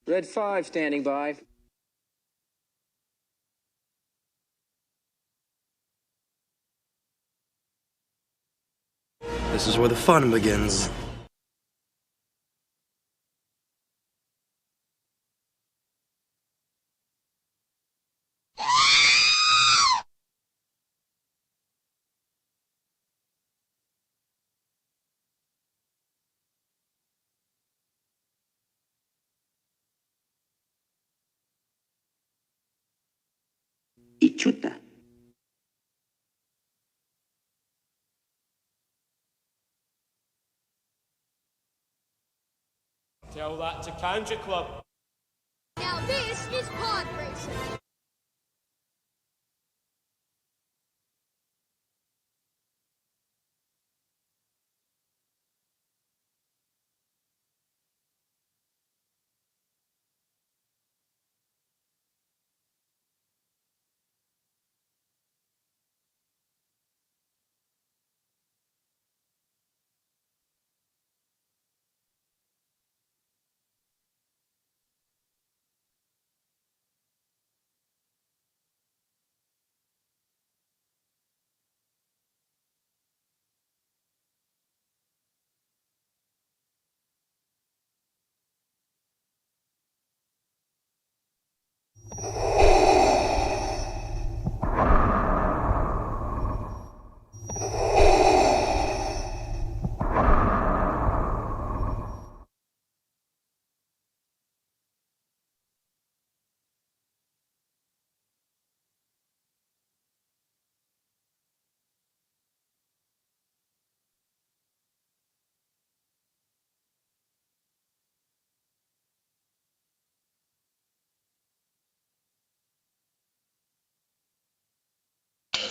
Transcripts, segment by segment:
Red 5 standing by. This is where the fun begins. Y chuta. Tell that to Country Club. Now this is pod racing.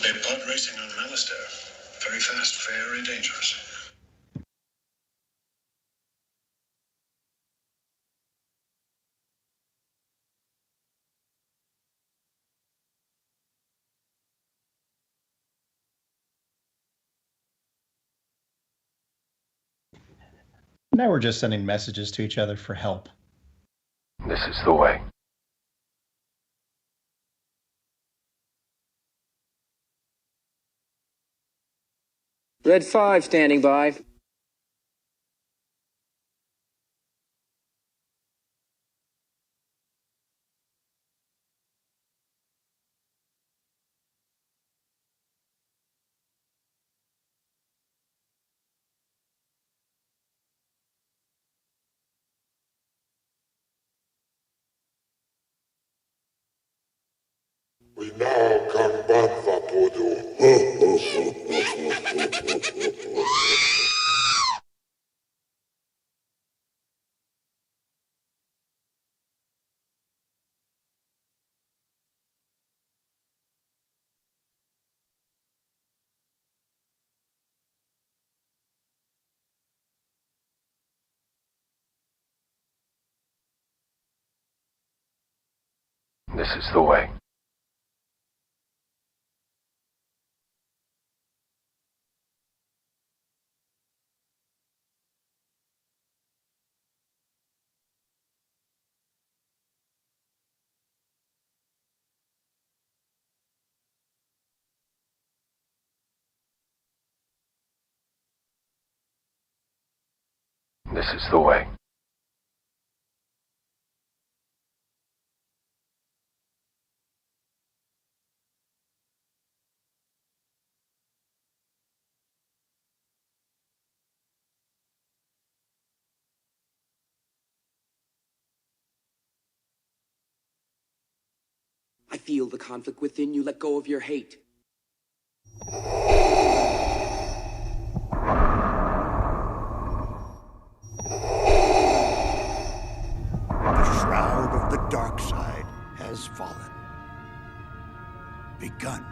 They're pod racing on Alistair. Very fast, very dangerous. Now we're just sending messages to each other for help. This is the way. Red 5 standing by. We now can banfa tudo. This is the way. This is the way. I feel the conflict within you. Let go of your hate. The shroud of the dark side has fallen. Begun.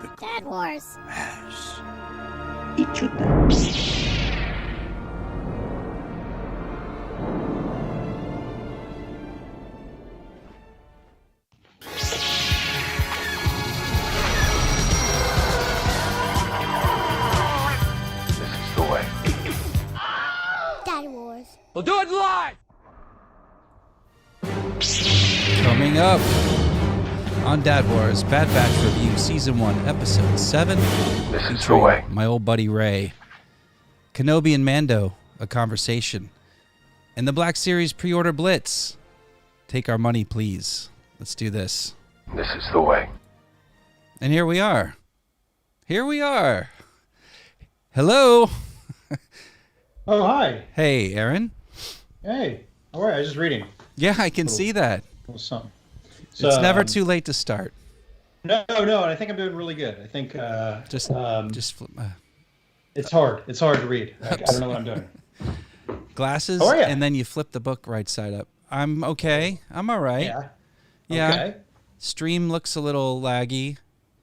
The Dad Wars. has. Y chuta. This is the way. Dad Wars. We'll do it live! Coming up on Dad Wars, Bad Batch Review, Season 1, Episode 7. This is the way. My old buddy Ray. KENOBI and MANDO, a conversation. And the Black Series pre-order blitz. Take our money, please. Let's do this. This is the way. And here we are. Here we are. Hello. Oh, hi. Hey, Aaron. Hey. All right, I was just reading. Yeah, I can see that. Little something. It's never too late to start. No, and I think I'm doing really good. I think Just flip, it's hard. It's hard to read. I don't know what I'm doing. glasses, How are ya? and then you flip the book right side up. I'm okay. I'm all right. Yeah. Okay. Stream looks a little laggy,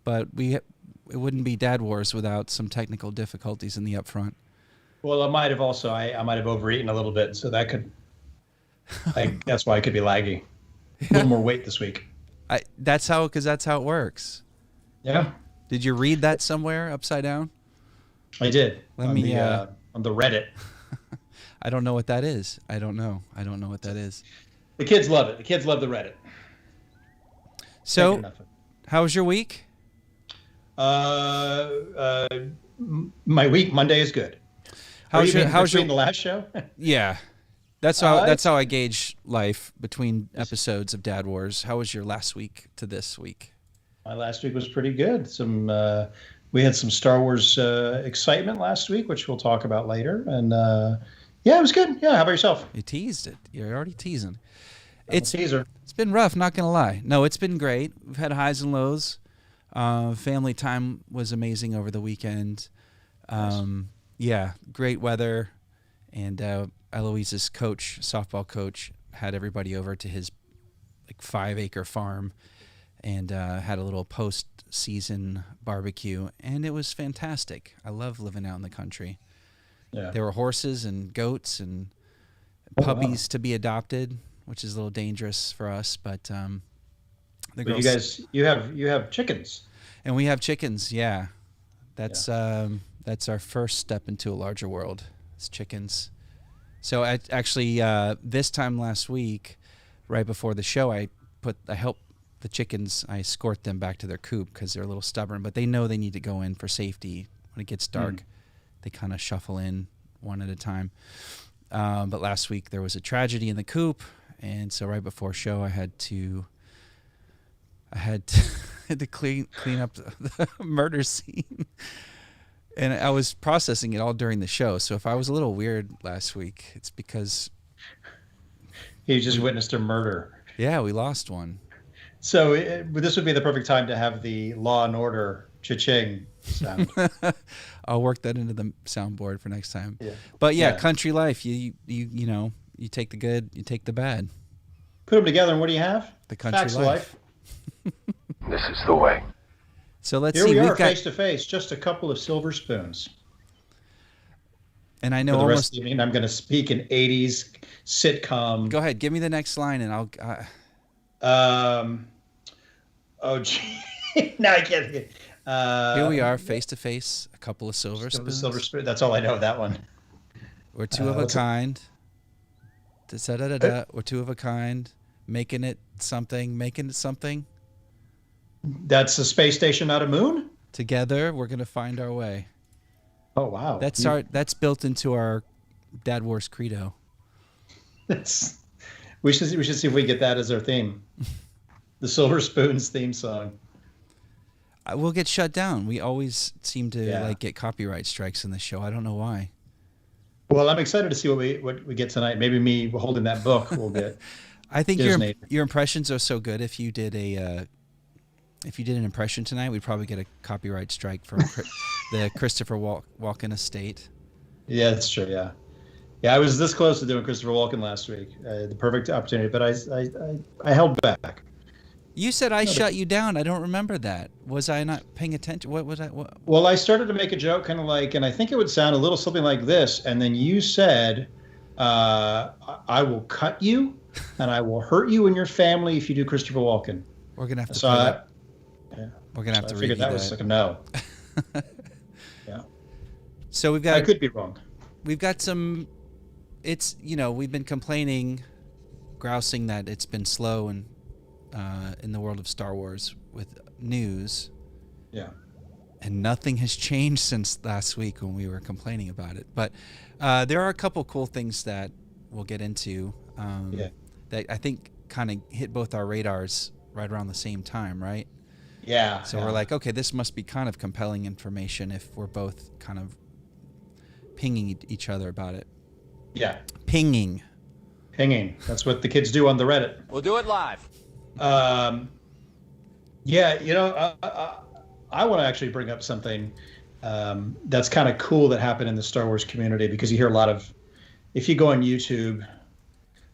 but it wouldn't be Dad Wars without some technical difficulties in the upfront. Well, I might have overeaten a little bit, so that could. That's why it could be laggy. A little more weight this week. That's how it works. Yeah. Did you read that somewhere upside down? I did. On the Reddit. I don't know what that is. I don't know what that is. The kids love it. The kids love the Reddit. So, how was your week? My week Monday is good. How's your the last show? Yeah. That's how I gauge life between episodes of Dad Wars. How was your last week to this week? My last week was pretty good. We had some Star Wars excitement last week, which we'll talk about later. And yeah, it was good. Yeah, how about yourself? You teased it. You're already teasing. It's a teaser. It's been rough, not gonna lie. No, it's been great. We've had highs and lows. Family time was amazing over the weekend. Yeah, great weather, and Eloise's softball coach, had everybody over to his 5-acre farm, and had a little post-season barbecue, and it was fantastic. I love living out in the country. Yeah. There were horses and goats and puppies to be adopted, which is a little dangerous for us, but the girls. You guys, you have chickens, and we have chickens. Yeah, that's our first step into a larger world. It's chickens. So this time last week, right before the show, I helped the chickens. I escort them back to their coop because they're a little stubborn, but they know they need to go in for safety. When it gets dark, they kind of shuffle in one at a time. But last week there was a tragedy in the coop, and so right before show, I had to clean up the murder scene. And I was processing it all during the show. So if I was a little weird last week, it's because you just witnessed a murder. Yeah, we lost one. So this would be the perfect time to have the Law and Order cha-ching sound. I'll work that into the soundboard for next time. Yeah. But yeah, country life. You take the good, you take the bad. Put them together, and what do you have? The country Facts life. This is the way. So let's Here see. we are, face to face, just a couple of silver spoons. And I know For the almost. rest of the evening, I'm going to speak in 80s sitcom. Go ahead, give me the next line, and I'll. Oh, gee. No, I can't. Here we are, face to face, a couple of silver spoons. Silver spoon. That's all I know. That one. We're two of a kind. We're two of a kind. Making it something. That's a space station, not a moon? Together, we're gonna find our way. Oh wow. That's built into our Dad Wars credo. We should see if we get that as our theme. The Silver Spoons theme song. We'll get shut down. We always seem to get copyright strikes in the show. I don't know why. Well, I'm excited to see what we get tonight. Maybe me holding that book will get. I think your impressions are so good. If you did an impression tonight, we'd probably get a copyright strike from the Christopher Walken estate. Yeah, that's true. Yeah, I was this close to doing Christopher Walken last week. The perfect opportunity, but I held back. You said I shut you down. I don't remember that. Was I not paying attention? What was I? What? Well, I started to make a joke, kind of like, and I think it would sound a little something like this. And then you said, "I will cut you, and I will hurt you and your family if you do Christopher Walken." We're gonna have to. We're gonna have to. I figured that was like a no. Yeah. So we've got. I could be wrong. We've got some. It's we've been complaining, grousing that it's been slow and in the world of Star Wars with news. Yeah. And nothing has changed since last week when we were complaining about it. But there are a couple cool things that we'll get into that I think kind of hit both our radars right around the same time, right? Yeah. So we're like, okay, this must be kind of compelling information if we're both kind of pinging each other about it. Yeah. Pinging. That's what the kids do on the Reddit. We'll do it live. Yeah, you know, I want to actually bring up something that's kind of cool that happened in the Star Wars community, because you hear a lot of, if you go on YouTube,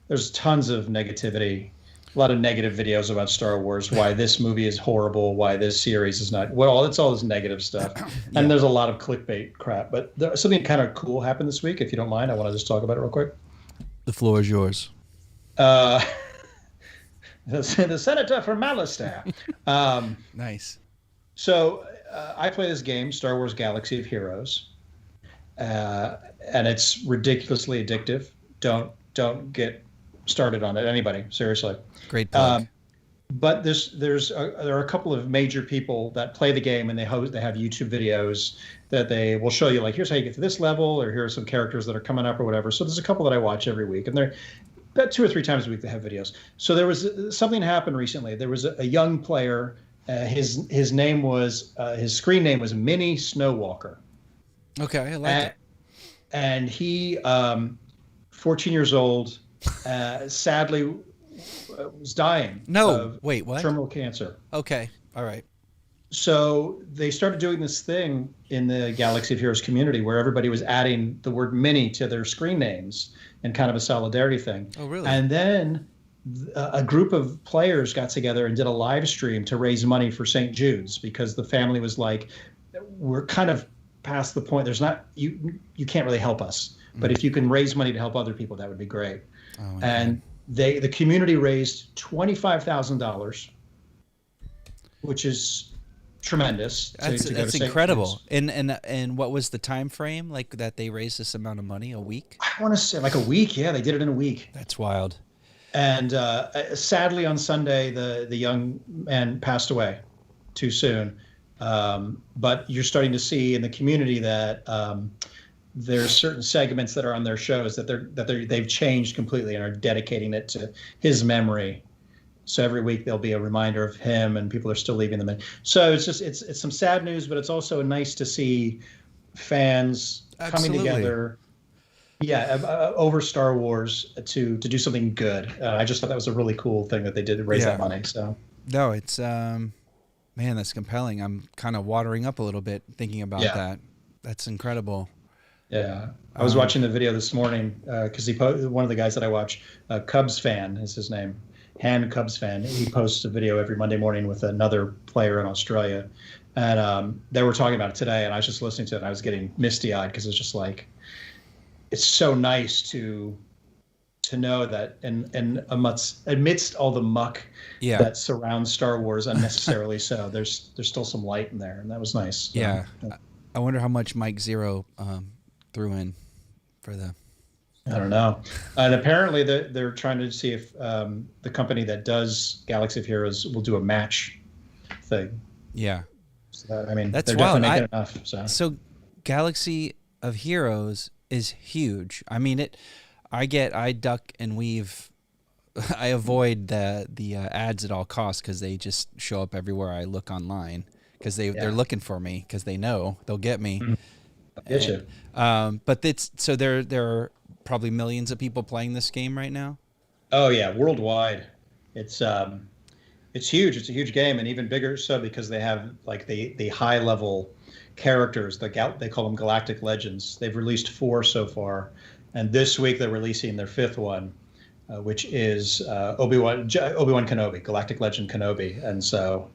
there's tons of negativity, a lot of negative videos about Star Wars, why this movie is horrible, why this series is not, well, it's all this negative stuff. And there's a lot of clickbait crap. But something kind of cool happened this week, if you don't mind. I want to just talk about it real quick. The floor is yours. The senator from Malastare. Nice. So I play this game, Star Wars Galaxy of Heroes, and it's ridiculously addictive. Don't get started on it, anybody. Seriously. Great plug. But there are a couple of major people that play the game, and they have YouTube videos that they will show you, like, here's how you get to this level, or here are some characters that are coming up or whatever. So there's a couple that I watch every week, and they're about 2 or 3 times a week they have videos. So there was something happened recently. There was a young player. His name was his screen name was Mini Snowwalker. Okay, I like it. And he, 14 years old, sadly was dying. Wait, what? Terminal cancer. Okay, all right. So they started doing this thing in the Galaxy of Heroes community where everybody was adding the word mini to their screen names and kind of a solidarity thing. Oh, really? And then a group of players got together and did a live stream to raise money for St. Jude's, because the family was like, we're kind of past the point. There's not, you can't really help us, but if you can raise money to help other people, that would be great. Oh, okay. And the community raised $25,000, which is tremendous. That's incredible. And what was the time frame like that they raised this amount of money? A week? I want to say like a week. Yeah, they did it in a week. That's wild. And sadly, on Sunday, the young man passed away too soon. But you're starting to see in the community that there's certain segments that are on their shows that they've changed completely and are dedicating it to his memory. So every week there'll be a reminder of him, and people are still leaving them in. So it's some sad news, but it's also nice to see fans coming together. Yeah, over Star Wars to do something good. I just thought that was a really cool thing that they did to raise that money. So no, it's man, that's compelling. I'm kind of watering up a little bit thinking about that. That's incredible. Yeah, I was watching the video this morning because one of the guys that I watch, Cubs fan is his name, Han Cubs fan. He posts a video every Monday morning with another player in Australia, and they were talking about it today. And I was just listening to it, and I was getting misty-eyed because it's just like, it's so nice to know that amidst all the muck that surrounds Star Wars unnecessarily, so there's still some light in there, and that was nice. Yeah, I wonder how much Mike Zero threw in for the. I don't know. And apparently they're trying to see if the company that does Galaxy of Heroes will do a match thing. Yeah. So I mean, that's they're wild. definitely making enough. So Galaxy of Heroes is huge. I mean, I duck and weave. I avoid the ads at all costs because they just show up everywhere I look online because they're looking for me because they know they'll get me. Get you. But there are probably millions of people playing this game right now. Oh yeah, worldwide. It's huge. It's a huge game, and even bigger so because they have like the high level characters. They call them Galactic Legends. They've released 4 so far, and this week they're releasing their 5th one, which is Obi-Wan Kenobi, Galactic Legend Kenobi. And so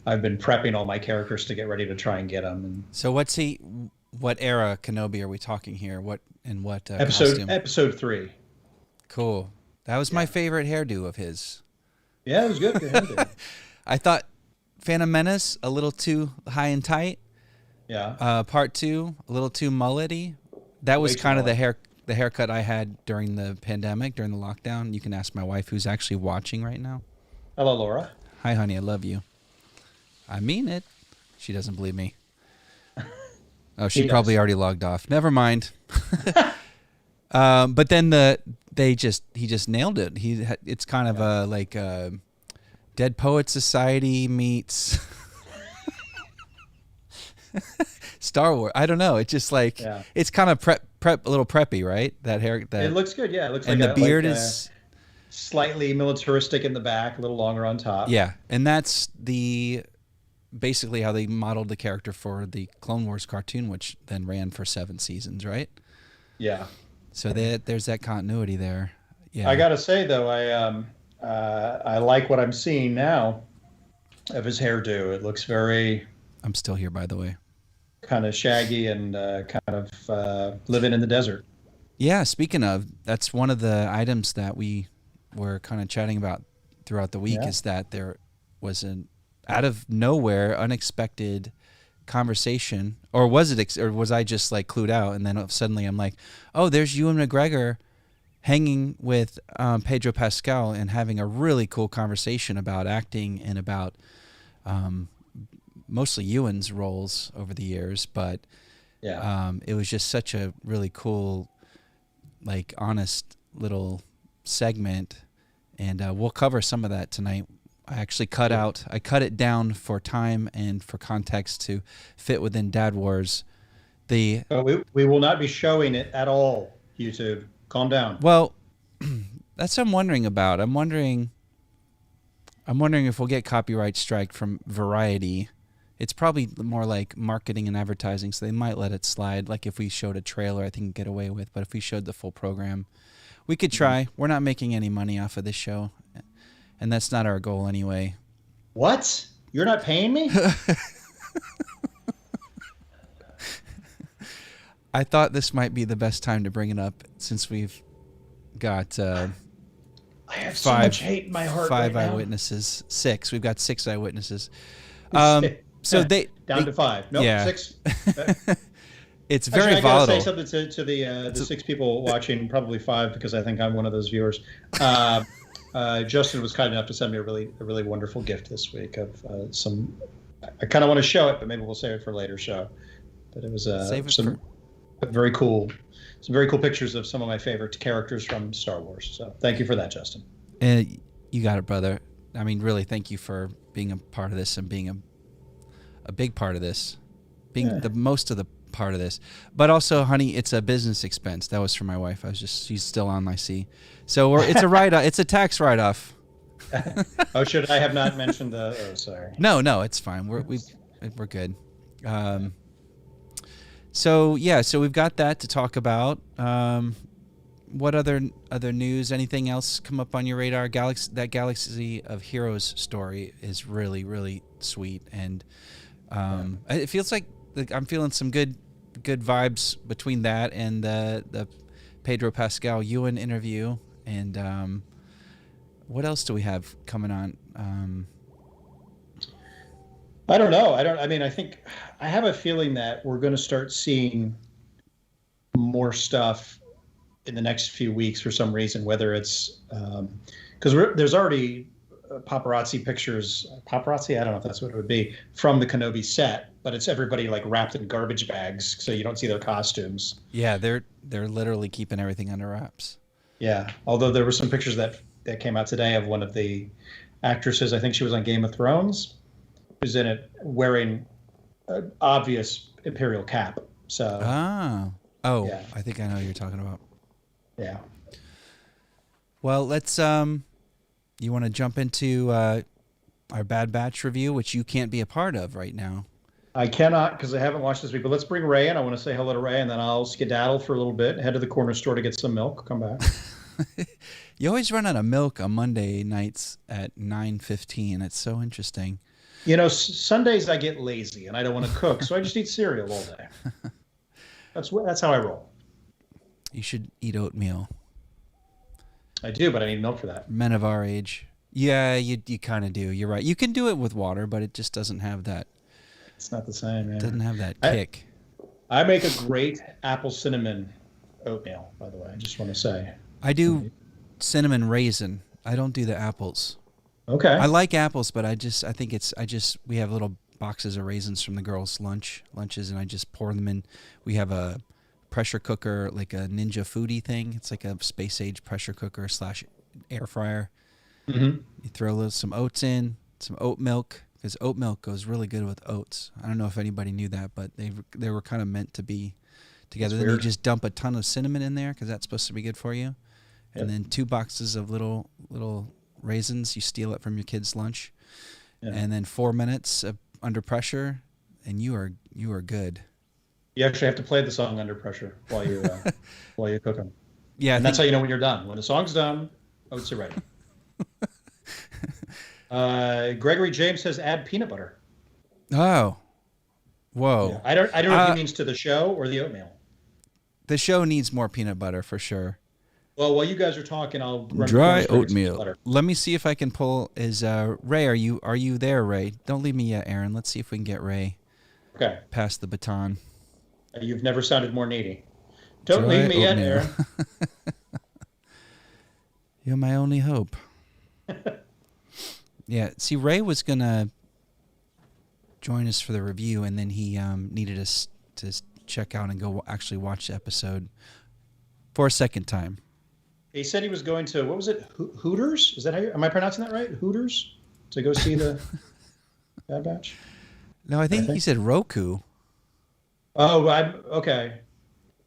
I've been prepping all my characters to get ready to try and get them. And so what era Kenobi are we talking here? What episode costume? Episode 3. Cool. That was my favorite hairdo of his. Yeah, it was good. Good hairdo. I thought Phantom Menace a little too high and tight. Yeah. Part 2 a little too mullety. That was kind of the haircut I had during the pandemic, during the lockdown. You can ask my wife, who's actually watching right now. Hello, Laura. Hi, honey. I love you. I mean it. She doesn't believe me. Oh, she probably already logged off. Never mind. But then he just nailed it. It's kind of a Dead Poet Society meets Star Wars. I don't know. It's just it's kind of prep a little preppy, right? That hair. It looks good. Yeah, it looks and like the beard is slightly militaristic in the back, a little longer on top. Yeah, and that's basically how they modeled the character for the Clone Wars cartoon, which then ran for 7 seasons, right? Yeah. So there's that continuity there. Yeah. I gotta say though, I like what I'm seeing now of his hairdo. It looks very. I'm still here, by the way. Kind of shaggy and kind of living in the desert. Yeah. Speaking of, that's one of the items that we were kind of chatting about throughout the week is that there was an out of nowhere, unexpected conversation, or was it? Or was I just like clued out? And then suddenly I'm like, oh, there's Ewan McGregor hanging with Pedro Pascal and having a really cool conversation about acting and about mostly Ewan's roles over the years. But it was just such a really cool, like honest little segment, and we'll cover some of that tonight. I actually cut it down for time and for context to fit within Dad Wars. We will not be showing it at all, YouTube. Calm down. Well, that's what I'm wondering about. I'm wondering if we'll get copyright strike from Variety. It's probably more like marketing and advertising, so they might let it slide. Like if we showed a trailer, I think we'd get away with. But if we showed the full program, we could try. We're not making any money off of this show. And that's not our goal anyway. What? You're not paying me? I thought this might be the best time to bring it up since we've got I have so much hate in my heart 5 right eyewitnesses. 6. We've got 6 eyewitnesses. So they down to 5. Nope, 6. It's very volatile. I gotta say something to the 6 people watching, probably 5 because I think I'm one of those viewers. Justin was kind enough to send me a really wonderful gift this week of some. I kind of want to show it, but maybe we'll save it for a later show. But it was some very cool pictures of some of my favorite characters from Star Wars. So thank you for that, Justin. You got it, brother. I mean, really, thank you for being a part of this and being a big part of this, being the most of the part of this. But also, honey, it's a business expense. That was for my wife. She's still on my C. So it's a write-off. It's a tax write-off. Oh, should I have not mentioned the? Oh, sorry. No, it's fine. We're good. So we've got that to talk about. What other news? Anything else come up on your radar? That Galaxy of Heroes story is really, really sweet, and it feels like I'm feeling some good vibes between that and the Pedro Pascal Ewan interview. And what else do we have coming on? I don't know. I think I have a feeling that we're going to start seeing more stuff in the next few weeks for some reason, whether it's because there's already paparazzi pictures. Paparazzi? I don't know if that's what it would be from the Kenobi set, but it's everybody like wrapped in garbage bags, so you don't see their costumes. Yeah, they're literally keeping everything under wraps. Yeah, although there were some pictures that came out today of one of the actresses. I think she was on Game of Thrones, who's in it wearing an obvious Imperial cap. So. Yeah. I think I know what you're talking about. Yeah. Well, let's. You want to jump into our Bad Batch review, which you can't be a part of right now. I cannot because I haven't watched this week. But let's bring Ray in. I want to say hello to Ray, and then I'll skedaddle for a little bit, head to the corner store to get some milk. Come back. You always run out of milk on Monday nights at 9:15. It's so interesting. You know, Sundays I get lazy and I don't want to cook, so I just eat cereal all day. That's how I roll. You should eat oatmeal. I do, but I need milk for that. Men of our age. Yeah, you kind of do. You're right. You can do it with water, but it just doesn't have that. It's not the same, man. It doesn't have that kick. I make a great apple cinnamon oatmeal, by the way. I just want to say. I do cinnamon raisin. I don't do the apples. Okay. I like apples, but I think we have little boxes of raisins from the girls' lunches, and I just pour them in. We have a pressure cooker, like a Ninja Foodie thing. It's like a space age pressure cooker / air fryer. Mm-hmm. You throw some oats in, some oat milk, because oat milk goes really good with oats. I don't know if anybody knew that, but they were kind of meant to be together. Then you just dump a ton of cinnamon in there because that's supposed to be good for you. And then 2 boxes of little raisins. You steal it from your kid's lunch. Yeah. And then 4 minutes under pressure, and you are good. You actually have to play the song under pressure while you cook them. Yeah, and that's how you know when you're done. When the song's done, oats are ready. Gregory James says add peanut butter. Oh, whoa! Yeah. I don't know if he means to the show or the oatmeal. The show needs more peanut butter for sure. Well, while you guys are talking, I'll run dry oatmeal. Let me see if I can pull. Is Ray? Are you there, Ray? Don't leave me yet, Aaron. Let's see if we can get Ray. Okay. Pass the baton. You've never sounded more needy. Don't leave me yet, Aaron. You're my only hope. Yeah. See, Ray was gonna join us for the review, and then he needed us to check out and go actually watch the episode for a second time. He said he was going to, what was it, Hooters? Is that am I pronouncing that right? Hooters? To go see the Bad Batch? No, I think he said Roku. Oh, okay.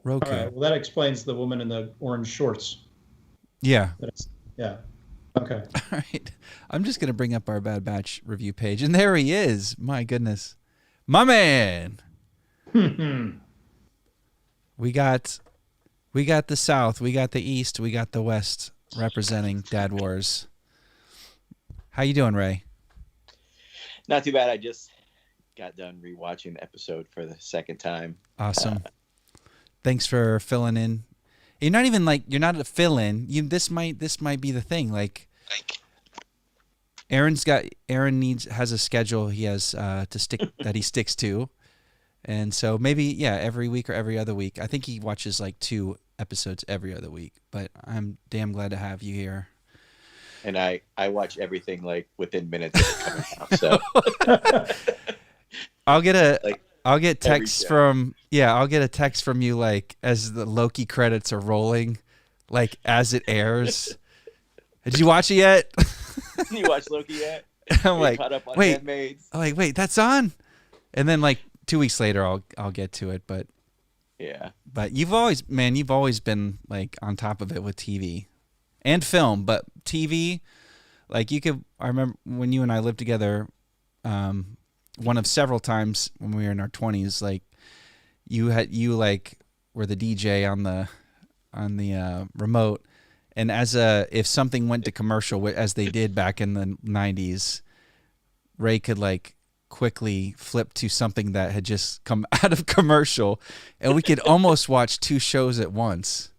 Roku. All right. Well, that explains the woman in the orange shorts. Yeah. Yeah. Okay. All right. I'm just going to bring up our Bad Batch review page, and there he is. My goodness. My man. We got the South, we got the East, we got the West representing Dad Wars. How you doing, Ray? Not too bad. I just got done rewatching the episode for the second time. Awesome. Thanks for filling in. You're not a fill-in. This might be the thing. Like Aaron has a schedule he has that he sticks to. And so maybe, every week or every other week. I think he watches like 2 episodes every other week. But I'm damn glad to have you here. And I watch everything like within minutes of it coming out. So I'll get a text from you like as the Loki credits are rolling, like as it airs. Did you watch it yet? You watch Loki yet? I'm like, caught up on wait, Handmaids? I'm like, wait, that's on. And then like 2 weeks later, I'll get to it. But yeah, but you've always been like on top of it with TV and film, but TV, like I remember when you and I lived together, one of several times when we were in our 20s, like you were the DJ on the remote, and if something went to commercial, as they did back in the 90s, Ray could like quickly flip to something that had just come out of commercial, and we could almost watch 2 shows at once.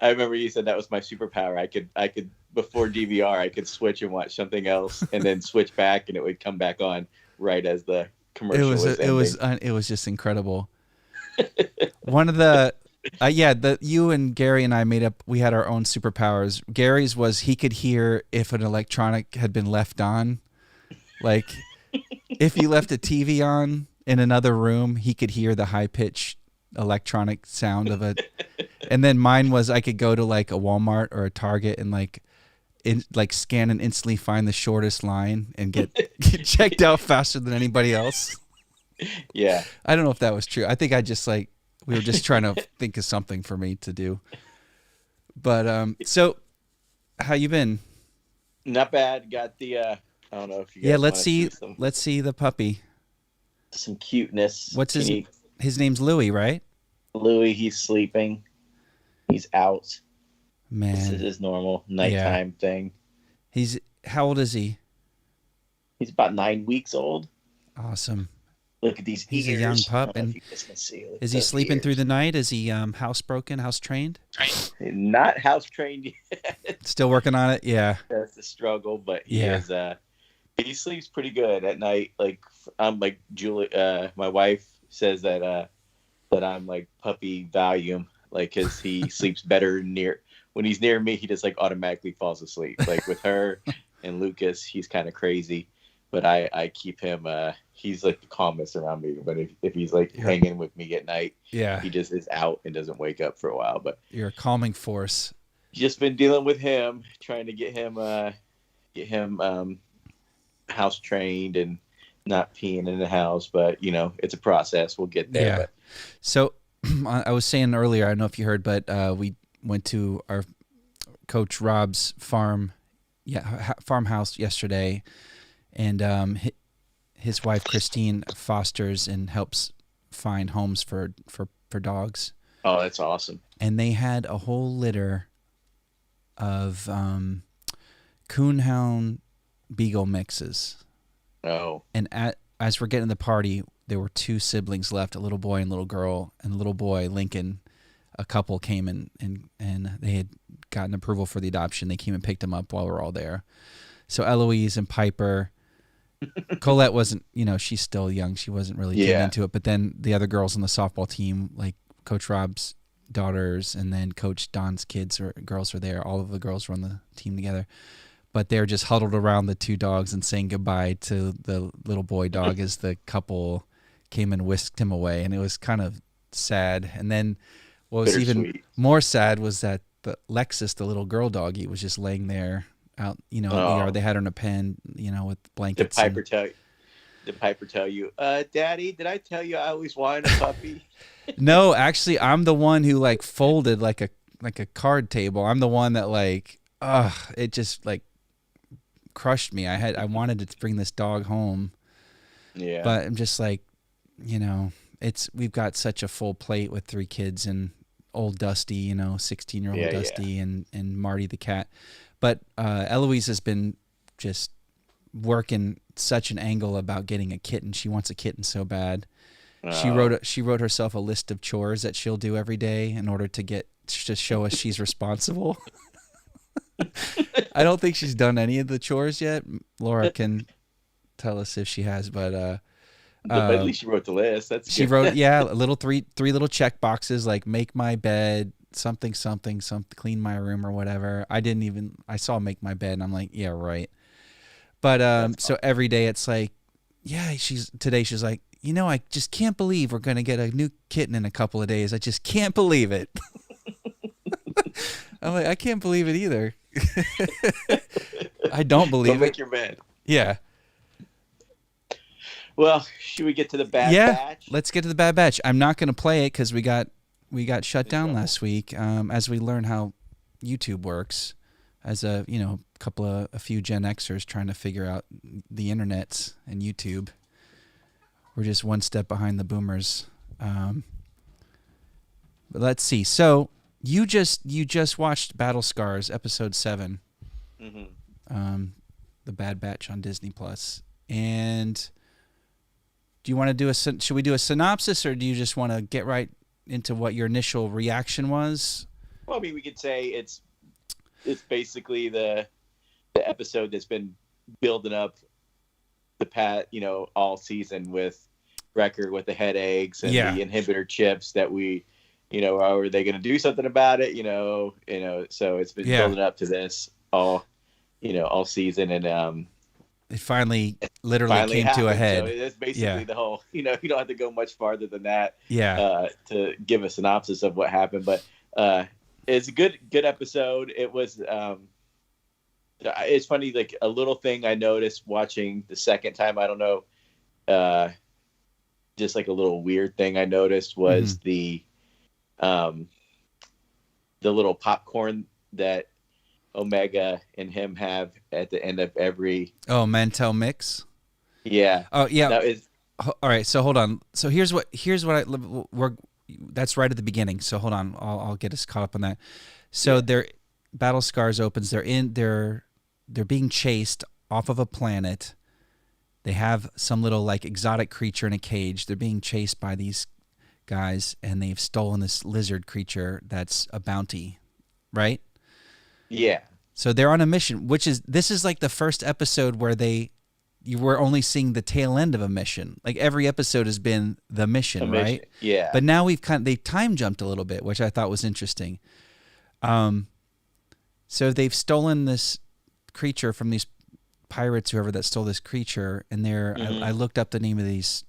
I remember you said that was my superpower. I could before DVR, I could switch and watch something else, and then switch back, and it would come back on right as the commercial was ending. It was just incredible. One of the you and Gary and I made up. We had our own superpowers. Gary's was he could hear if an electronic had been left on, like if you left a TV on in another room, he could hear the high pitched electronic sound of it. And then mine was I could go to like a Walmart or a Target and scan and instantly find the shortest line and get checked out faster than anybody else. Yeah. I don't know if that was true. I think I just we were just trying to think of something for me to do. But so how you been? Not bad. Got the I don't know if you guys let's see the puppy. Some cuteness. What's his name's Louie, right? Louie, he's sleeping. He's out. Man. This is his normal nighttime thing. How old is he? He's about 9 weeks old. Awesome. Look at these ears. He's a young pup. And is he sleeping through the night? Is he house trained? Not house trained yet. Still working on it? Yeah. That's a struggle, but he sleeps pretty good at night. Like Julie, my wife says that I'm like puppy volume, like because he sleeps better when he's near me. He just like automatically falls asleep, like with her, and Lucas, he's kind of crazy, but I keep him. He's like the calmest around me. But if he's like hanging with me at night, he just is out and doesn't wake up for a while. But you're a calming force. Just been dealing with him, trying to get him house trained and not peeing in the house. But it's a process. We'll get there. Yeah. But. So I was saying earlier, I don't know if you heard, but we went to our Coach Rob's farmhouse yesterday, and his wife Christine fosters and helps find homes for dogs. Oh, that's awesome! And they had a whole litter of coonhound beagle mixes. Oh, and as we're getting to the party, there were 2 siblings left, a little boy and little girl, and the little boy, Lincoln, a couple came in and they had gotten approval for the adoption. They came and picked him up while we were all there. So Eloise and Piper, Colette wasn't, she's still young. She wasn't really getting into it. But then the other girls on the softball team, like Coach Rob's daughters and then Coach Don's girls are there. All of the girls were on the team together. But they're just huddled around the 2 dogs and saying goodbye to the little boy dog as the couple came and whisked him away. And it was kind of sad. And then what was even more sad was that the Lexus, the little girl doggy, was just laying there out, in the yard. They had her in a pen, with blankets. Did Piper tell you, Daddy, did I tell you I always wanted a puppy? No, actually, I'm the one who folded like a card table. I'm the one that it just crushed me. I wanted to bring this dog home. Yeah. But I'm just we've got such a full plate with 3 kids and old Dusty, 16-year-old Dusty and Marty the cat. But Eloise has been just working such an angle about getting a kitten. She wants a kitten so bad. She wrote herself a list of chores that she'll do every day in order to show us she's responsible. I don't think she's done any of the chores yet. Laura can tell us if she has, but at least she wrote the list. She wrote three little check boxes like make my bed, something, clean my room or whatever. I saw make my bed and I'm like, yeah, right. But so every day it's like, today she's like, I just can't believe we're going to get a new kitten in a couple of days. I just can't believe it. I'm like, I can't believe it either. I don't believe it. Make your bed. Yeah. Well, should we get to the Bad Batch? Let's get to the Bad Batch. I'm not going to play it because we got shut down last week. As we learn how YouTube works, as a few Gen Xers trying to figure out the internet and YouTube. We're just one step behind the boomers. But let's see. So you just watched Battle Scars episode 7, the Bad Batch on Disney Plus. And do you want to should we do a synopsis, or do you just want to get right into what your initial reaction was? Well, I mean, we could say it's basically the episode that's been building up all season with Wrecker with the headaches and the inhibitor chips that we, are they going to do something about it? So it's been building up to this all season, and it finally came happened. to a head. So that's basically the whole, you don't have to go much farther than that. Yeah. To give a synopsis of what happened, but it's a good episode. It was. It's funny, like a little thing I noticed watching the second time. I don't know. Just like a little weird thing I noticed was the little popcorn that Omega and him have at the end of every. Oh, Mantel mix. Yeah. Oh, yeah. That is. All right. So hold on. So here's what that's right at the beginning. So hold on. I'll get us caught up on that. So their Battle Scars opens. They're being chased off of a planet. They have some little like exotic creature in a cage. They're being chased by these guys, and they've stolen this lizard creature that's a bounty, right? Yeah. So they're on a mission, this is like the first episode where you were only seeing the tail end of a mission. Like every episode has been the mission, right? Yeah. But now they time jumped a little bit, which I thought was interesting. So they've stolen this creature from these pirates, whoever that stole this creature, and I looked up the name of these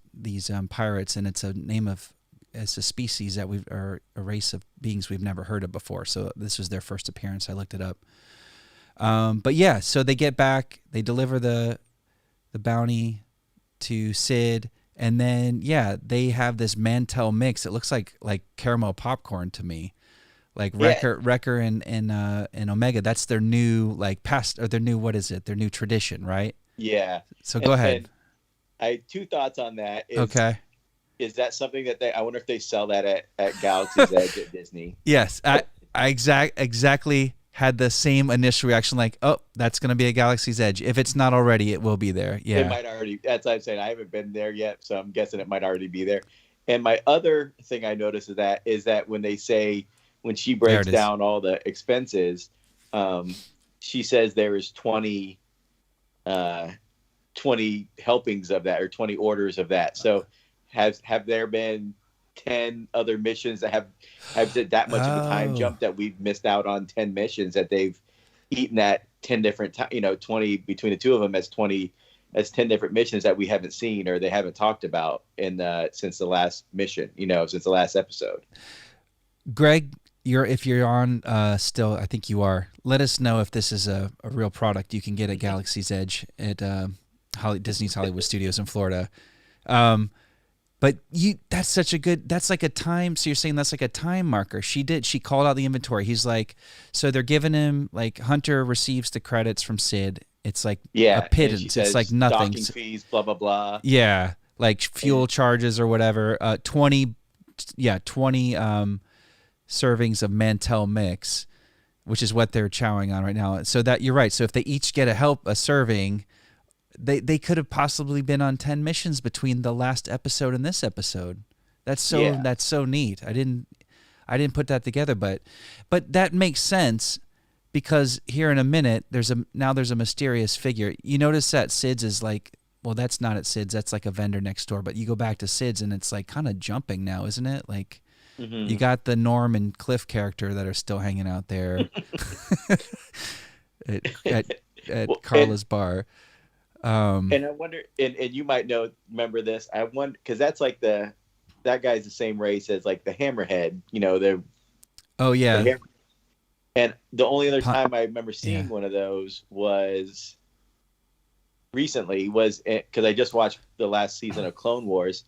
pirates, and it's a species that or a race of beings we've never heard of before. So this was their first appearance. I looked it up. But yeah, so they get back, they deliver the bounty to Sid, and then they have this Mantel mix. It looks like caramel popcorn to me. Like Wrecker and Omega, that's their new their new tradition, right? Yeah. So go ahead. And I had two thoughts on that. Okay. Is that something that I wonder if they sell that at Galaxy's Edge at Disney? Yes, I exactly had the same initial reaction, like, oh, that's going to be a Galaxy's Edge. If it's not already, it will be there. Yeah. It might already. That's what I'm saying. I haven't been there yet, so I'm guessing it might already be there. And my other thing I noticed is that when they say, when she breaks down all the expenses, she says there is 20 helpings of that, or 20 orders of that. So have there been 10 other missions that have that much of a time jump that we've missed out on 10 missions that they've eaten at 10 different times, 20 between the two of them as 10 different missions that we haven't seen or they haven't talked about since the last mission, since the last episode. Greg, if you're on still, I think you are. Let us know if this is a real product you can get at Galaxy's Edge at Disney's Hollywood Studios in Florida. But that's like a time. So you're saying that's like a time marker. She called out the inventory. He's like, so they're giving him, like, Hunter receives the credits from Sid. It's like a pittance. It's like nothing. Docking fees, blah, blah, blah. Yeah. Like fuel charges or whatever. 20 servings of Mantel mix, which is what they're chowing on right now. So that you're right. So if they each get a serving, they could have possibly been on 10 missions between the last episode and this episode. That's so neat. I didn't put that together, but that makes sense because here in a minute there's a mysterious figure. You notice that Sid's is like, well, that's not at Sid's, that's like a vendor next door, but you go back to Sid's and it's like kind of jumping now, isn't it? Like you got the Norm and Cliff character that are still hanging out there at Carla's bar. And I wonder, and you might remember this. I wonder, because that's like that guy's the same race as like the Hammerhead, and the only other time I remember seeing one of those was recently, because I just watched the last season of Clone Wars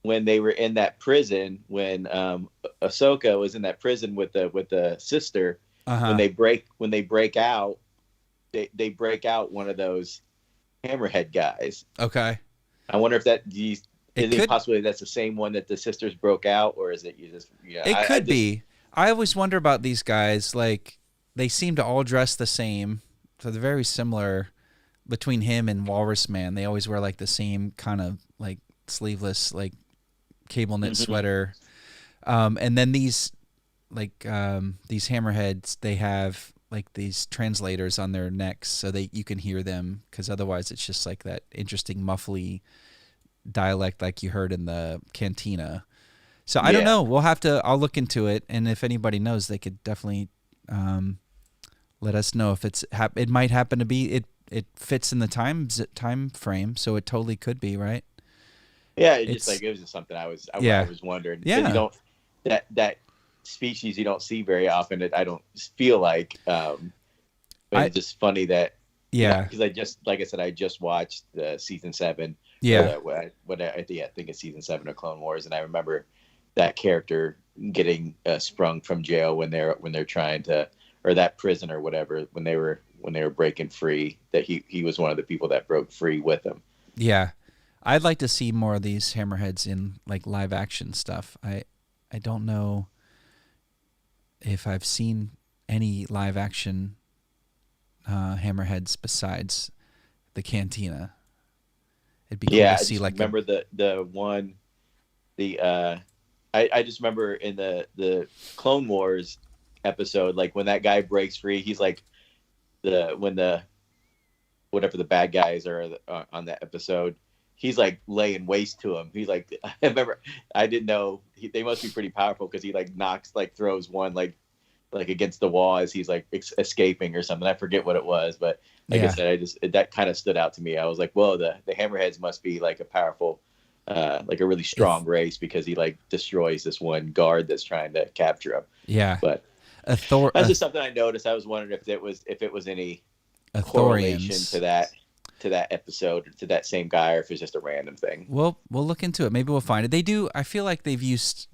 when they were in that prison, when Ahsoka was in that prison with the sister. When they break out, they break out one of those Hammerhead guys. Okay. I wonder if is it possibly that's the same one that the sisters broke out, or is it you just? It could be. I always wonder about these guys. Like, they seem to all dress the same, so they're very similar. Between him and Walrus Man, they always wear like the same kind of like sleeveless, like cable knit sweater. And then these Hammerheads, they have like these translators on their necks so you can hear them, because otherwise it's just like that interesting muffly dialect like you heard in the cantina. So I don't know. I'll look into it, and if anybody knows, they could definitely let us know if it might happen to be it fits in the time frame, so it totally could be, right? Yeah, it was just something I was wondering. Yeah, you don't that species you don't see very often. I don't feel like, but it's just funny that because I just watched the season 7. Yeah, I think it's season 7 of Clone Wars, and I remember that character getting sprung from jail when they're trying to, or that prison or whatever, when they were breaking free, that he was one of the people that broke free with them. Yeah, I'd like to see more of these Hammerheads in like live action stuff. I don't know if I've seen any live action Hammerheads besides the cantina. It'd be cool to see. Like, remember the one, I just remember in the Clone Wars episode, like when that guy breaks free, he's like whatever the bad guys are on that episode, he's like laying waste to him. He's like, I remember, I didn't know they must be pretty powerful, because he like throws one like against the wall as he's like escaping or something. I forget what it was, but like I said, that kind of stood out to me. I was like, whoa, the Hammerheads must be like a powerful, like a really strong race, because he like destroys this one guard that's trying to capture him. Yeah. But that's just something I noticed. I was wondering if it was any correlation to that episode, to that same guy, or if it's just a random thing. We'll look into it. Maybe we'll find it. They do. I feel like they've used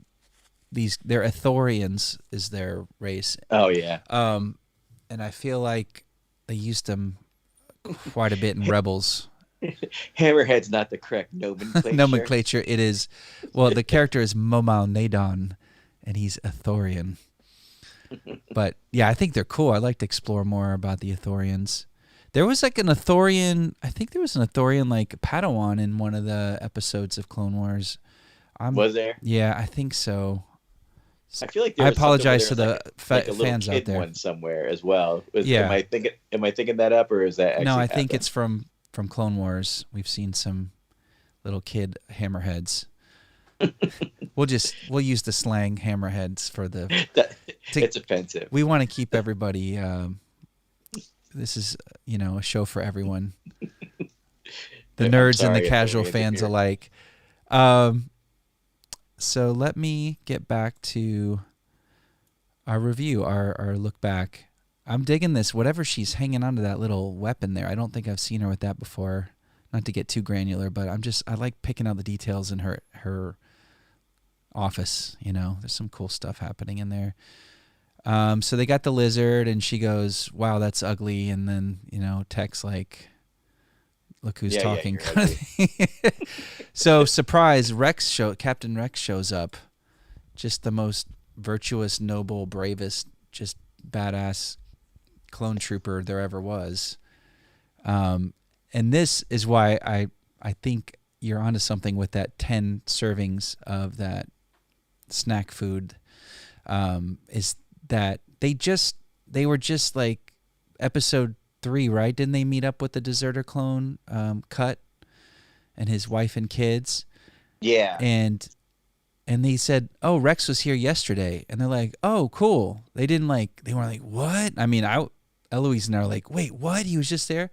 their Ithorians is their race. Oh yeah. And I feel like they used them quite a bit in Rebels. Hammerhead's not the correct nomenclature. Nomenclature. It is. Well, the character is Momal Nadon, and he's Ithorian. But yeah, I think they're cool. I'd like to explore more about the Ithorians. There was like an Ithorian. I think there was an Ithorian like Padawan in one of the episodes of Clone Wars. Was there? Yeah, I think so. I feel like I apologize to the like a fans out there. One somewhere as well. Yeah. Am I thinking that up, or is that actually no? I think it's from Clone Wars. We've seen some little kid hammerheads. We'll use the slang hammerheads for the. It's offensive. We want to keep everybody. This is a show for everyone. The nerds and the casual fans alike. So let me get back to our review, our look back. I'm digging this. Whatever she's hanging onto that little weapon there. I don't think I've seen her with that before. Not to get too granular, but I like picking out the details in her office. There's some cool stuff happening in there. So they got the lizard, and she goes, "Wow, that's ugly." And then Tech's like, "Look who's talking." So surprise, Captain Rex shows up, just the most virtuous, noble, bravest, just badass clone trooper there ever was. And this is why I think you're onto something with that 10 servings of that snack food. Is that they were just like episode 3, right? Didn't they meet up with the deserter clone Cut and his wife and kids? Yeah. And they said, "Oh, Rex was here yesterday." And they're like, "Oh, cool." They weren't like, "What?" I mean, Eloise and I are like, "Wait, what? He was just there?"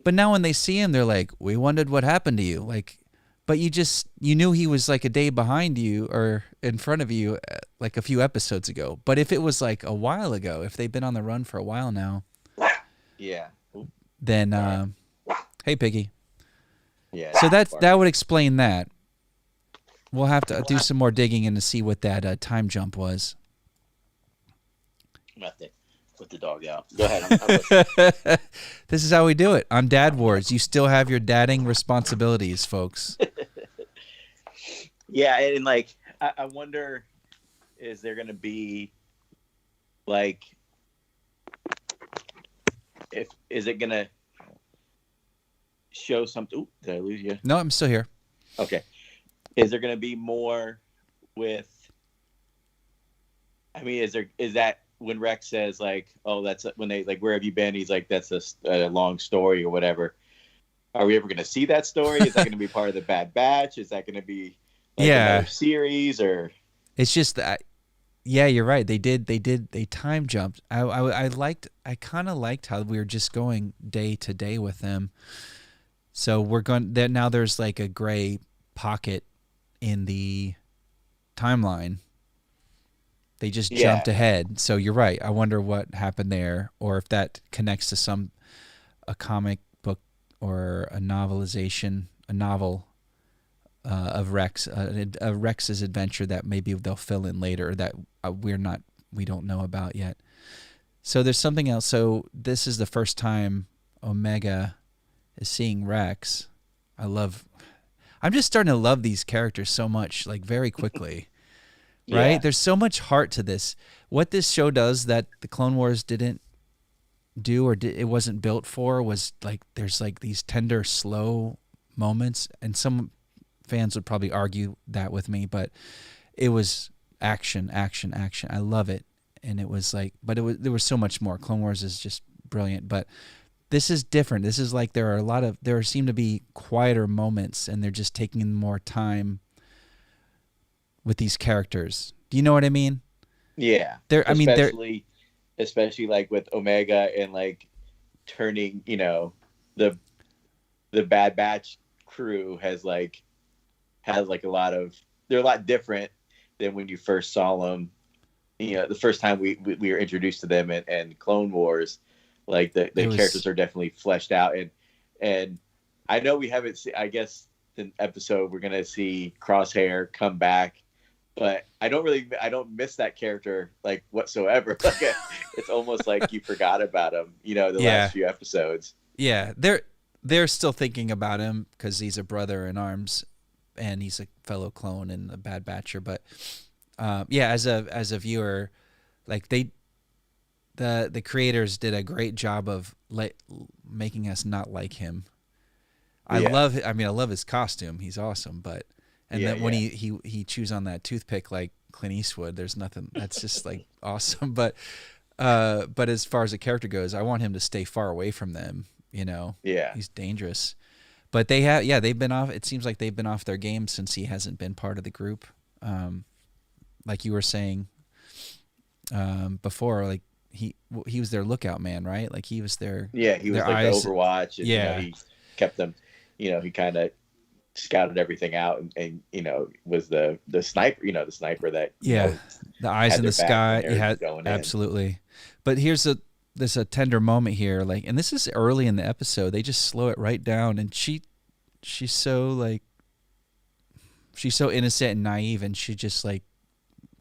But now when they see him, they're like, "We wondered what happened to you." Like, but you knew he was like a day behind you or in front of you like a few episodes ago. But if it was like a while ago, if they've been on the run for a while now, yeah, then hey, Piggy. Yeah. So that would explain that. We'll have to do some more digging in to see what that time jump was. I'm about to put the dog out. Go ahead. I'm This is how we do it on Dad Wars. You still have your dadding responsibilities, folks. Yeah, and like I wonder, is there going to be like, is it going to show something? Ooh, did I lose you? No, I'm still here. Okay. Is there going to be more with? I mean, is that when Rex says like, "Oh, that's when they like, where have you been?" He's like, "That's a long story or whatever." Are we ever going to see that story? Is that going to be part of the Bad Batch? Is that going to be like another series or? It's just that. Yeah, you're right. They time jumped. I kind of liked how we were just going day to day with them. So we're going there now. There's like a gray pocket in the timeline. They just jumped ahead. So you're right. I wonder what happened there, or if that connects to a comic book or a novel of Rex, a Rex's adventure that maybe they'll fill in later that we don't know about yet. So there's something else. So this is the first time Omega is seeing Rex. I'm just starting to love these characters so much, like very quickly. Right? Yeah. There's so much heart to this. What this show does that the Clone Wars didn't do, or it wasn't built for, was like there's like these tender, slow moments, and some fans would probably argue that with me, but it was action, action, action. I love it, and it was like, but there was so much more. Clone Wars is just brilliant, but this is different. This is like there seem to be quieter moments, and they're just taking more time with these characters. Do you know what I mean? Yeah. Especially like with Omega and like turning, the Bad Batch crew has a lot of, they're a lot different than when you first saw them. The first time we were introduced to them and Clone Wars, like the characters are definitely fleshed out, and I know we haven't seen, I guess the episode we're gonna see Crosshair come back, but I don't miss that character like whatsoever. Like it's almost like you forgot about him, last few episodes. Yeah, they're still thinking about him because he's a brother in arms, and he's a fellow clone and a Bad Batcher. But as a viewer, like the creators did a great job of making us not like him. I love his costume. He's awesome, then when he chews on that toothpick like Clint Eastwood, there's nothing. That's just like awesome. But as far as the character goes, I want him to stay far away from them. Yeah, he's dangerous. But they've been off. It seems like they've been off their game since he hasn't been part of the group. Like you were saying before, like he was their lookout man, right? Like he was their he was like eyes. The Overwatch. And, he kept them. He kind of scouted everything out and was the sniper. The sniper that the eyes in the sky. Absolutely. But here's a tender moment here, like, and this is early in the episode. They just slow it right down, and she's so innocent and naive, and she just like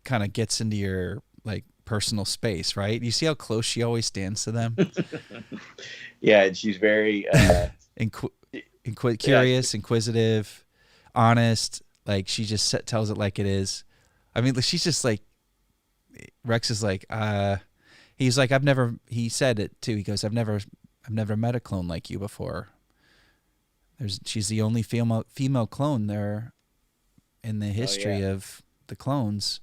kind of gets into your like personal space, right? You see how close she always stands to them. And she's very curious, inquisitive, honest. Like she just tells it like it is. I mean, she's just like, Rex is like, he's like, he said it too. He goes, I've never met a clone like you before. She's the only female clone there in the history of the clones.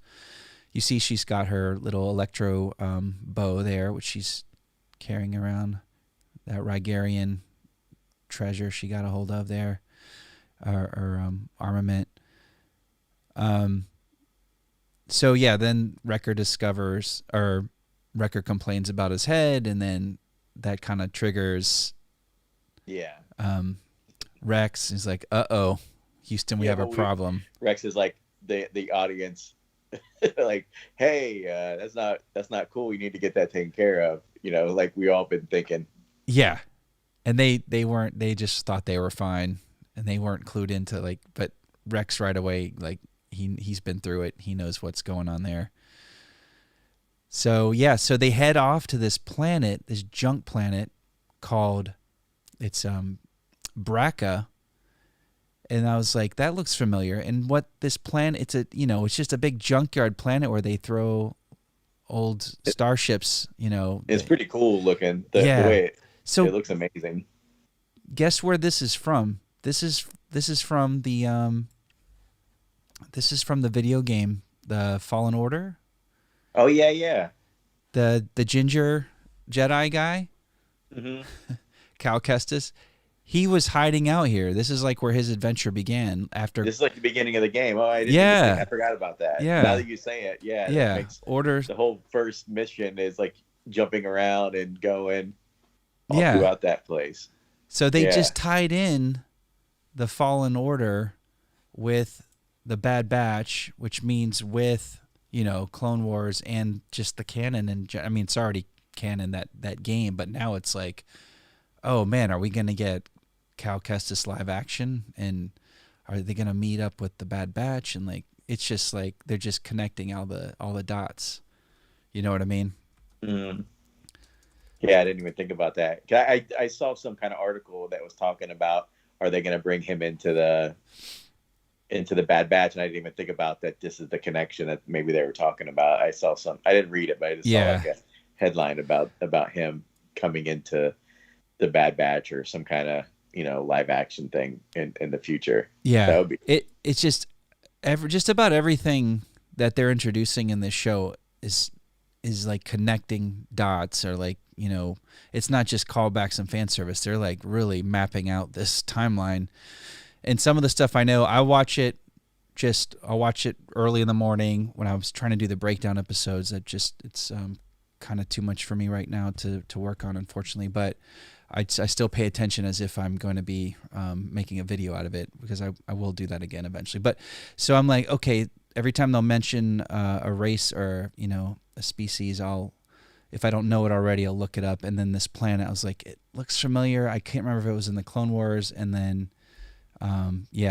You see, she's got her little electro bow there, which she's carrying around, that Rigerian treasure she got a hold of there, or armament. Then Wrecker complains about his head, and then that kind of triggers Rex. He's like, uh-oh, Houston, we have a problem. Rex is like the audience, like, hey, that's not cool. You need to get that taken care of. Like we all been thinking. Yeah. And they weren't, they just thought they were fine, and they weren't clued into like, but Rex right away, like he's been through it. He knows what's going on there. So they head off to this planet, this junk planet called, it's Braca. And I was like, that looks familiar. And what this planet, it's just a big junkyard planet where they throw old starships, It's pretty cool looking. The way it looks amazing. Guess where this is from? This is from the video game, The Fallen Order. Oh yeah. The ginger Jedi guy, Cal Kestis. He was hiding out here. This is like where his adventure began. This is like the beginning of the game. Oh, I forgot about that. Yeah. Now that you say it, yeah. Orders. The whole first mission is like jumping around and going all throughout that place. So they just tied in the Fallen Order with the Bad Batch, which means with Clone Wars and just the canon. And I mean, it's already canon that game, but now it's like, oh man, are we gonna get Cal Kestis live action, and are they gonna meet up with the Bad Batch? And like, it's just like they're just connecting all the dots. You know what I mean? Mm-hmm. Yeah, I didn't even think about that. I saw some kind of article that was talking about, are they gonna bring him into the Bad Batch? And I didn't even think about that. This is the connection that maybe they were talking about. I saw some. I didn't read it, but I just saw like a headline about him coming into the Bad Batch or some kind of live action thing in the future. Yeah, that would be. It's just just about everything that they're introducing in this show is like connecting dots, or like it's not just callbacks and fan service. They're like really mapping out this timeline. And some of the stuff I know, I'll watch it early in the morning when I was trying to do the breakdown episodes. It's kind of too much for me right now to work on, unfortunately. But I still pay attention as if I'm going to be making a video out of it, because I will do that again eventually. But so I'm like, okay, every time they'll mention a race or, you know, a species, if I don't know it already, I'll look it up. And then this planet, I was like, it looks familiar. I can't remember if it was in the Clone Wars. And then,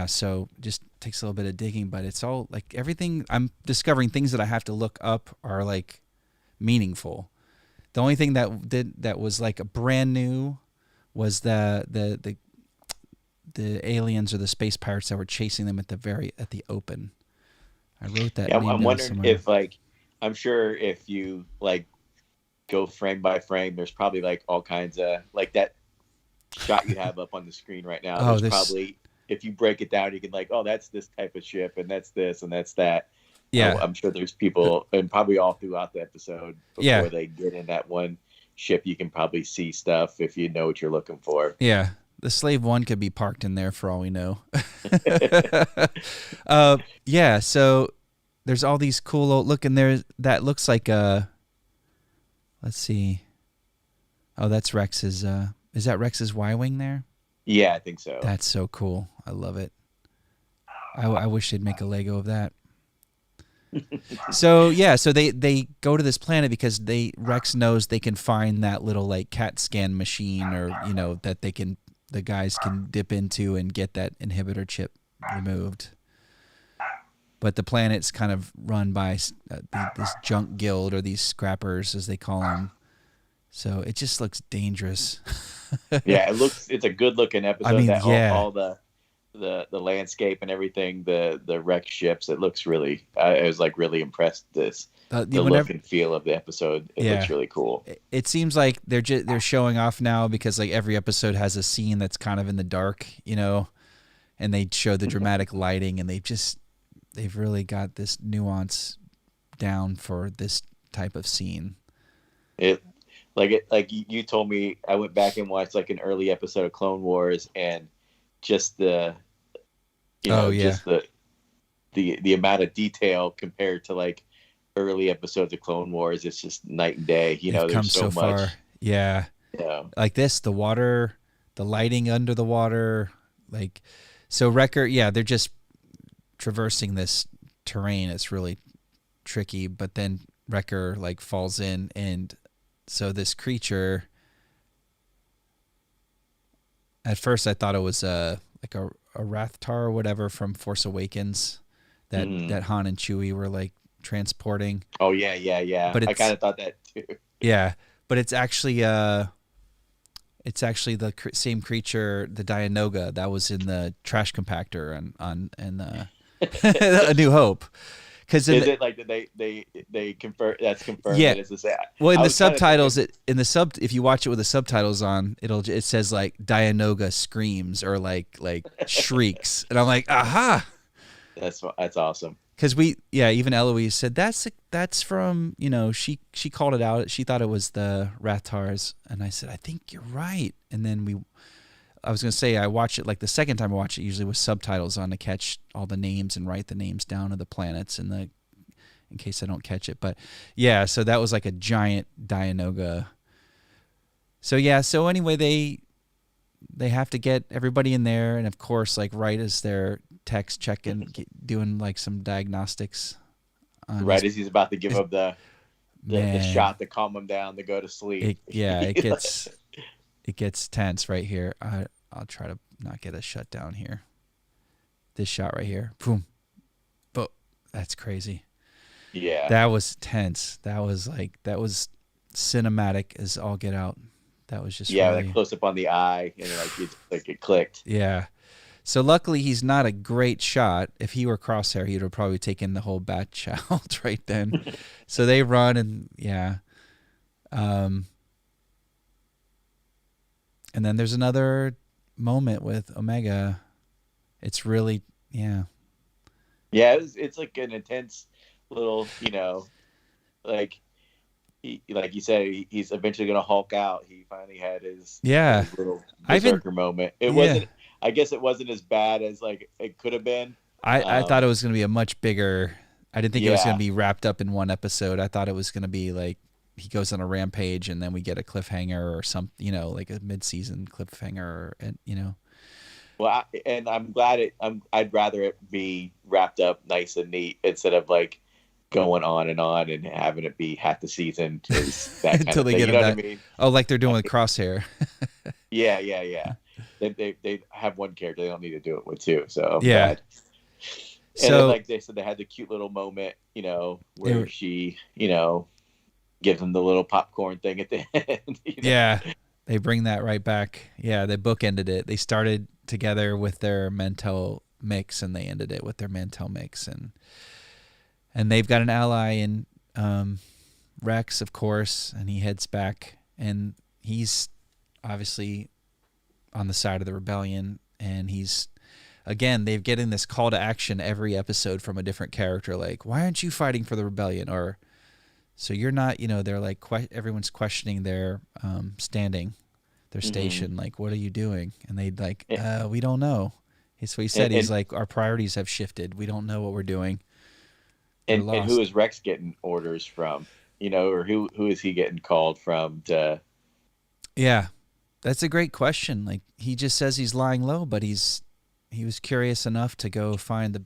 so just takes a little bit of digging, but it's all like everything. I'm discovering things that I have to look up are like meaningful. The only thing that was like a brand new was the aliens or the space pirates that were chasing them at the open. I wrote that. Yeah, name I'm down wondering somewhere. if like, I'm sure if you like go frame by frame, there's probably like all kinds of like that shot you have up on the screen right now. There's probably, if you break it down, you can like, oh, that's this type of ship, and that's this, and that's that. Yeah, I'm sure there's people, and probably all throughout the episode before they get in that one ship, you can probably see stuff if you know what you're looking for. Yeah, the Slave One could be parked in there for all we know. Yeah, so there's all these cool old look in there. That looks like a. Let's see. Oh, that's Rex's. Is that Rex's Y-wing there? Yeah, I think so. That's so cool. I love it. I wish they'd make a Lego of that. So they go to this planet because Rex knows they can find that little like CAT scan machine, or you know, that the guys can dip into and get that inhibitor chip removed. But the planet's kind of run by this junk guild, or these scrappers as they call them. So it just looks dangerous. Yeah, it's a good looking episode. I mean, all the landscape and everything, the wreck ships, it looks really, I was like really impressed the look and feel of the episode. It looks really cool. It seems like they're showing off now, because like every episode has a scene that's kind of in the dark, you know, and they show the dramatic lighting, and they've really got this nuance down for this type of scene. Like you told me, I went back and watched like an early episode of Clone Wars, and just the amount of detail compared to like early episodes of Clone Wars, it's just night and day. You know, there's so much. Far. Yeah. Like this, the water, the lighting under the water, like, so Wrecker, they're just traversing this terrain. It's really tricky, but then Wrecker like falls in, and so this creature, at first I thought it was like a Rathtar or whatever from Force Awakens that Han and Chewie were like transporting. Oh yeah. But I kind of thought that too. Yeah, but it's actually the same creature, the Dianoga, that was in the trash compactor on A New Hope. Is it like they confirm that's confirmed? Yeah. That it's the same? Well, in the subtitles, if you watch it with the subtitles on, it says like Dianoga screams or like shrieks, and I'm like, aha. That's awesome. Because even Eloise said that's from, you know, she called it out. She thought it was the Rathars, and I said, I think you're right. And then I was gonna say I watched it, like the second time I watched it, usually with subtitles on to catch all the names and write the names down of the planets in case I don't catch it. But yeah, so that was like a giant Dianoga. So anyway, they have to get everybody in there, and of course, like right as they're text checking, doing like some diagnostics. Right as he's about to give up the shot to calm him down to go to sleep. It gets tense right here. I'll try to not get a shutdown here. This shot right here. Boom. But that's crazy. Yeah. That was tense. That was cinematic as all get out. That was just really... that close up on the eye, and it clicked. Yeah. So luckily he's not a great shot. If he were Crosshair, he'd have probably taken the whole batch out right then. So they run, and and then there's another moment with Omega. It's really, Yeah, it's like an intense little, like you said, he's eventually going to Hulk out. He finally had his little berserker moment. It wasn't. I guess it wasn't as bad as like it could have been. I thought it was going to be a much bigger. I didn't think it was going to be wrapped up in one episode. I thought it was going to be like he goes on a rampage, and then we get a cliffhanger or some, like a mid-season cliffhanger, and Well, I'm glad I'd rather it be wrapped up nice and neat instead of like going on and having it be half the season that kind until of they thing. get You know him what back. I mean? Oh, like they're doing with Crosshair. Yeah. They have one character. They don't need to do it with two. So yeah. Bad. And So then, like they said, they had the cute little moment, where she, gives them the little popcorn thing at the end. Yeah, they bring that right back. Yeah, they bookended it. They started together with their Mentel mix, and they ended it with their Mentel mix, and they've got an ally in Rex, of course, and he heads back, and he's obviously on the side of the rebellion, and he's. Again, they're getting this call to action every episode from a different character, like, why aren't you fighting for the rebellion? Or, so you're not, they're like, everyone's questioning their standing, their station. Like, what are you doing? And they'd like, we don't know. That's what he said. He's like, our priorities have shifted. We don't know what we're doing. And who is Rex getting orders from? Or who is he getting called from to? Yeah, that's a great question. Like, he just says he's lying low, but he was curious enough to go find the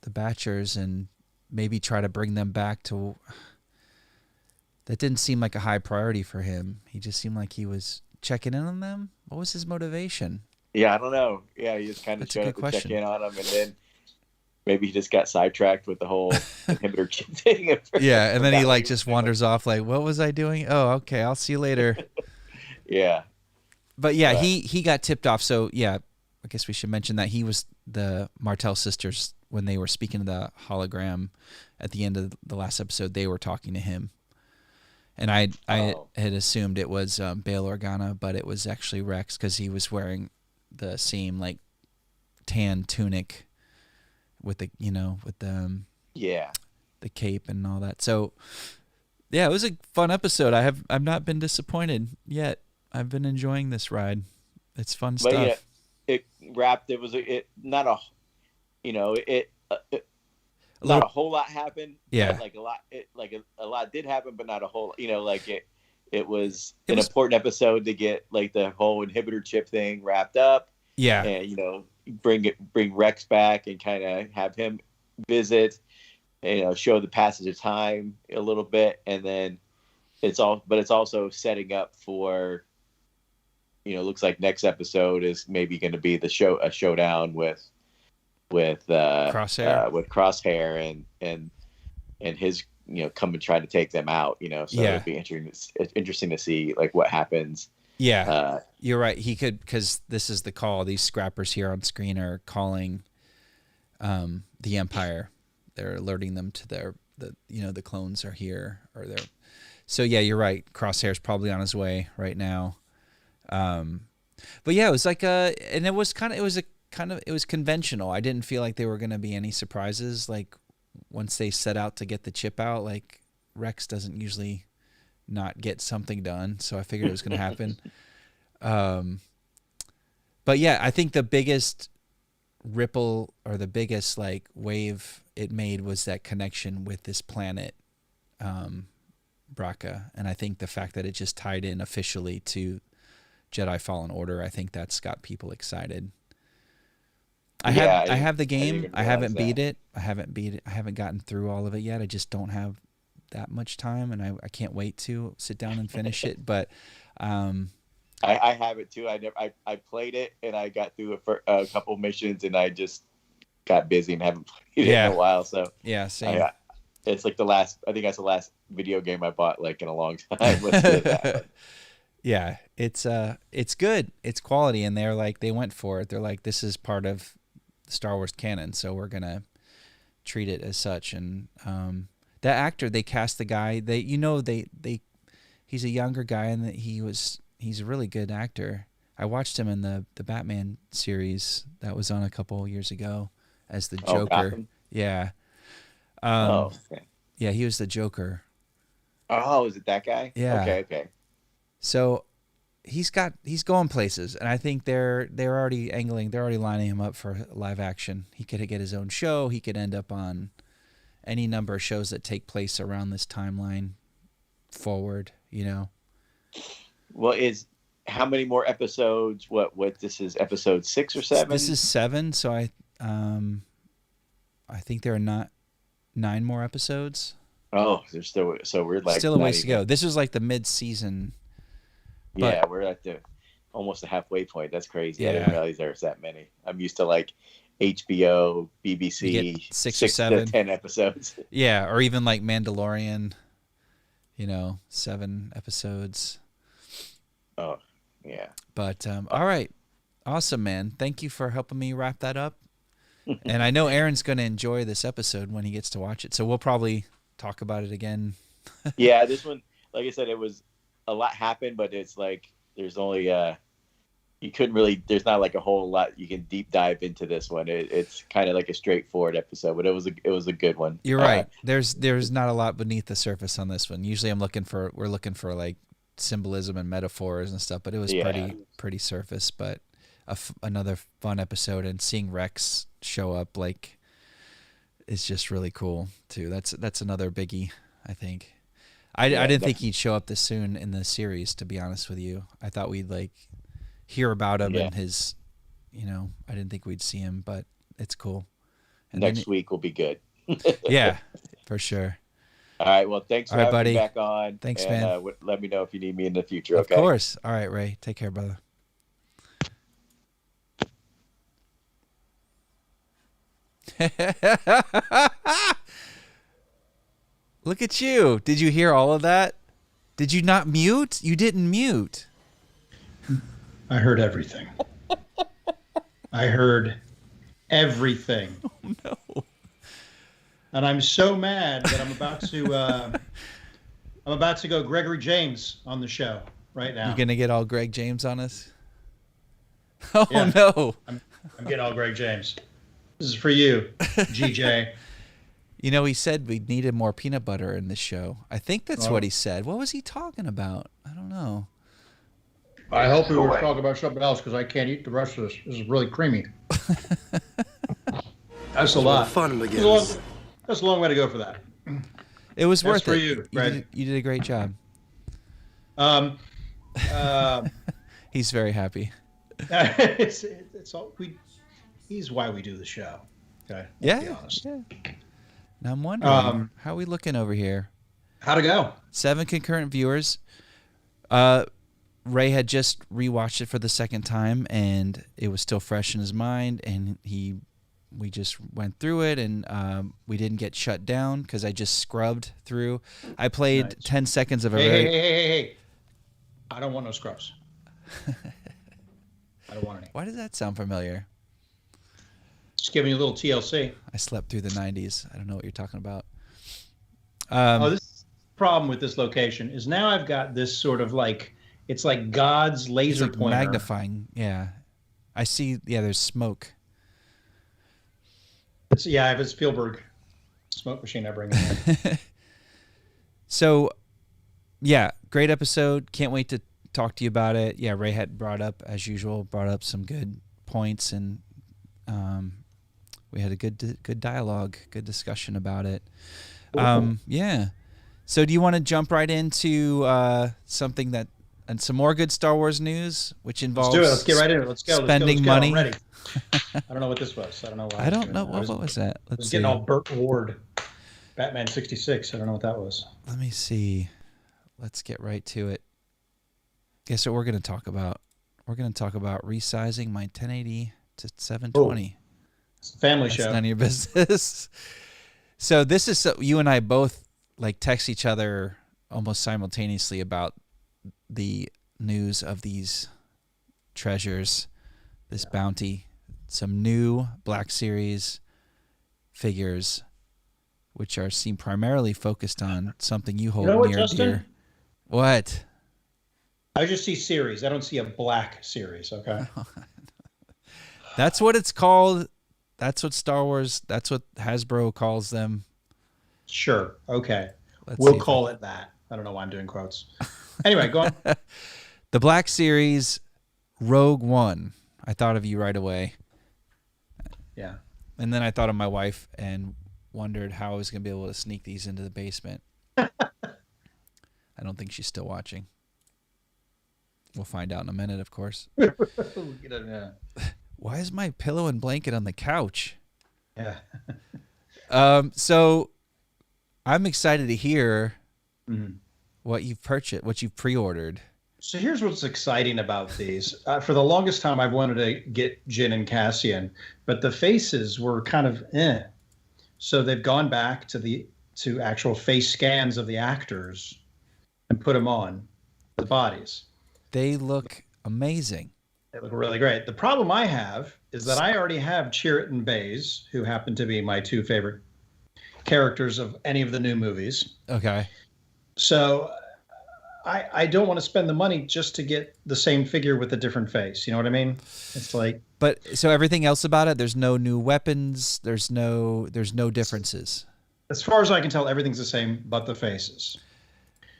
Batchers and maybe try to bring them back to. That didn't seem like a high priority for him. He just seemed like he was checking in on them. What was his motivation? Yeah, I don't know. Yeah, he just kind of showed up to check in on them, and then maybe he just got sidetracked with the whole inhibitor thing. Yeah, and then he like just wanders off like, what was I doing? Oh, okay, I'll see you later. Yeah. But yeah, he got tipped off. So yeah, I guess we should mention that he was the Martell sisters when they were speaking to the hologram at the end of the last episode. They were talking to him, and I had assumed it was Bail Organa, but it was actually Rex because he was wearing the same like tan tunic with the the cape and all that. So yeah, it was a fun episode. I've not been disappointed yet. I've been enjoying this ride. It's fun stuff. Yeah, it wrapped. It was not a whole lot happened. Yeah, like a lot. A lot did happen, but not a whole. It was an important episode to get like the whole inhibitor chip thing wrapped up. Yeah, and bring Rex back and kind of have him visit. Show the passage of time a little bit, and then it's also setting up for. Looks like next episode is maybe going to be a showdown with Crosshair and his come and try to take them out. So it'd be interesting to see like what happens. Yeah, you're right. He could, because this is the call. These scrappers here on screen are calling the Empire. They're alerting them to the clones are here or they're. So yeah, you're right. Crosshair's probably on his way right now. But yeah, it was like and it was conventional. I didn't feel like there were going to be any surprises. Like once they set out to get the chip out, like Rex doesn't usually not get something done. So I figured it was going to happen. But yeah, I think the biggest ripple or the biggest like wave it made was that connection with this planet, Braca. And I think the fact that it just tied in officially to Jedi Fallen Order, I think that's got people excited. I have the game. I haven't beat it. I haven't gotten through all of it yet. I just don't have that much time, and I can't wait to sit down and finish it. But I have it too. I played it and I got through a couple missions and I just got busy and haven't played it in a while. So yeah, same. It's like I think that's the last video game I bought like in a long time. Yeah, it's good. It's quality, and they went for it. They're like, this is part of Star Wars canon, so we're gonna treat it as such. And that actor, they cast the guy. He's a younger guy, and he's a really good actor. I watched him in the Batman series that was on a couple years ago as the Joker. Yeah. Okay. Yeah, he was the Joker. Oh, is it that guy? Yeah. Okay. So he's going places, and I think they're already lining him up for live action. He could get his own show. He could end up on any number of shows that take place around this timeline forward, you know. Well, how many more episodes? What this is episode 6 or 7? This is 7, so I think there are not 9 more episodes. Oh, there's still, so we're like still a ways to go. This is like the mid-season. Yeah, we're at almost the halfway point. That's crazy. Yeah. I didn't realize there's that many. I'm used to like HBO, BBC, 6 or 7 to 10 episodes. Yeah, or even like Mandalorian, 7 episodes. Oh, yeah. But all right. Awesome, man. Thank you for helping me wrap that up. And I know Aaron's going to enjoy this episode when he gets to watch it. So we'll probably talk about it again. Yeah, this one, like I said, it was a lot happened, but it's like there's only you couldn't really, there's not like a whole lot you can deep dive into this one. It's kind of like a straightforward episode, but it was a good one. You're right. There's not a lot beneath the surface on this one. Usually we're looking for like symbolism and metaphors and stuff, but it was pretty surface, but another fun episode, and seeing Rex show up like is just really cool too. That's another biggie, I think. I didn't think he'd show up this soon in the series, to be honest with you. I thought we'd like hear about him and his, I didn't think we'd see him, but it's cool. And next week will be good. Yeah, for sure. All right. Well, thanks for having buddy. me back on. Thanks, and, man. Let me know if you need me in the future. Of course. All right, Ray. Take care, brother. Look at you. Did you hear all of that? Did you not mute? You didn't mute. I heard everything. I heard everything. Oh, no. And I'm so mad that I'm about to go Gregory James on the show right now. You're going to get all Greg James on us? Oh, Yeah. no. I'm getting all Greg James. This is for you, GJ. He said we needed more peanut butter in this show. I think that's what he said. What was he talking about? I don't know. I hope we were talking about something else, because I can't eat the rest of this. This is really creamy. That's a lot. Fun begins. That's a long way to go for that. It was worth for it. you, Greg. You did a great job. He's very happy. It's all he's why we do the show. Okay. Let's be honest. Yeah. Now I'm wondering, how are we looking over here? How'd it go? 7 concurrent viewers. Ray had just rewatched it for the second time, and it was still fresh in his mind, and we just went through it, and we didn't get shut down because I just scrubbed through. I played 10 seconds of a Hey. I don't want no scrubs. I don't want any. Why does that sound familiar? Just giving you a little TLC. I slept through the 90s. I don't know what you're talking about. This is the problem with this location is now I've got this sort of like, it's like God's laser It's like pointer. magnifying. Yeah. I see. Yeah, there's smoke. I have a Spielberg smoke machine I bring in. So, yeah, great episode. Can't wait to talk to you about it. Yeah, Ray had brought up some good points, and we had a good dialogue, good discussion about it. Yeah. So do you want to jump right into something and some more good Star Wars news, which involves Let's do it. Let's get right into it. Let's go. Spending let's go. money. I'm ready. I don't know what this was. I don't know why. I don't know. What was that? I was getting all Burt Ward. Batman 66. I don't know what that was. Let me see. Let's get right to it. Guess what we're going to talk about? We're going to talk about resizing my 1080 to 720. It's a family That's show. none of your business. So this is you and I both like text each other almost simultaneously about the news of these treasures, this bounty, some new Black Series figures, which seem primarily focused on something you hold You know what, near Justin? dear. What? I just see series. I don't see a Black Series. Okay. That's what it's called. That's what Star Wars. That's what Hasbro calls them. Sure. Okay. Let's We'll see call it that. I don't know why I'm doing quotes. Anyway, go on. The Black Series Rogue One. I thought of you right away. Yeah. And then I thought of my wife and wondered how I was going to be able to sneak these into the basement. I don't think she's still watching. We'll find out in a minute, of course. Yeah. Why is my pillow and blanket on the couch? Yeah. So I'm excited to hear Mm-hmm. what you've purchased, what you've pre-ordered. So here's what's exciting about these. For the longest time, I've wanted to get Jin and Cassian, but the faces were kind of eh. So they've gone back to actual face scans of the actors and put them on the bodies. They look amazing. They look really great. The problem I have is that I already have Chirrut and Baze, who happen to be my two favorite characters of any of the new movies. Okay. So I don't want to spend the money just to get the same figure with a different face. You know what I mean? It's like. But so everything else about it, there's no new weapons. There's no differences. As far as I can tell, everything's the same, but the faces.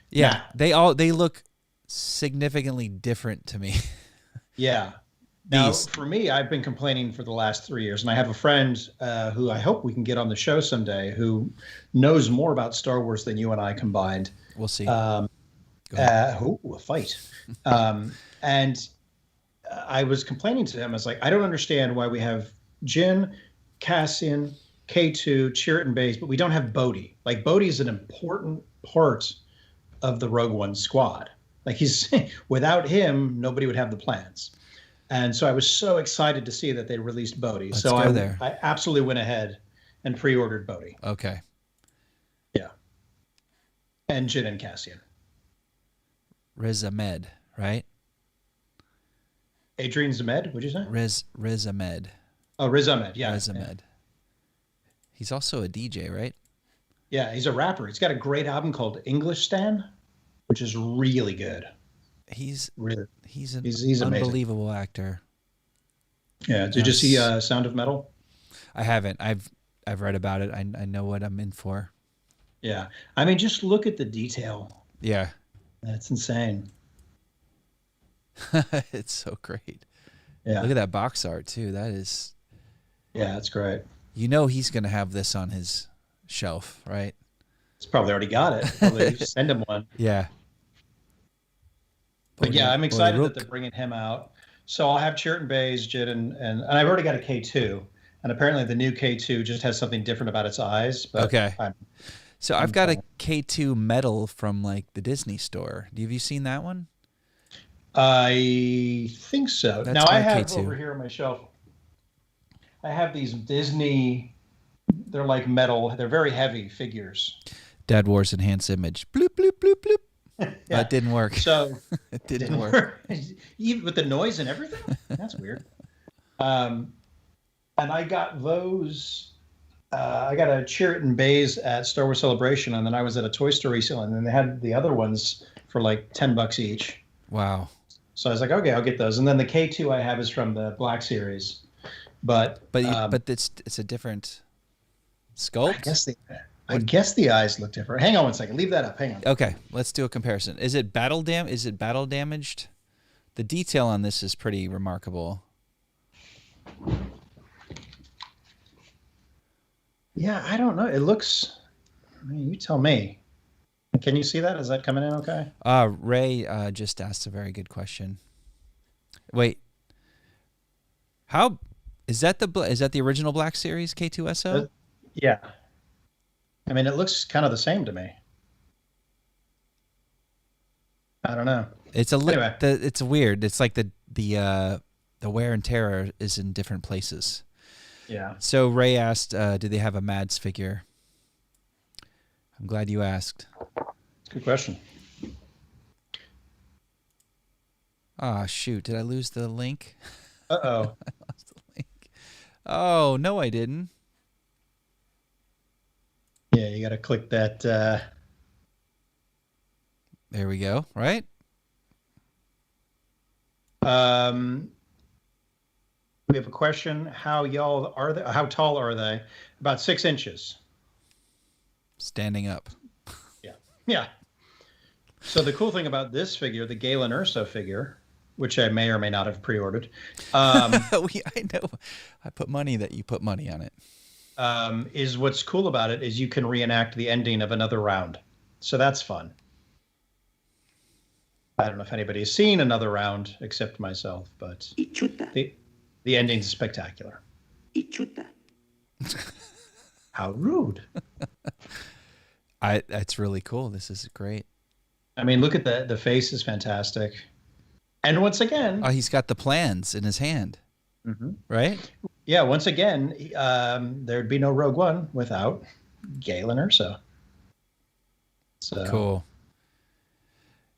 Yeah, they look significantly different to me. Yeah. Now, for me, I've been complaining for the last 3 years, and I have a friend who I hope we can get on the show someday who knows more about Star Wars than you and I combined. We'll see. A fight. And I was complaining to him. I was like, I don't understand why we have Jin, Cassian, K2, Chirrut, and Baze, but we don't have Bodhi. Like, Bodhi is an important part of the Rogue One squad. Like, he's without him, nobody would have the plans. And so I was so excited to see that they released Bodhi. Let's so go there. I absolutely went ahead and pre-ordered Bodhi. Okay. Yeah. And Jin and Cassian. Riz Ahmed, right? Adrian Zamed, what'd you say? Riz Ahmed. Oh, Riz Ahmed, yeah. Riz Ahmed. He's also a DJ, right? Yeah, he's a rapper. He's got a great album called English Stan, which is really good. He's an he's unbelievable actor. Yeah. Did you see Sound of Metal? I haven't. I've read about it. I know what I'm in for. Yeah. I mean, just look at the detail. Yeah. That's insane. It's so great. Yeah. Look at that box art too. That is. Yeah, that's great. You know he's gonna have this on his shelf, right? He's probably already got it. Probably send him one. Yeah. But yeah, I'm excited that they're bringing him out. So I'll have Chirrut and Baze, Jin, and I've already got a K2. And apparently the new K2 just has something different about its eyes. But okay. I've got a K2 medal from like the Disney store. Have you seen that one? I think so. That's now I have K2. over here on my shelf, I have these Disney, they're like metal, they're very heavy figures. Dad Wars Enhanced Image. Bloop, bloop, bloop, bloop. Yeah. It didn't work. So it didn't work. Even with the noise and everything? That's weird. And I got those. I got a Chirrut and Baze at Star Wars Celebration, and then I was at a toy store recently, and then they had the other ones for like $10 each. Wow. So I was like, okay, I'll get those. And then the K2 I have is from the Black Series, but it's a different sculpt. I guess the eyes look different. Hang on one second. Leave that up. Hang on. Okay, let's do a comparison. Is it battle damaged? The detail on this is pretty remarkable. Yeah, I don't know. It looks. I mean, you tell me. Can you see that? Is that coming in okay? Ray just asked a very good question. Wait, how is that the original Black Series K2SO? Yeah. I mean, it looks kind of the same to me. I don't know. It's it's weird. It's like the wear and tear is in different places. Yeah. So Ray asked, "Do they have a Mads figure?" I'm glad you asked. Good question. Ah, shoot! Did I lose the link? Uh-oh. I lost the link. Oh no, I didn't. Yeah, you got to click that. There we go. Right. We have a question. How tall are they? About 6 inches. Standing up. Yeah. Yeah. So the cool thing about this figure, the Galen Urso figure, which I may or may not have pre-ordered. I know. I put money that you put money on it. Is what's cool about it is you can reenact the ending of another round. So that's fun. I don't know if anybody's seen Another Round except myself, but Y chuta. the ending's spectacular. Y chuta. How rude. That's really cool. This is great. I mean, look at the face is fantastic. And once again... Oh, he's got the plans in his hand. Mm-hmm. Right? Yeah, once again, there'd be no Rogue One without Galen Erso. So. Cool.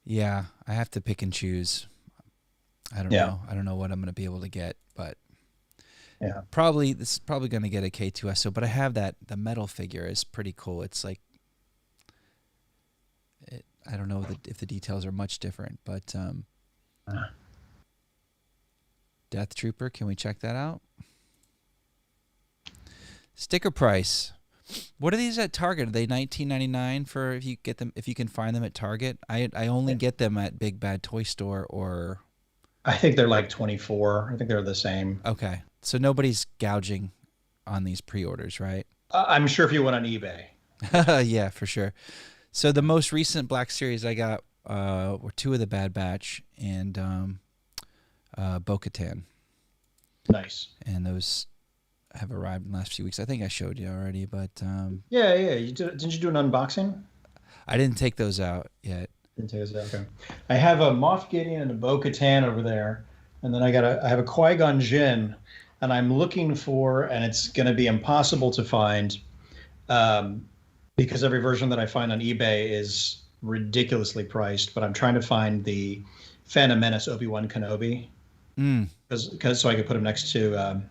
Yeah, I have to pick and choose. I don't know. I don't know what I'm going to be able to get, but yeah, this is probably going to get a K2SO. But I have the metal figure is pretty cool. It's like I don't know if the details are much different, but Death Trooper. Can we check that out? Sticker price. What are these at Target? Are they $19.99 for if you get them, if you can find them at Target? I only get them at Big Bad Toy Store or. I think they're like 24. I think they're the same. Okay, so nobody's gouging on these pre-orders, right? I'm sure if you went on eBay. Yeah, for sure. So the most recent Black Series I got were 2 of the Bad Batch and Bo-Katan. Nice. And those have arrived in the last few weeks. I think I showed you already, but yeah. Didn't you do an unboxing? I didn't take those out yet. Didn't take those out. Okay. I have a Moff Gideon and a Bo-Katan over there, and then I have a Qui-Gon Jinn, and I'm looking for, and it's going to be impossible to find, because every version that I find on eBay is ridiculously priced. But I'm trying to find the Phantom Menace Obi-Wan Kenobi, because so I could put him next to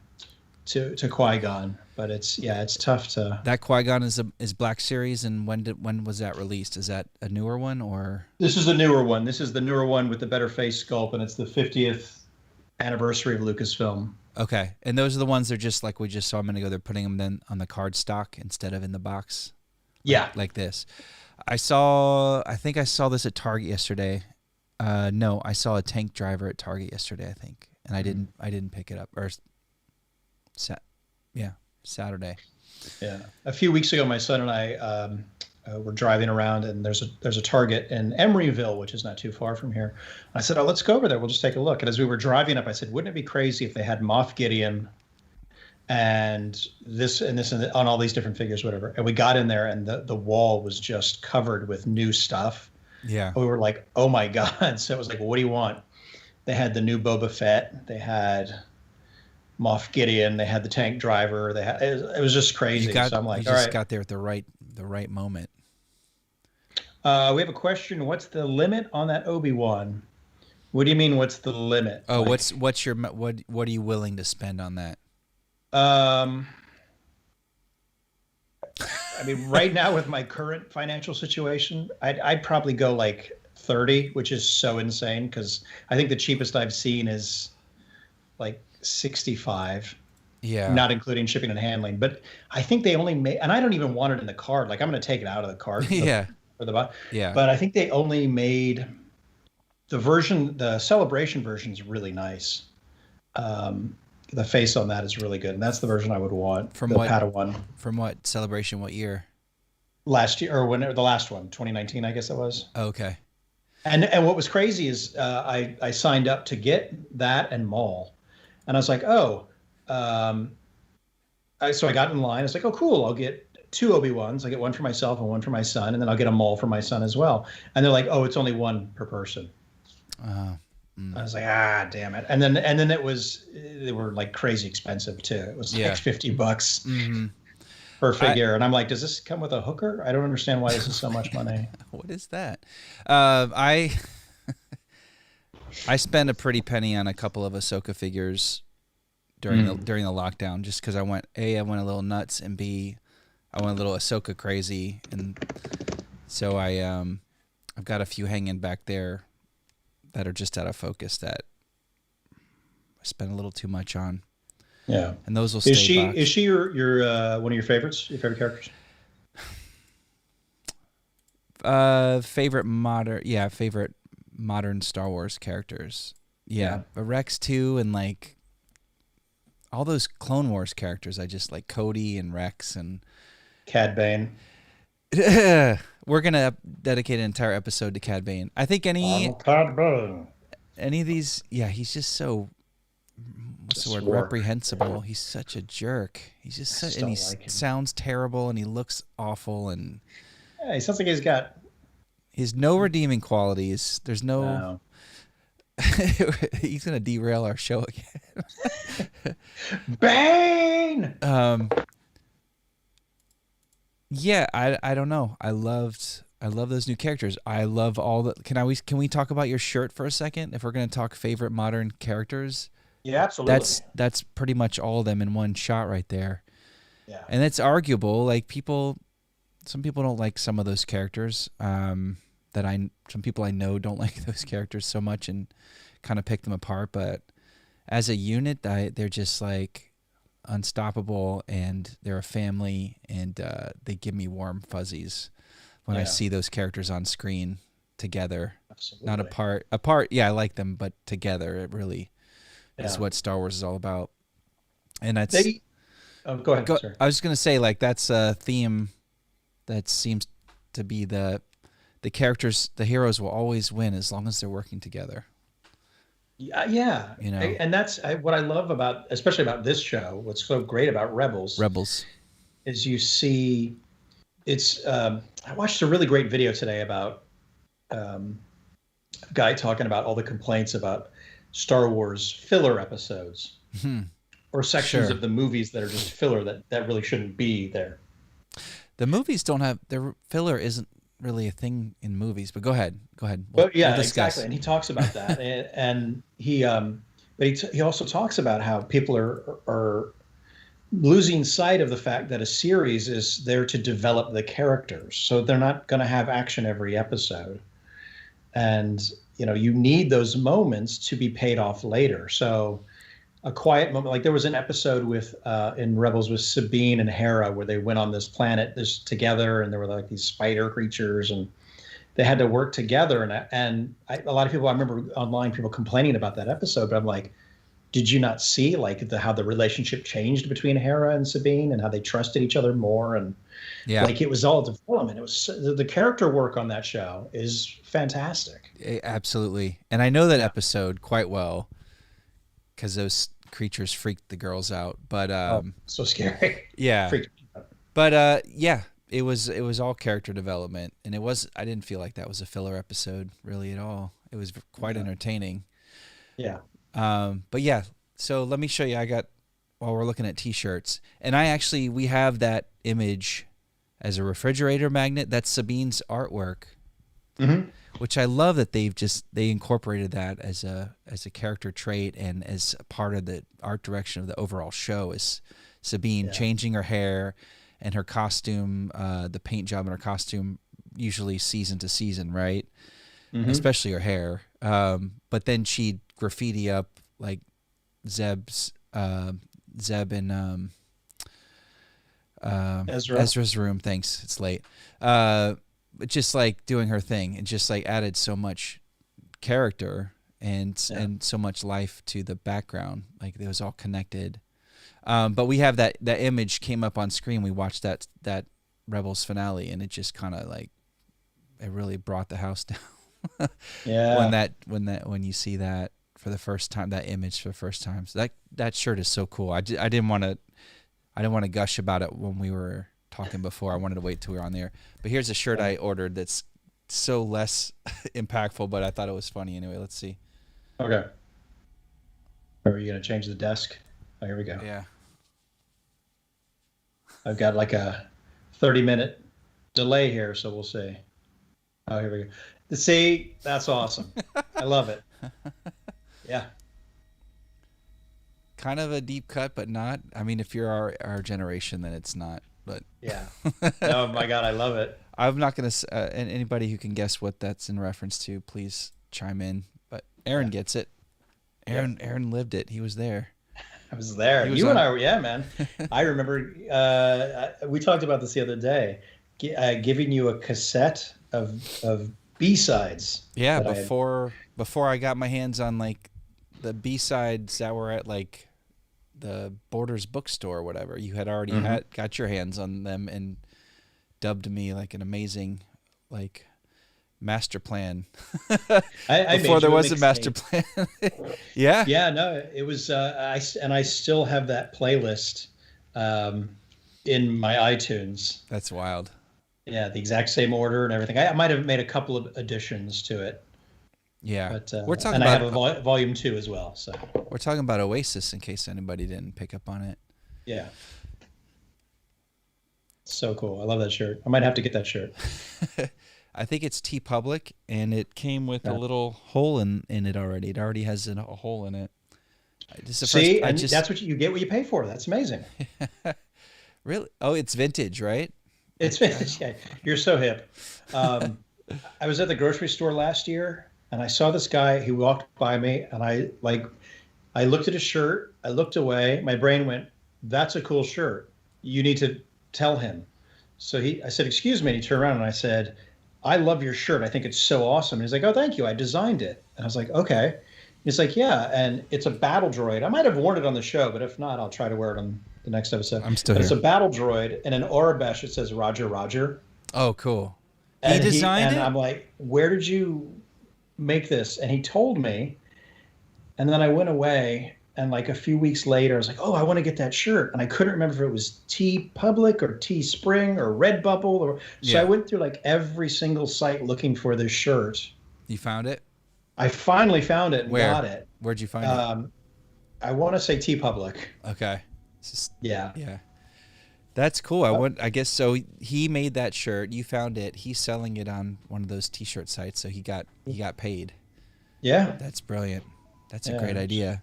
Qui-Gon, but it's tough to. That Qui-Gon is Black Series, and when was that released? Is that a newer one or? This is the newer one. This is the newer one with the better face sculpt, and it's the 50th anniversary of Lucasfilm. Okay, and those are the ones they're just like we just saw a minute ago. They're putting them then on the card stock instead of in the box. Yeah, like this. I think I saw this at Target yesterday. No, I saw a tank driver at Target yesterday, I think, and I didn't pick it up or. Saturday. Yeah, a few weeks ago, my son and I were driving around, and there's a Target in Emeryville, which is not too far from here. I said, "Oh, let's go over there. We'll just take a look." And as we were driving up, I said, "Wouldn't it be crazy if they had Moff Gideon and this and on all these different figures, whatever?" And we got in there, and the wall was just covered with new stuff. Yeah, we were like, "Oh my god!" So it was like, well, "What do you want?" They had the new Boba Fett. They had Moff Gideon. They had the tank driver. They had it was just crazy. So I'm like, you just got there at the right moment. We have a question. What's the limit on that Obi-Wan? What do you mean? What's the limit? Oh, like, what are you willing to spend on that? I mean, right now with my current financial situation, I'd probably go like 30, which is so insane because I think the cheapest I've seen is like 65. Yeah, not including shipping and handling. But I think they only made, and I don't even want it in the card. Like I'm going to take it out of the card. Yeah. Yeah. But I think they only made the celebration version is really nice. The face on that is really good, and that's the version I would want. From the what Padawan. From what celebration? What year? Last year, or the last one, 2019, I guess it was. Oh, okay. And what was crazy is I signed up to get that and Maul, and I was like, oh. So I got in line. I was like, oh, cool. I'll get 2 Obi-Wans. I get one for myself and one for my son, and then I'll get a Maul for my son as well. And they're like, oh, it's only one per person. I was like, damn it. And then they were like crazy expensive too. It was like $50 per figure. And I'm like, does this come with a hooker? I don't understand why this is so much money. What is that? I spent a pretty penny on a couple of Ahsoka figures during the lockdown, just because I went a little nuts, and B, I went a little Ahsoka crazy, and so I've got a few hanging back there that are just out of focus that I spent a little too much on. Yeah, and those will stay. Is she your one of your favorites? Your favorite characters? Favorite modern Star Wars characters. Yeah. Rex too, and like. All those Clone Wars characters, I just like Cody and Rex and Cad Bane. We're gonna dedicate an entire episode to Cad Bane. I think any of these, yeah, he's just so what's the word? Reprehensible. He's such a jerk. He's just such, and he sounds terrible, and he looks awful, and yeah, he sounds like he's got. He has no redeeming qualities. There's no. He's gonna derail our show again. Bane. Yeah, I don't know. I love those new characters. I love all the. Can we talk about your shirt for a second? If we're gonna talk favorite modern characters. Yeah, absolutely. That's pretty much all of them in one shot right there. Yeah. And it's arguable. Like some people don't like some of those characters. Some people I know don't like those characters so much and kind of pick them apart. But as a unit, they're just like unstoppable, and they're a family, and they give me warm fuzzies when I see those characters on screen together. Absolutely. Not apart. Apart, yeah, I like them, but together, it really is what Star Wars is all about. And that's. Go ahead. Sir. I was going to say, like, that's a theme that seems to be the characters, the heroes will always win as long as they're working together. Yeah. You know, and that's what I love about, especially about this show. What's so great about Rebels is you see it's, I watched a really great video today about a guy talking about all the complaints about Star Wars filler episodes or sections of the movies that are just filler that really shouldn't be there. The movies don't have, their filler isn't really a thing in movies, but go ahead. But yeah, exactly. And he talks about that, and he also talks about how people are losing sight of the fact that a series is there to develop the characters, so they're not going to have action every episode, and you need those moments to be paid off later. So a quiet moment, like there was an episode with in Rebels with Sabine and Hera where they went on this planet together, and there were like these spider creatures, and they had to work together. And a lot of people, I remember online people complaining about that episode, but I'm like, did you not see like how the relationship changed between Hera and Sabine and how they trusted each other more? And like it was all development. It was the character work on that show is fantastic. Absolutely. And I know that episode quite well, because those creatures freaked the girls out. But so scary. Yeah. But yeah, it was all character development, and I didn't feel like that was a filler episode really at all. It was quite entertaining. Yeah. But yeah, so let me show you. While we're looking at t-shirts, and we have that image as a refrigerator magnet. That's Sabine's artwork. Mm-hmm. Which I love that they incorporated that as a character trait and as a part of the art direction of the overall show is Sabine changing her hair and her costume, the paint job in her costume, usually season to season, right? Mm-hmm. Especially her hair. But then she'd graffiti up like Zeb in Ezra's room. Thanks, it's late. But just like doing her thing, and just like added so much character and so much life to the background. Like it was all connected. But we have that image came up on screen. We watched that Rebels finale, and it just kind of like it really brought the house down. When you see that for the first time, that image for the first time. So that shirt is so cool. I didn't want to gush about it when we were talking before. I wanted to wait till we were on there. But here's a shirt I ordered that's so less impactful, but I thought it was funny anyway. Let's see. Okay. Are you going to change the desk? Oh, here we go. Yeah. I've got like a 30-minute delay here, so we'll see. Oh, here we go. See, that's awesome. I love it. Yeah. Kind of a deep cut, but not. I mean, if you're our generation, then it's not. But yeah. Oh my God, I love it. I'm not gonna. And anybody who can guess what that's in reference to, please chime in. But Aaron gets it. Aaron lived it. He was there. I was there. You and I were, man. I remember we talked about this the other day, giving you a cassette of B-sides. Yeah, before I got my hands on like the B-sides that were at like the Borders bookstore or whatever. You had already got your hands on them, and dubbed me like an amazing, like, master plan. I Before made there you a was a master mixtape. plan. Yeah. Yeah, no, it was. I still have that playlist in my iTunes. That's wild. Yeah, the exact same order and everything. I might have made a couple of additions to it. Yeah, But we're talking and about I have a volume 2 as well. So we're talking about Oasis in case anybody didn't pick up on it. yeah, so cool. I love that shirt. I might have to get that shirt. I think it's TeePublic, and it came with a little hole in it already. It already has a hole in it. See, and that's what you get. What you pay for. That's amazing. Really? Oh, it's vintage, right? It's vintage. Yeah, you're so hip. I was at the grocery store last year, and I saw this guy. He walked by me, and I looked at his shirt. I looked away. My brain went, "That's a cool shirt. You need to tell him." So I said, "Excuse me," and he turned around and I said, "I love your shirt. I think it's so awesome." And he's like, "Oh, thank you. I designed it." And I was like, "Okay." He's like, "Yeah, and it's a battle droid. I might have worn it on the show, but if not, I'll try to wear it on the next episode." I'm still But here. it's a battle droid, and in Aurebesh it says Roger, Roger. Oh, cool. And He designed and it? I'm like, "Where did you make this?" And he told me, and then I went away, and like a few weeks later, I was like, "Oh, I want to get that shirt," and I couldn't remember if it was TeePublic or Teespring or Redbubble, or so Yeah. I went through like every single site looking for this shirt. You found it? I finally found it and Where? got it. Where'd you find it? I want to say TeePublic. Okay. It's just- Yeah. Yeah. That's cool. I guess so. He made that shirt. You found it. He's selling it on one of those T-shirt sites, so he got paid. Yeah. That's brilliant. That's a Yeah, great idea.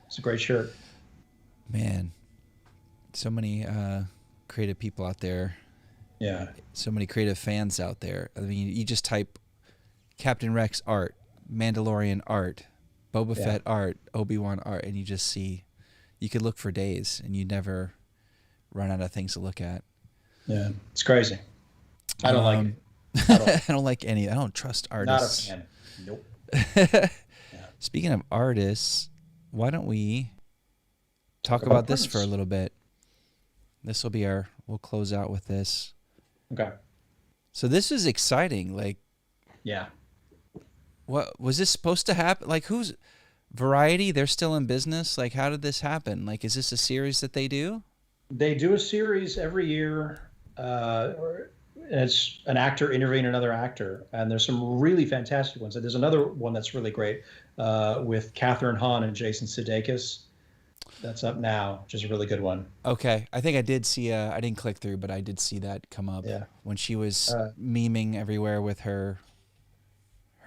It's a great shirt. Man, so many creative people out there. Yeah. So many creative fans out there. I mean, you just type Captain Rex art, Mandalorian art, Boba Fett art, Obi-Wan art, and you just see. You could look for days, and you never run out of things to look at. Yeah, it's crazy. I don't like it. At all. I don't like any. I don't trust artists. Not a fan. Nope. Speaking of artists, why don't we talk about this for a little bit? This will be we'll close out with this. Okay. So this is exciting. Like, yeah. What was this supposed to happen? Like, who's Variety? They're still in business. Like, how did this happen? Like, is this a series that they do? They do a series every year. And it's an actor interviewing another actor, and there's some really fantastic ones. There's another one that's really great with Catherine Hahn and Jason Sudeikis. That's up now, which is a really good one. Okay, I think I did see. I didn't click through, but I did see that come up. Yeah. When she was memeing everywhere with her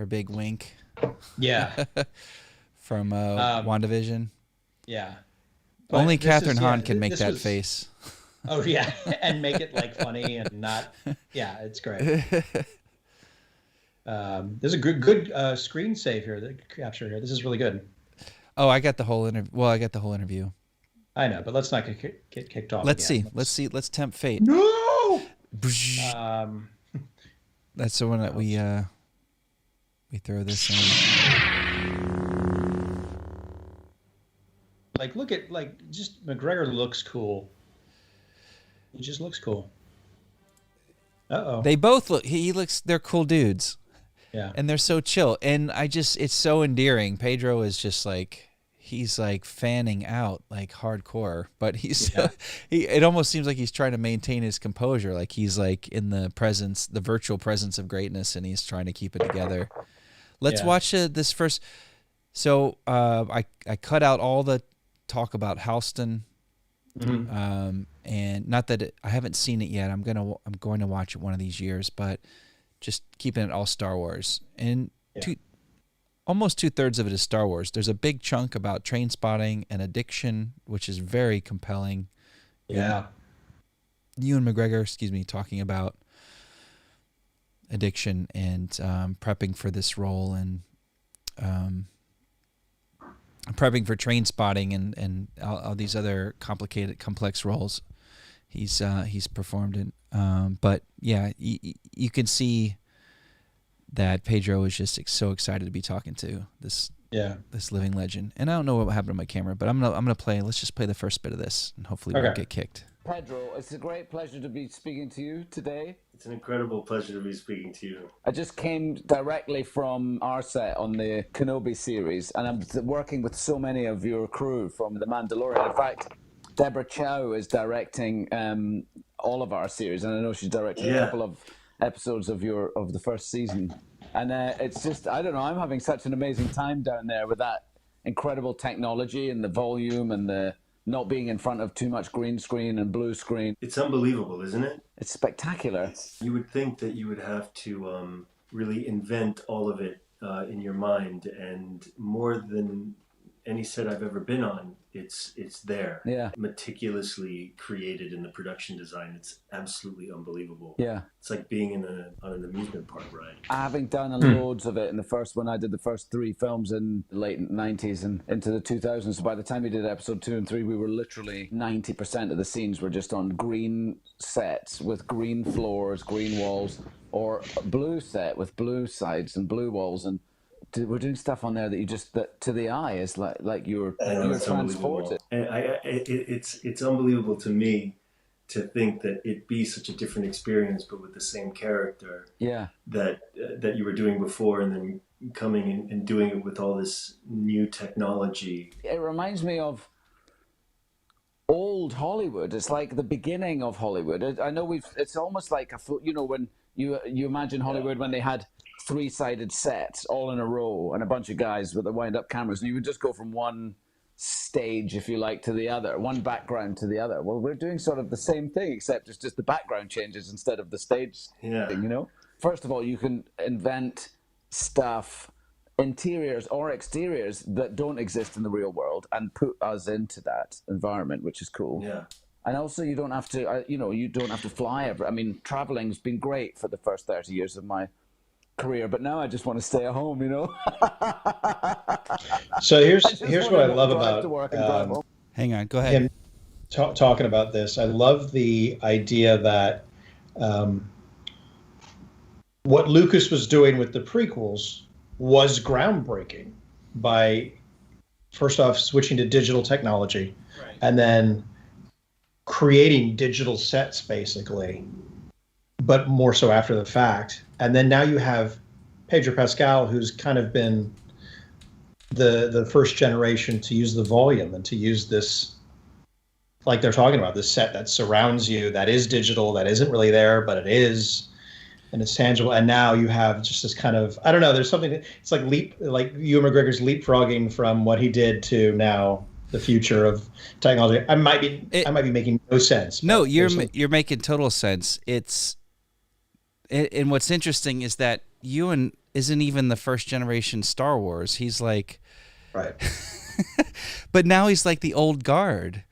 big wink. Yeah. From WandaVision. Yeah. Only But Catherine Hahn can make that face. Oh yeah, and make it like funny and not. Yeah, it's great. There's a good screen save here, the capture here. This is really good. Oh, I got the whole interview. Well, I got the whole interview. I know, but let's not get kicked off. Let's again. see. Let's tempt fate. No. That's the one that we throw this in. Like, look at just McGregor looks cool. He just looks cool. Uh-oh. They both look. They're cool dudes. Yeah. And they're so chill. And it's so endearing. Pedro is just like, he's like fanning out like hardcore, but it almost seems like he's trying to maintain his composure. Like he's like in the virtual presence of greatness, and he's trying to keep it together. Let's watch this first. So I cut out all the talk about Halston. Mm-hmm. And not that I haven't seen it yet. I'm going to watch it one of these years, but just keeping it all Star Wars. And almost 2/3 of it is Star Wars. There's a big chunk about train spotting and addiction, which is very compelling. Yeah. Ewan McGregor, talking about addiction and prepping for this role and prepping for train spotting and all these other complex roles he's performed in. But yeah, you can see that Pedro is just so excited to be talking to this Yeah. This living legend. And I don't know what happened to my camera, but I'm gonna play. Let's just play the first bit of this, and hopefully we won't get kicked. Pedro, it's a great pleasure to be speaking to you today. It's an incredible pleasure to be speaking to you. I just came directly from our set on the KENOBI series, and I'm working with so many of your crew from The Mandalorian. In fact, Deborah Chow is directing all of our series, and I know she's directing a couple of episodes of the first season. And it's just, I don't know, I'm having such an amazing time down there with that incredible technology and the volume and the not being in front of too much green screen and blue screen. It's unbelievable, isn't it? It's spectacular. You would think that you would have to really invent all of it in your mind, and more than any set I've ever been on, it's there. Yeah. Meticulously created in the production design. It's absolutely unbelievable. Yeah. It's like being on an amusement park ride. Having done loads of it in the first one, I did the first 3 films in the late 90s and into the 2000s. So by the time we did episode 2 and 3, we were literally 90% of the scenes were just on green sets with green floors, green walls, or a blue set with blue sides and blue walls. And we're doing stuff on there that you just, that to the eye is like you're transported. And it's unbelievable to me to think that it be such a different experience, but with the same character. Yeah. That you were doing before, and then coming in and doing it with all this new technology. It reminds me of old Hollywood. It's like the beginning of Hollywood. I know it's almost like when you imagine Hollywood when they had 3-sided sets all in a row and a bunch of guys with the wind-up cameras, and you would just go from one stage, if you like, to the other, one background to the other. Well, we're doing sort of the same thing, except it's just the background changes instead of the stage thing, you know? First of all, you can invent stuff, interiors or exteriors, that don't exist in the real world and put us into that environment, which is cool. Yeah. And also, you don't have to, you don't have to fly. I mean, traveling's been great for the first 30 years of my career, but now I just want to stay at home, you know. So here's what I love about hang on, go ahead. Him talking about this. I love the idea that what Lucas was doing with the prequels was groundbreaking by first off switching to digital technology, and then creating digital sets basically, but more so after the fact. And then now you have Pedro Pascal, who's kind of been the first generation to use the volume and to use this, like they're talking about, this set that surrounds you, that is digital, that isn't really there, but it is, and it's tangible. And now you have just this kind of, I don't know, there's something, it's like Ewan McGregor's leapfrogging from what he did to now the future of technology. I might be making no sense. No, you're making total sense. And what's interesting is that Ewan isn't even the first generation Star Wars. He's like, right. But now he's like the old guard.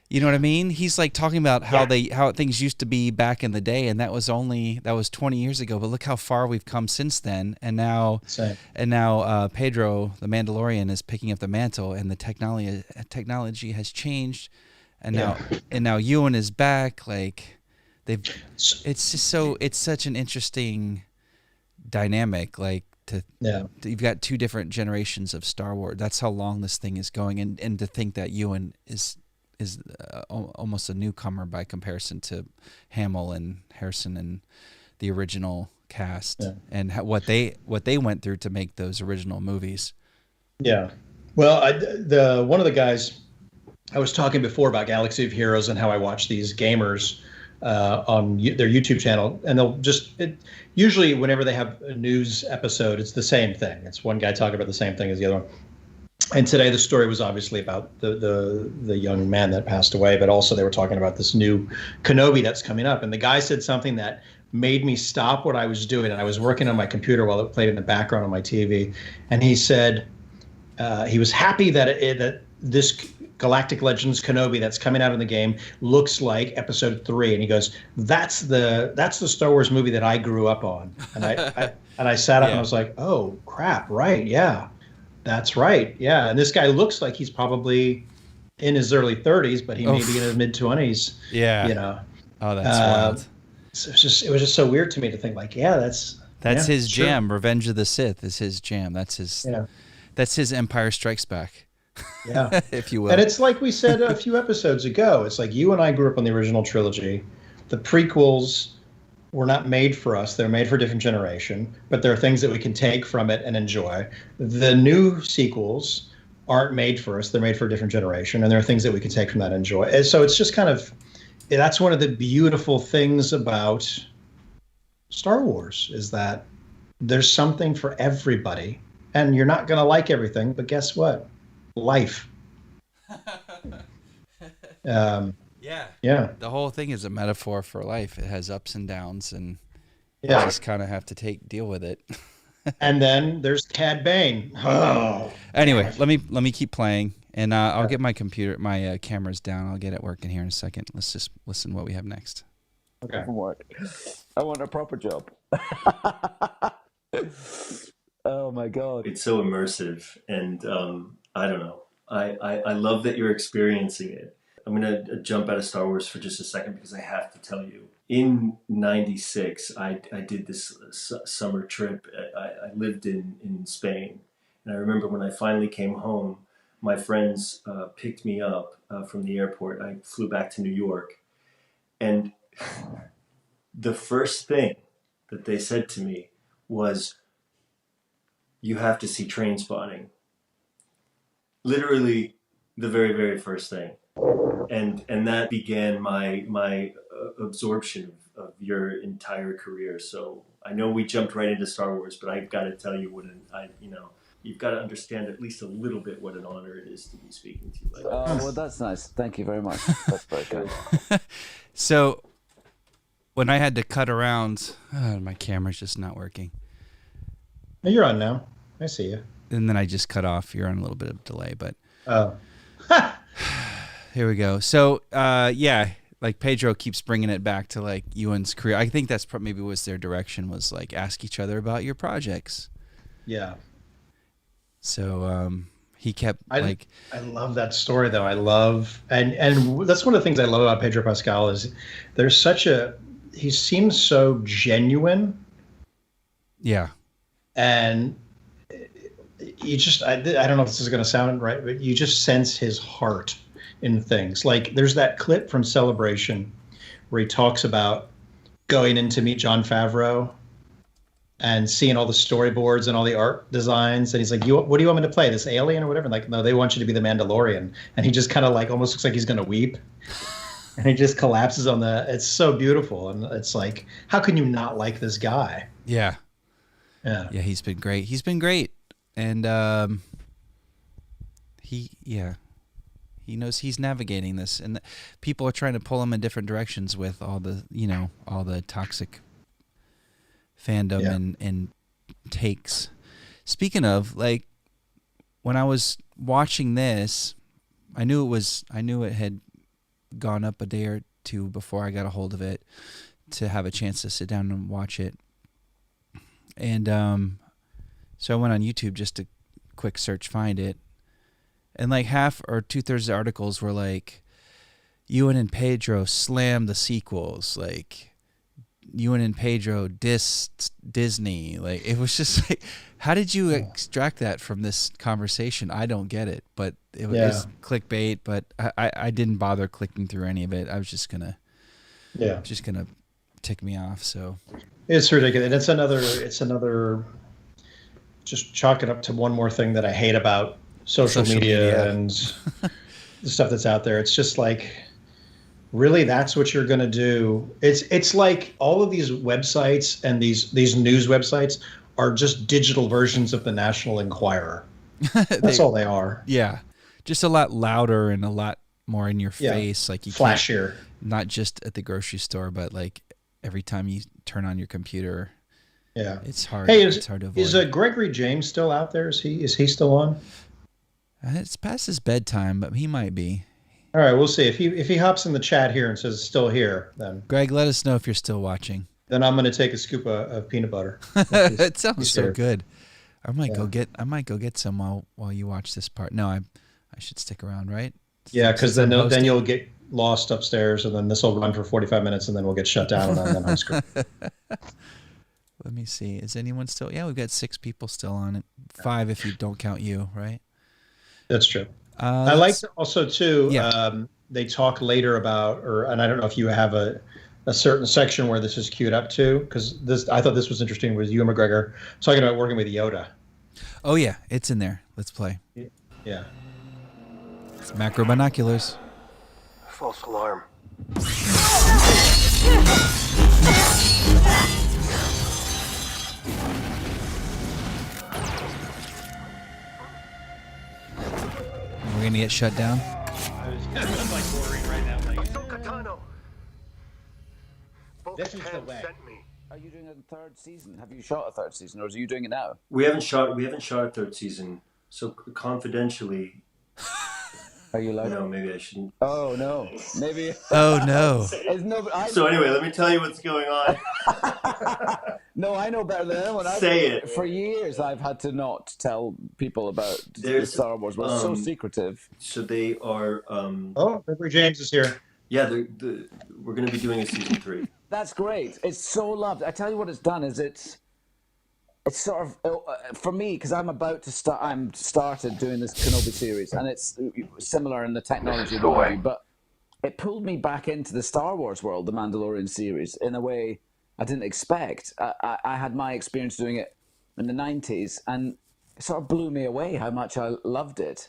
You know what I mean? He's like talking about how things used to be back in the day, and that was 20 years ago. But look how far we've come since then. And now, Pedro, the Mandalorian, is picking up the mantle, and the technology has changed. And now Ewan is back. Like, it's just it's such an interesting dynamic. Like you've got 2 different generations of Star Wars. That's how long this thing is going, and to think that Ewan is almost a newcomer by comparison to Hamill and Harrison and the original cast, and what they went through to make those original movies. Yeah, well, one of the guys I was talking before about Galaxy of Heroes and how I watch these gamers on their YouTube channel, and they'll usually whenever they have a news episode, it's the same thing. It's one guy talking about the same thing as the other one. And today the story was obviously about the young man that passed away, but also they were talking about this new KENOBI that's coming up. And the guy said something that made me stop what I was doing. And I was working on my computer while it played in the background on my TV. And he said he was happy that this Galactic Legends KENOBI that's coming out in the game looks like Episode 3. And he goes, that's the Star Wars movie that I grew up on. And I sat up and I was like, oh crap, right, yeah. That's right. Yeah. And this guy looks like he's probably in his early 30s, but he may be in his mid 20s. Yeah. You know. Oh, that's wild. So it was just so weird to me to think like, that's his jam. Sure. Revenge of the Sith is his jam. That's That's his Empire Strikes Back. Yeah. If you will. And it's like we said a few episodes ago. It's like you and I grew up on the original trilogy. The prequels were not made for us. They're made for a different generation, but there are things that we can take from it and enjoy. The new sequels aren't made for us. They're made for a different generation, and there are things that we can take from that and enjoy. And so it's just kind of, that's one of the beautiful things about Star Wars, is that there's something for everybody, and you're not going to like everything, but guess what? Life. Yeah. The whole thing is a metaphor for life. It has ups and downs, and you Yeah. just kind of have to deal with it. And then there's Cad Bane. Oh. Anyway, let me keep playing, and I'll get my cameras down. I'll get it working here in a second. Let's just listen to what we have next. Okay. I want a proper job. Oh my God. It's so immersive, and I don't know. I love that you're experiencing it. I'm going to jump out of Star Wars for just a second because I have to tell you. In '96, I did this summer trip. I lived in Spain. And I remember when I finally came home, my friends picked me up from the airport. I flew back to New York. And the first thing that they said to me was, "You have to see Train Spotting." Literally the very, very first thing. And that began my absorption of your entire career. So I know we jumped right into Star Wars, but I've got to tell you you've got to understand at least a little bit what an honor it is to be speaking to you like Oh, well, that's nice. Thank you very much. That's very kind. So when I had to cut around, my camera's just not working. You're on now. I see you. And then I just cut off. You're on a little bit of delay, but oh. Here we go. So like Pedro keeps bringing it back to like Ewan's career. I think that's maybe was their direction, was like ask each other about your projects. Yeah. So he kept I love that story though. I love and that's one of the things I love about Pedro Pascal is there's he seems so genuine. Yeah. And you just I don't know if this is going to sound right, but you just sense his heart in things. Like there's that clip from Celebration where he talks about going in to meet Jon Favreau and seeing all the storyboards and all the art designs, and he's like, what do you want me to play, this alien or whatever? Like, no, they want you to be the Mandalorian. And he just kind of like almost looks like he's gonna weep, and he just collapses on it's so beautiful. And it's like, how can you not like this guy? Yeah he's been great. And he knows he's navigating this, and people are trying to pull him in different directions with all the toxic fandom and takes. Speaking of, like, when I was watching this, I knew it had gone up a day or two before I got a hold of it to have a chance to sit down and watch it. And so I went on YouTube just to quick search, find it. And like half or 2/3 of the articles were like, Ewan and Pedro slammed the sequels. Like, Ewan and Pedro dissed Disney. Like, it was just like, how did you extract that from this conversation? I don't get it. But it was clickbait. But I didn't bother clicking through any of it. I was just gonna tick me off. So it's ridiculous. And it's another. Just chalk it up to one more thing that I hate about social media and the stuff that's out there. It's just like, really, that's what you're going to do? It's like all of these websites and these news websites are just digital versions of the National Enquirer. That's all they are. Yeah, just a lot louder and a lot more in your face. Like, you flashier. Not just at the grocery store, but like every time you turn on your computer. Yeah, it's hard. Hey, it's hard to avoid. Is Gregory James still out there? Is he still on? It's past his bedtime, but he might be. All right, we'll see. If he hops in the chat here and says still here, then Greg, let us know if you're still watching. Then I'm going to take a scoop of peanut butter. It sounds so good. I might go get some while you watch this part. No, I should stick around, right? Yeah, because then you'll get lost upstairs, and then this will run for 45 minutes, and then we'll get shut down, and then home screen. Let me see. Is anyone still? Yeah, we've got 6 people still on it. 5 if you don't count you, right? That's true. I like also too. Yeah. They talk later about, and I don't know if you have a certain section where this is queued up to, because I thought this was interesting with Ewan McGregor talking about working with Yoda. Oh yeah, it's in there. Let's play. Yeah. It's macro binoculars. False alarm. We're gonna get shut down. I'm like worried right now. This is the way. Are you doing a 3rd season? Have you shot a 3rd season, or are you doing it now? We haven't shot a 3rd season. So confidentially, are you allowed? No, maybe I shouldn't. Oh no, maybe. Oh no. So anyway, let me tell you what's going on. No, I know better than anyone. Say it. For years, I've had to not tell people about the Star Wars. Well, it's so secretive. So they are. Oh, Gregory James is here. Yeah, we're going to be doing a season 3. That's great. It's so loved. I tell you what it's done is it's sort of for me, because I'm about to start. I'm started doing this Kenobi series, and it's similar in the technology but it pulled me back into the Star Wars world, the Mandalorian series, in a way I didn't expect. I had my experience doing it in the 90s, and it sort of blew me away how much I loved it.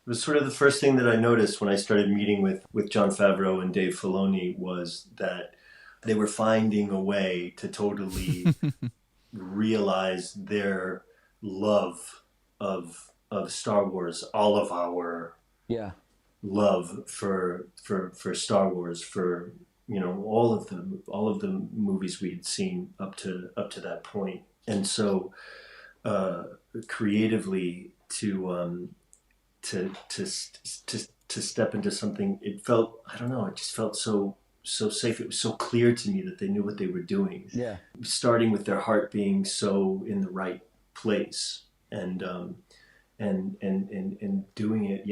It was sort of the first thing that I noticed when I started meeting with Jon Favreau and Dave Filoni, was that they were finding a way to totally realize their love of Star Wars, all of our love for Star Wars, for all of the movies we had seen up to that point, and so creatively to step into something, it felt, I don't know, it just felt so safe. It was so clear to me that they knew what they were doing. Yeah. Starting with their heart being so in the right place, and doing it,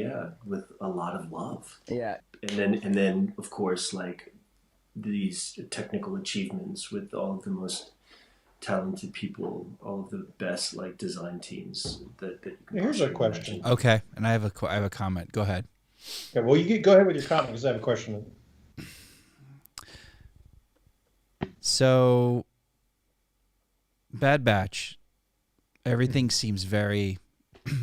with a lot of love. Yeah. And then of course, like, these technical achievements with all of the most talented people, all of the best like design teams that you can. Here's a question. Imagine. Okay, and I have a comment. Go ahead. Okay, well, you go ahead with your comment, because I have a question. So, Bad Batch, everything seems very,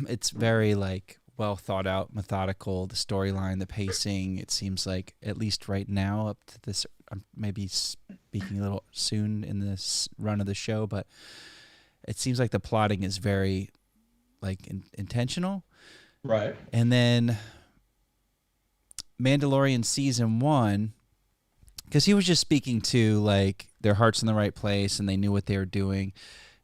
it's very like well thought out, methodical. The storyline, the pacing, it seems like, at least right now, up to this, I'm maybe speaking a little soon in this run of the show, but it seems like the plotting is very like intentional. Right. And then Mandalorian season 1, because he was just speaking to like their hearts in the right place and they knew what they were doing.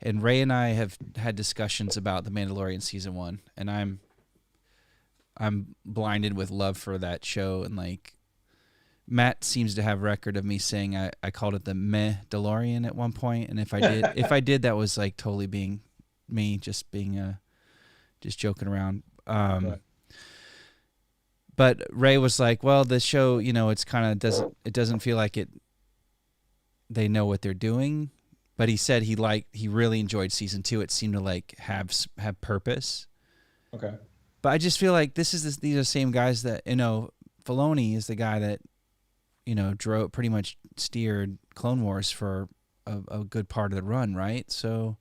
And Ray and I have had discussions about the Mandalorian season 1, and I'm blinded with love for that show. And like, Matt seems to have record of me saying I called it the Meh-DeLorean at one point, and if I did, that was like totally being me, just being just joking around. Right. But Ray was like, well, the show, it's kind of doesn't feel like they know what they're doing. But he said he really enjoyed season 2. It seemed to like have purpose. Okay. But I just feel like these are the same guys that, Filoni is the guy that, pretty much steered Clone Wars for a good part of the run, right? So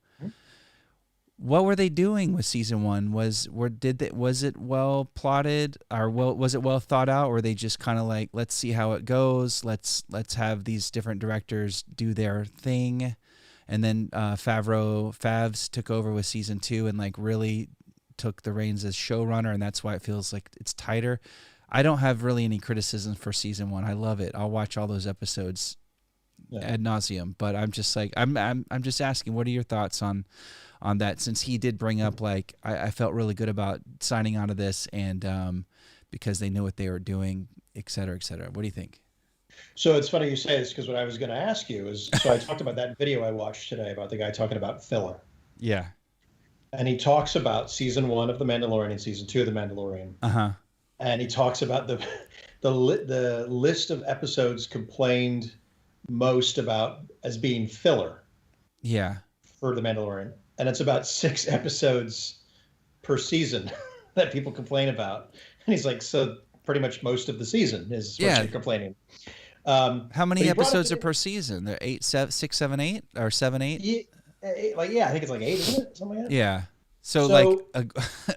what were they doing with season 1? Was it well plotted, or was it well thought out, or were they just kind of like, let's see how it goes, let's have these different directors do their thing, and then Favs took over with season 2 and like really took the reins as showrunner, and that's why it feels like it's tighter. I don't have really any criticisms for season 1. I love it. I'll watch all those episodes ad nauseum. But I'm just like, I'm just asking, what are your thoughts on that? Since he did bring up like, I felt really good about signing on to this, and because they knew what they were doing, et cetera, et cetera. What do you think? So it's funny you say this, because what I was going to ask you is, so I talked about that video I watched today about the guy talking about filler. Yeah. And he talks about season 1 of The Mandalorian and season 2 of The Mandalorian. Uh-huh. And he talks about the list of episodes complained most about as being filler. Yeah. for The Mandalorian, and it's about 6 episodes per season that people complain about. And he's like, so pretty much most of the season is what you're complaining. How many episodes are per season? They're 8, 7, 6, 7, 8, or 7, 8? Yeah, I think it's like 8, isn't it? Something like that. Yeah. So like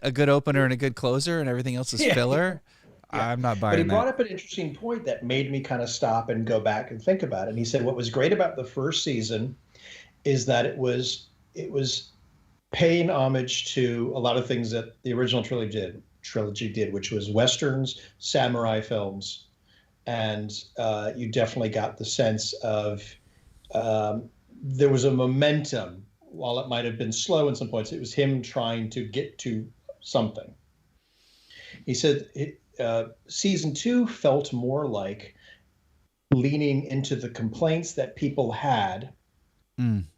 a good opener and a good closer, and everything else is filler. Yeah. I'm not buying that. But he brought up an interesting point that made me kind of stop and go back and think about it. And he said what was great about the first season is that it was paying homage to a lot of things that the original trilogy did, which was westerns, samurai films, and you definitely got the sense of there was a momentum. While it might have been slow in some points, it was him trying to get to something. He said season 2 felt more like leaning into the complaints that people had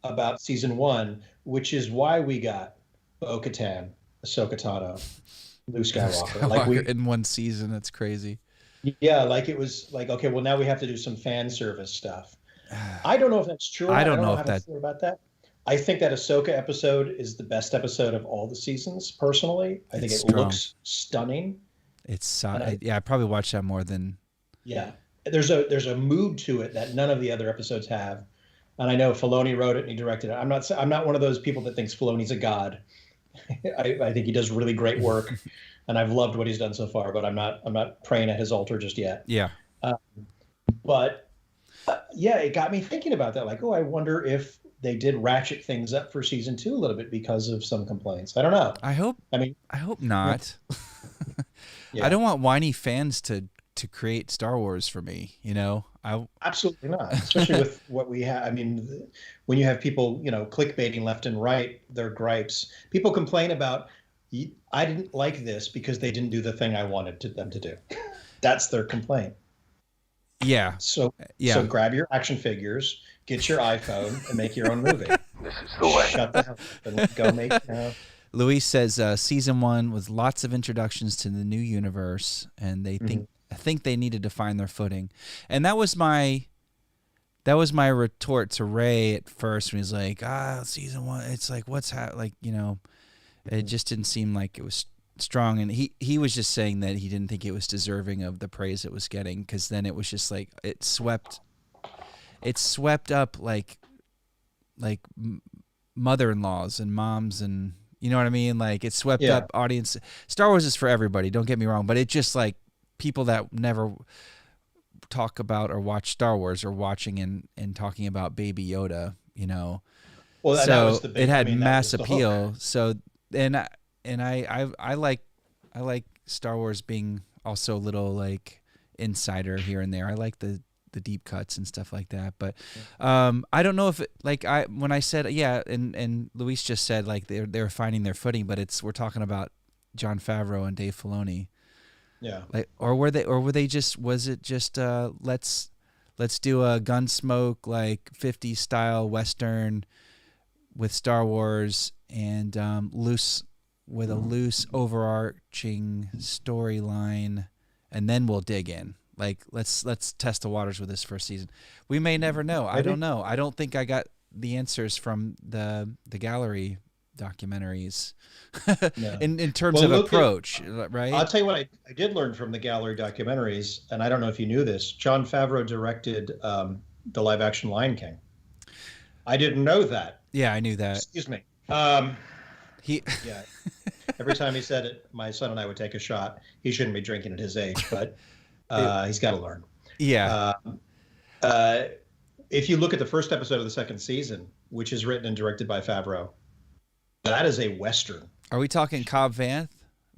about season 1, which is why we got Bo-Katan, Ahsoka Tano, Luke Skywalker. Like in one season. That's crazy. Yeah, like it was like, okay, well, now we have to do some fan service stuff. I don't know if that's true. I don't know how I feel about that. I think that Ahsoka episode is the best episode of all the seasons, personally. I think it looks stunning. It's I probably watched that more than. Yeah, there's a mood to it that none of the other episodes have, and I know Filoni wrote it and he directed it. I'm not one of those people that thinks Filoni's a god. I think he does really great work, and I've loved what he's done so far. But I'm not praying at his altar just yet. Yeah. But yeah, it got me thinking about that. Like, oh, I wonder if they did ratchet things up for season 2 a little bit because of some complaints. I don't know. I hope not. Yeah. I don't want whiny fans to create Star Wars for me, you know? Absolutely not. Especially with what we have. I mean, when you have people, clickbaiting left and right, their gripes. People complain about, I didn't like this because they didn't do the thing I wanted them to do. That's their complaint. Yeah. So grab your action figures, get your iPhone, and make your own movie. This is the way. Shut the hell up and go make. Luis says season 1 was lots of introductions to the new universe, and they think they needed to find their footing, and that was my retort to Ray at first when he's like, season 1, it's like it just didn't seem like it was strong, and he was just saying that he didn't think it was deserving of the praise it was getting, because then it was just like it swept up like mother-in-laws and moms, and you know what I mean, like it swept up audience. Star Wars is for everybody, don't get me wrong, but it just like people that never talk about or watch Star Wars are watching and talking about Baby Yoda, Well, so that was the big, it had mass that was the appeal. hook. So I like Star Wars being also a little like insider here and there. I like the deep cuts and stuff like that. But I don't know if when I said and Luis just said like they're finding their footing, but we're talking about Jon Favreau and Dave Filoni. Yeah. Like was it just let's do a Gunsmoke like 50s style Western with Star Wars and loose overarching storyline, and then we'll dig in. Like let's test the waters with this first season. We may never know. I don't know. I don't think I got the answers from the gallery documentaries in terms of approach, right? I'll tell you what I did learn from the gallery documentaries, and I don't know if you knew this. Jon Favreau directed the live action Lion King. I didn't know that. Yeah, I knew that. Excuse me. Every time he said it, my son and I would take a shot. He shouldn't be drinking at his age, but he's got to learn. Yeah. If you look at the first episode of the second season, which is written and directed by Favreau, that is a Western. Are we talking Cobb Vanth?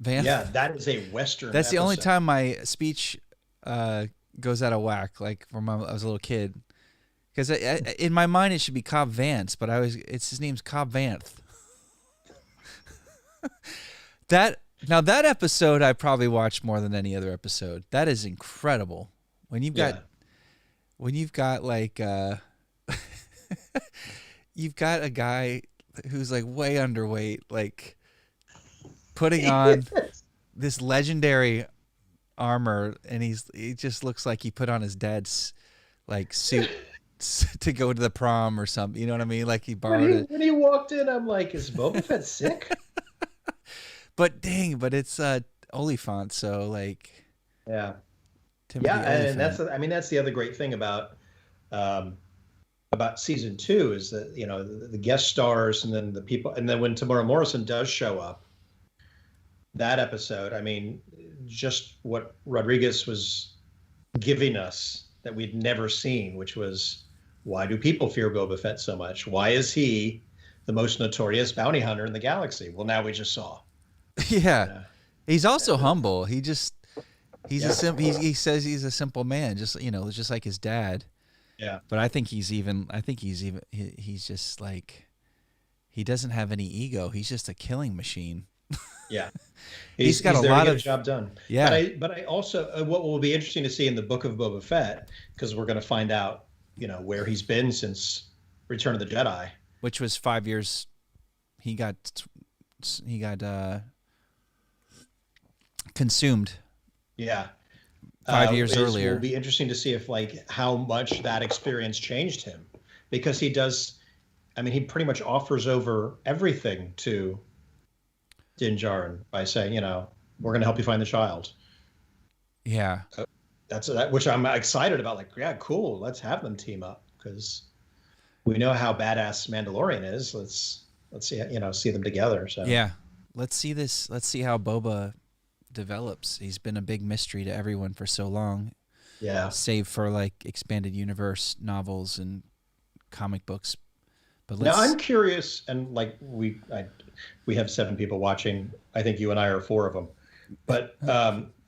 Yeah, that is a Western. That's the only time my speech goes out of whack, like from when I was a little kid. Because in my mind it should be Cobb Vance, but his name's Cobb Vanth. That episode I probably watched more than any other episode. That is incredible. When you've got like you've got a guy who's like way underweight, like putting on this legendary armor, and he just looks like he put on his dad's like suit to go to the prom or something. You know what I mean? Like he borrowed it. When he walked in, I'm like, is Boba Fett sick? But dang, but it's Oliphant, so like yeah. Timothy And Oliphant. that's the other great thing about season 2 is that, you know, the guest stars and then the people, and then when Tamora Morrison does show up, that episode, I mean, just what Rodriguez was giving us that we'd never seen, which was, why do people fear Boba Fett so much? Why is he the most notorious bounty hunter in the galaxy? Well, now we just saw. Yeah. He's also humble. He says he's a simple man, just, you know, just like his dad. Yeah. But I think he's just like, he doesn't have any ego. He's just a killing machine. Yeah. He's got a there lot to get of the job done. Yeah. But I also, what will be interesting to see in the book of Boba Fett, because we're going to find out, you know, where he's been since Return of the Jedi, which was 5 years. He got consumed. Yeah. 5 years earlier. It will be interesting to see if, like, how much that experience changed him, because he does. I mean, he pretty much offers over everything to Din Djarin by saying, you know, we're going to help you find the child. Yeah. That's which I'm excited about. Like, yeah, cool. Let's have them team up, because we know how badass Mandalorian is. Let's see, you know, see them together. So yeah, let's see this. Let's see how Boba develops. He's been a big mystery to everyone for so long. Yeah. Save for like expanded universe novels and comic books. But now I'm curious, and like we have 7 people watching. I think you and I are 4 of them. But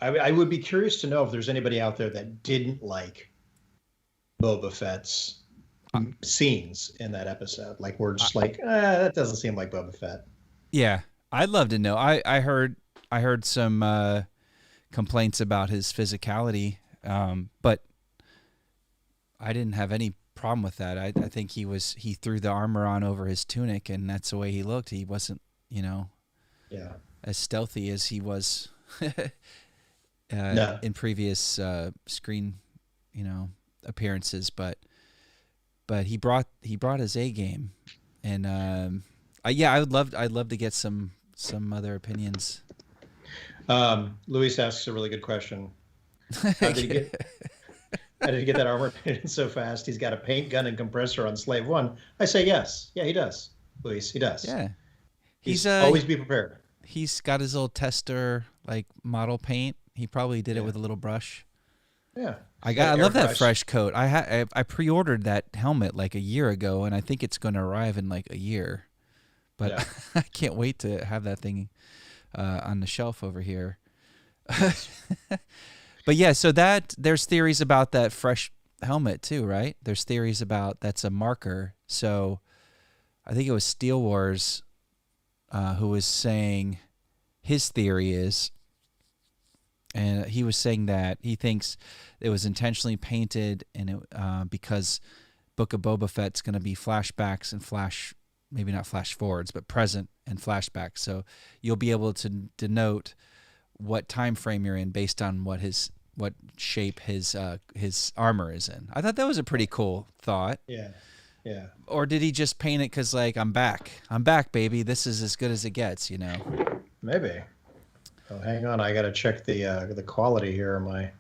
I would be curious to know if there's anybody out there that didn't like Boba Fett's scenes in that episode. Like, we're just like, that doesn't seem like Boba Fett. Yeah, I'd love to know. I heard some complaints about his physicality, but I didn't have any problem with that. I think he threw the armor on over his tunic, and that's the way he looked. He wasn't, you know, as stealthy as he was in previous screen, you know, appearances, but he brought his A game, and I'd love to get some other opinions. Luis asks a really good question. How did he get that armor painted so fast? He's got a paint gun and compressor on Slave One. I say yes. Yeah, he does. Luis, he does. Yeah. He's always be prepared. He's got his little tester, like, model paint. He probably did it with a little brush. Yeah. I love that fresh coat. I pre-ordered that helmet like a year ago, and I think it's going to arrive in like a year. But I can't wait to have that thing on the shelf over here. But yeah, so there's theories about that fresh helmet too, right? There's theories about that's a marker. So I think it was Steel Wars who was saying his theory is, and he was saying that he thinks it was intentionally painted, and because Book of Boba Fett's going to be flashbacks and maybe not flash forwards, but present and flashbacks. So you'll be able to denote what time frame you're in based on what shape his armor is in. I thought that was a pretty cool thought. Yeah. Yeah. Or did he just paint it because, like, I'm back, baby. This is as good as it gets, you know? Maybe. Oh, hang on. I got to check the quality here on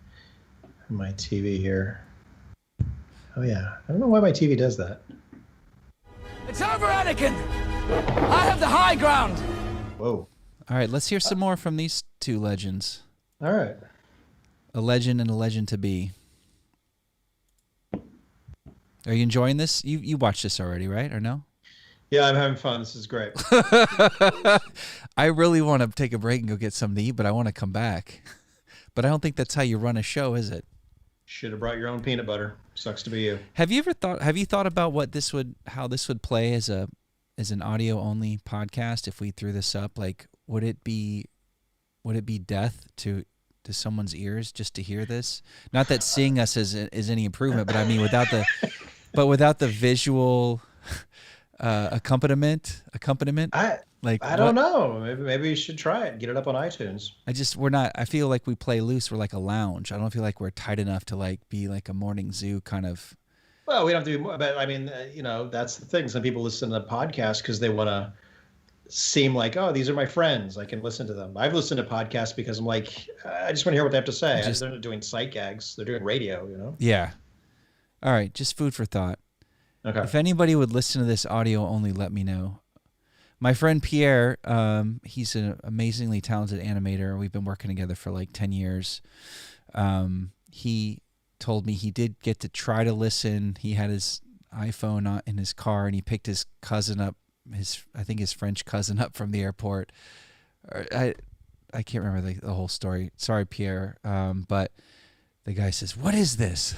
my TV here. Oh yeah. I don't know why my TV does that. It's over, Anakin! I have the high ground! Whoa. All right, let's hear some more from these 2 legends. All right. A legend and a legend to be. Are you enjoying this? You watched this already, right? Or no? Yeah, I'm having fun. This is great. I really want to take a break and go get something to eat, but I want to come back. But I don't think that's how you run a show, is it? Should have brought your own peanut butter. Sucks to be you. Have you thought about how this would play as an audio only podcast if we threw this up? Like, would it be death to someone's ears just to hear this? Not that seeing us is any improvement, but I mean without the visual accompaniment. I don't know. Maybe you should try it. Get it up on iTunes. I feel like we play loose. We're like a lounge. I don't feel like we're tight enough to like be like a morning zoo kind of. Well, we don't have to do more, but I mean, that's the thing. Some people listen to podcasts because they want to seem like, oh, these are my friends. I can listen to them. I've listened to podcasts because I'm like, I just want to hear what they have to say. They're not doing sight gags. They're doing radio, Yeah. All right. Just food for thought. Okay. If anybody would listen to this audio only, let me know. My friend Pierre, he's an amazingly talented animator. We've been working together for like 10 years. He told me he did get to try to listen. He had his iPhone in his car, and he picked his cousin up, I think his French cousin up from the airport. I can't remember the whole story. Sorry, Pierre. But the guy says, "What is this?"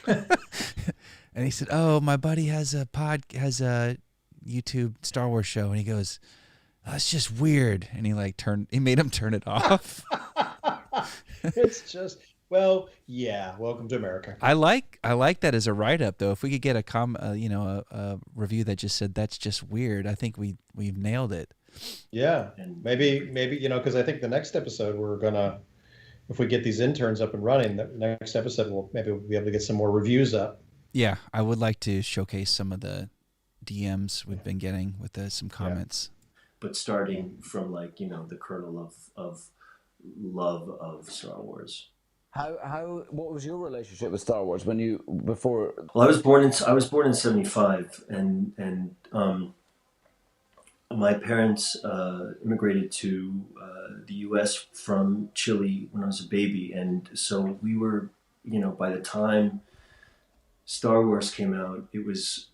And he said, "Oh, my buddy has a YouTube Star Wars show," and he goes, "Oh, it's just weird," and he made him turn it off. It's just, well, yeah. Welcome to America. I like that as a write up though. If we could get a review that just said that's just weird, I think we've nailed it. Yeah, and maybe because I think the next episode we're gonna, if we get these interns up and running, the next episode we'll be able to get some more reviews up. Yeah, I would like to showcase some of the DMs we've been getting with some comments. But starting from the kernel of love of Star Wars. What was your relationship with Star Wars before? Well, I was born in 1975, and my parents immigrated to the U.S. from Chile when I was a baby, and so we were, by the time Star Wars came out, it was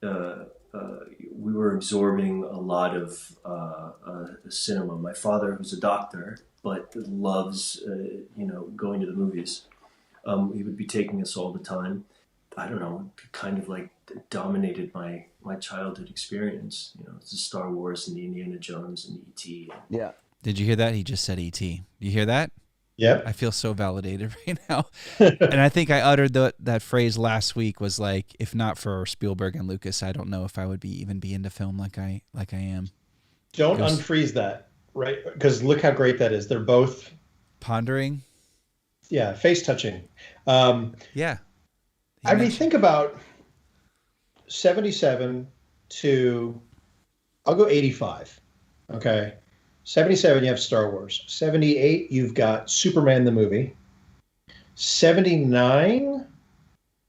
we were absorbing a lot of cinema. My father, who's a doctor but loves going to the movies, he would be taking us all the time. I don't know, kind of like dominated my childhood experience. It's the Star Wars and the Indiana Jones and E.T. Yeah. Did you hear that? He just said E.T. You hear that? Yep. I feel so validated right now. And I think I uttered that phrase last week, was like, if not for Spielberg and Lucas, I don't know if I would even be into film like I am. Don't unfreeze that, right? Because look how great that is. They're both pondering. Yeah, face touching. Yeah. I mean, think about 77 to, I'll go 85. Okay. 77, you have Star Wars. 78, you've got Superman the movie. 79,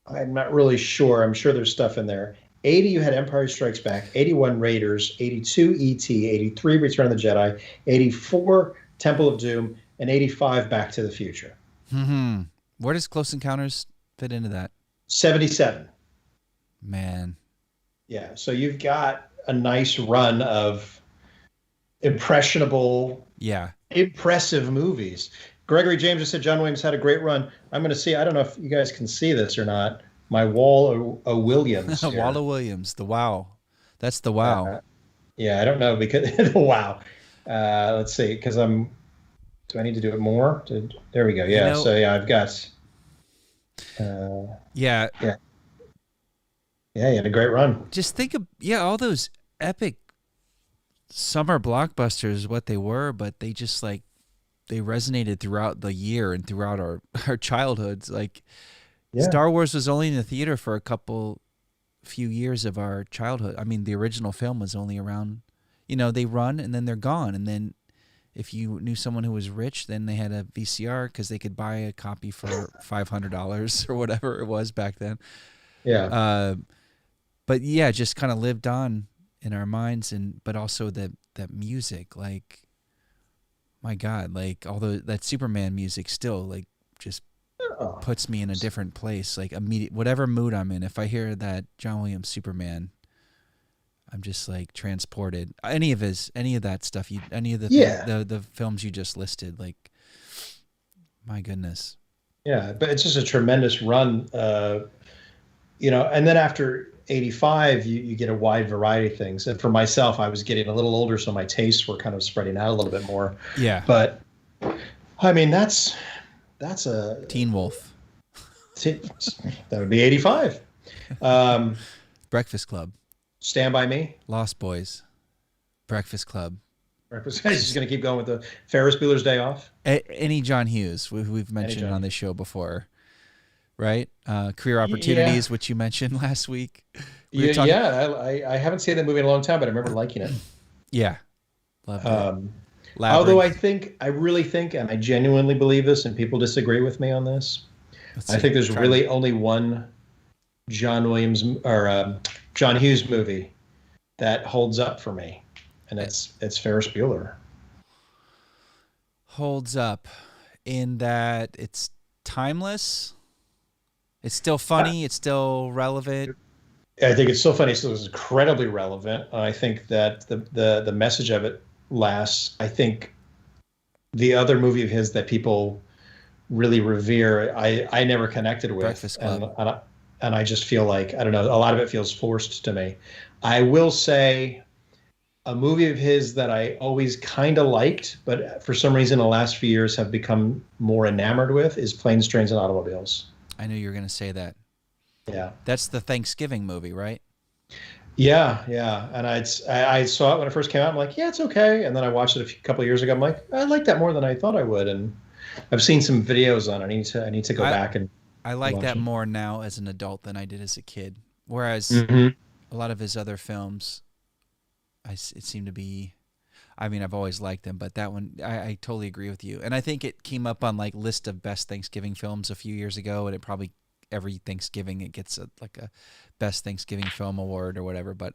I'm not really sure. I'm sure there's stuff in there. 80, you had Empire Strikes Back. 81, Raiders. 82, E.T. 83, Return of the Jedi. 84, Temple of Doom. And 85, Back to the Future. Mm-hmm. Where does Close Encounters fit into that? 77. Man. Yeah, so you've got a nice run of impressionable, impressive movies. Gregory James just said John Williams had a great run. I'm going to see, I don't know if you guys can see this or not, my Wall o' Williams. Wall o' Williams, the wow. That's the wow. Yeah, I don't know because the wow. Let's see, because do I need to do it more? There we go. Yeah, so yeah, I've got. Yeah, you had a great run. Just think of all those epic summer blockbusters, what they were, but they just they resonated throughout the year and throughout our childhoods. Star Wars was only in the theater for a few years of our childhood. I mean, the original film was only around, they run and then they're gone. And then if you knew someone who was rich, then they had a VCR because they could buy a copy for $500 or whatever it was back then. Yeah. But yeah, just kind of lived on in our minds, but also that music, my God, although that Superman music still just puts me in a different place, immediate, whatever mood I'm in. If I hear that John Williams Superman, I'm just transported. Any of that stuff, any of the films you just listed, my goodness. Yeah, but it's just a tremendous run, and then after 85, you get a wide variety of things. And for myself, I was getting a little older, so my tastes were kind of spreading out a little bit more. Yeah. But I mean, that's a Teen Wolf. That would be 85. Breakfast Club. Stand By Me. Lost Boys. Breakfast Club. Breakfast. He's just going to keep going with the Ferris Bueller's Day Off. Any John Hughes, we've mentioned on this show before. right? Career Opportunities, which you mentioned last week. I haven't seen that movie in a long time, but I remember liking it. Yeah, loved it. Although I really think, and I genuinely believe this, and people disagree with me on this, I think there's really only one John Hughes movie that holds up for me, and it's Ferris Bueller. Holds up in that it's timeless. It's still funny. It's still relevant. I think it's so funny. So it's incredibly relevant. I think that the message of it lasts. I think the other movie of his that people really revere, I never connected with. Breakfast Club. And I just feel like, I don't know, a lot of it feels forced to me. I will say a movie of his that I always kind of liked, but for some reason the last few years have become more enamored with, is Planes, Trains, and Automobiles. I knew you were going to say that. Yeah. That's the Thanksgiving movie, right? Yeah. And I saw it when it first came out. I'm like, yeah, it's okay. And then I watched it a couple of years ago. I'm like, I like that more than I thought I would. And I've seen some videos on it. I need to go back and I like that it. more now as an adult than I did as a kid. Whereas a lot of his other films, it seemed to be, I mean, I've always liked them, but that one, I totally agree with you. And I think it came up on like list of best Thanksgiving films a few years ago, and it probably every Thanksgiving it gets a best Thanksgiving film award or whatever. But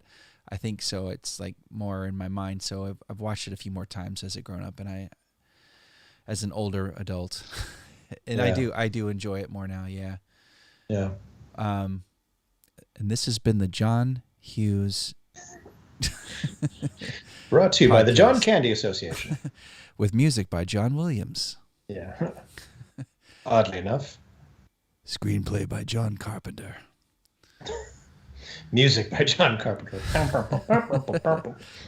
I think so. It's like more in my mind. So I've watched it a few more times as a grown up, and as an older adult, and I do enjoy it more now. Yeah. Yeah. And this has been the John Hughes. Brought to you by the John Candy Association. With music by John Williams. Yeah. Oddly enough. Screenplay by John Carpenter. Music by John Carpenter.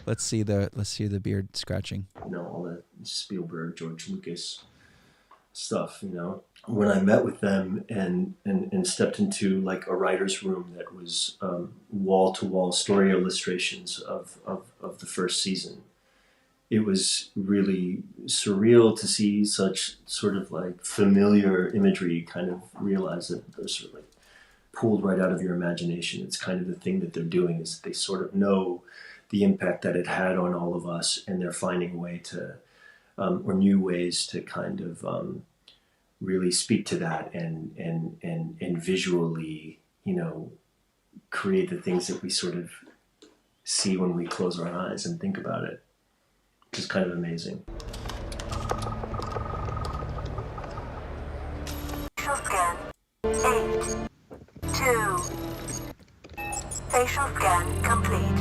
Let's see the beard scratching. You know, all that Spielberg, George Lucas stuff, you know. When I met with them and stepped into like a writer's room that was wall-to-wall story illustrations of the first season, it was really surreal to see such sort of like familiar imagery kind of realize that they're sort of like pulled right out of your imagination. It's kind of the thing that they're doing, is they sort of know the impact that it had on all of us, and they're finding a way to, or new ways to kind of really speak to that and visually, you know, create the things that we sort of see when we close our eyes and think about it, which is kind of amazing. Facial scan 8, 2. Facial scan complete.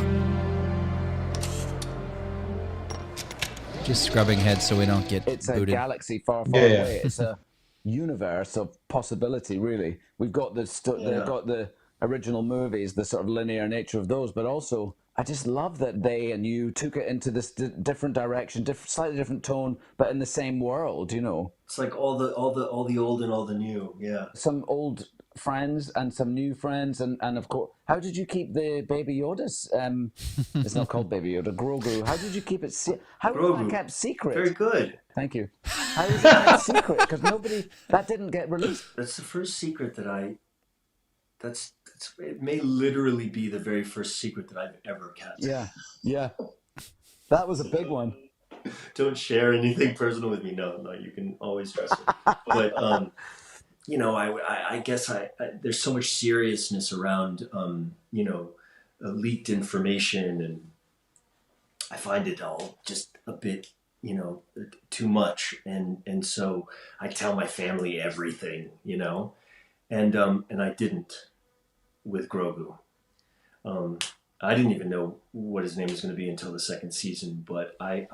Just scrubbing heads so we don't get It's booted. a galaxy far, far away. It's a universe of possibility, really. We've got they've got the original movies, the sort of linear nature of those, but also I just love that they and you took it into this different direction, slightly different tone, but in the same world, you know. It's like all the old and all the new, yeah. Some old friends and some new friends, and of course, how did you keep the Baby Yodas? It's not called Baby Yoda, Grogu. How did you keep it? How was that kept secret? Very good. Thank you. How was it kept secret? Because that didn't get released. That's the first secret that it may literally be the very first secret that I've ever kept. Yeah. That was a big one. Don't share anything personal with me. No, you can always trust me. But you know, I guess there's so much seriousness around you know, leaked information, and I find it all just a bit, you know, too much, and so I tell my family everything, you know, and I didn't with Grogu. I didn't even know what his name was going to be until the second season, but I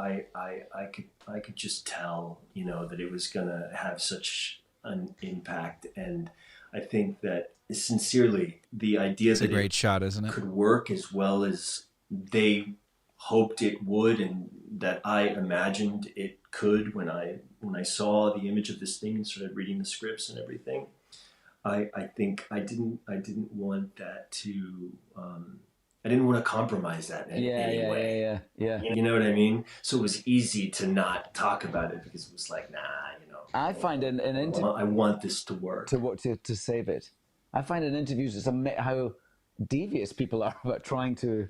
could just tell, you know, that it was going to have such an impact, and I think that sincerely the idea it's that a great shot, isn't it? Could work as well as they hoped it would, and that I imagined it could when I saw the image of this thing and started reading the scripts and everything. I think I didn't want that to I didn't want to compromise that in any way. Yeah. You know what I mean? So it was easy to not talk about it because it was like, nah, you know. I find an interview. I want this to work. To save it. I find in interviews it's how devious people are about trying to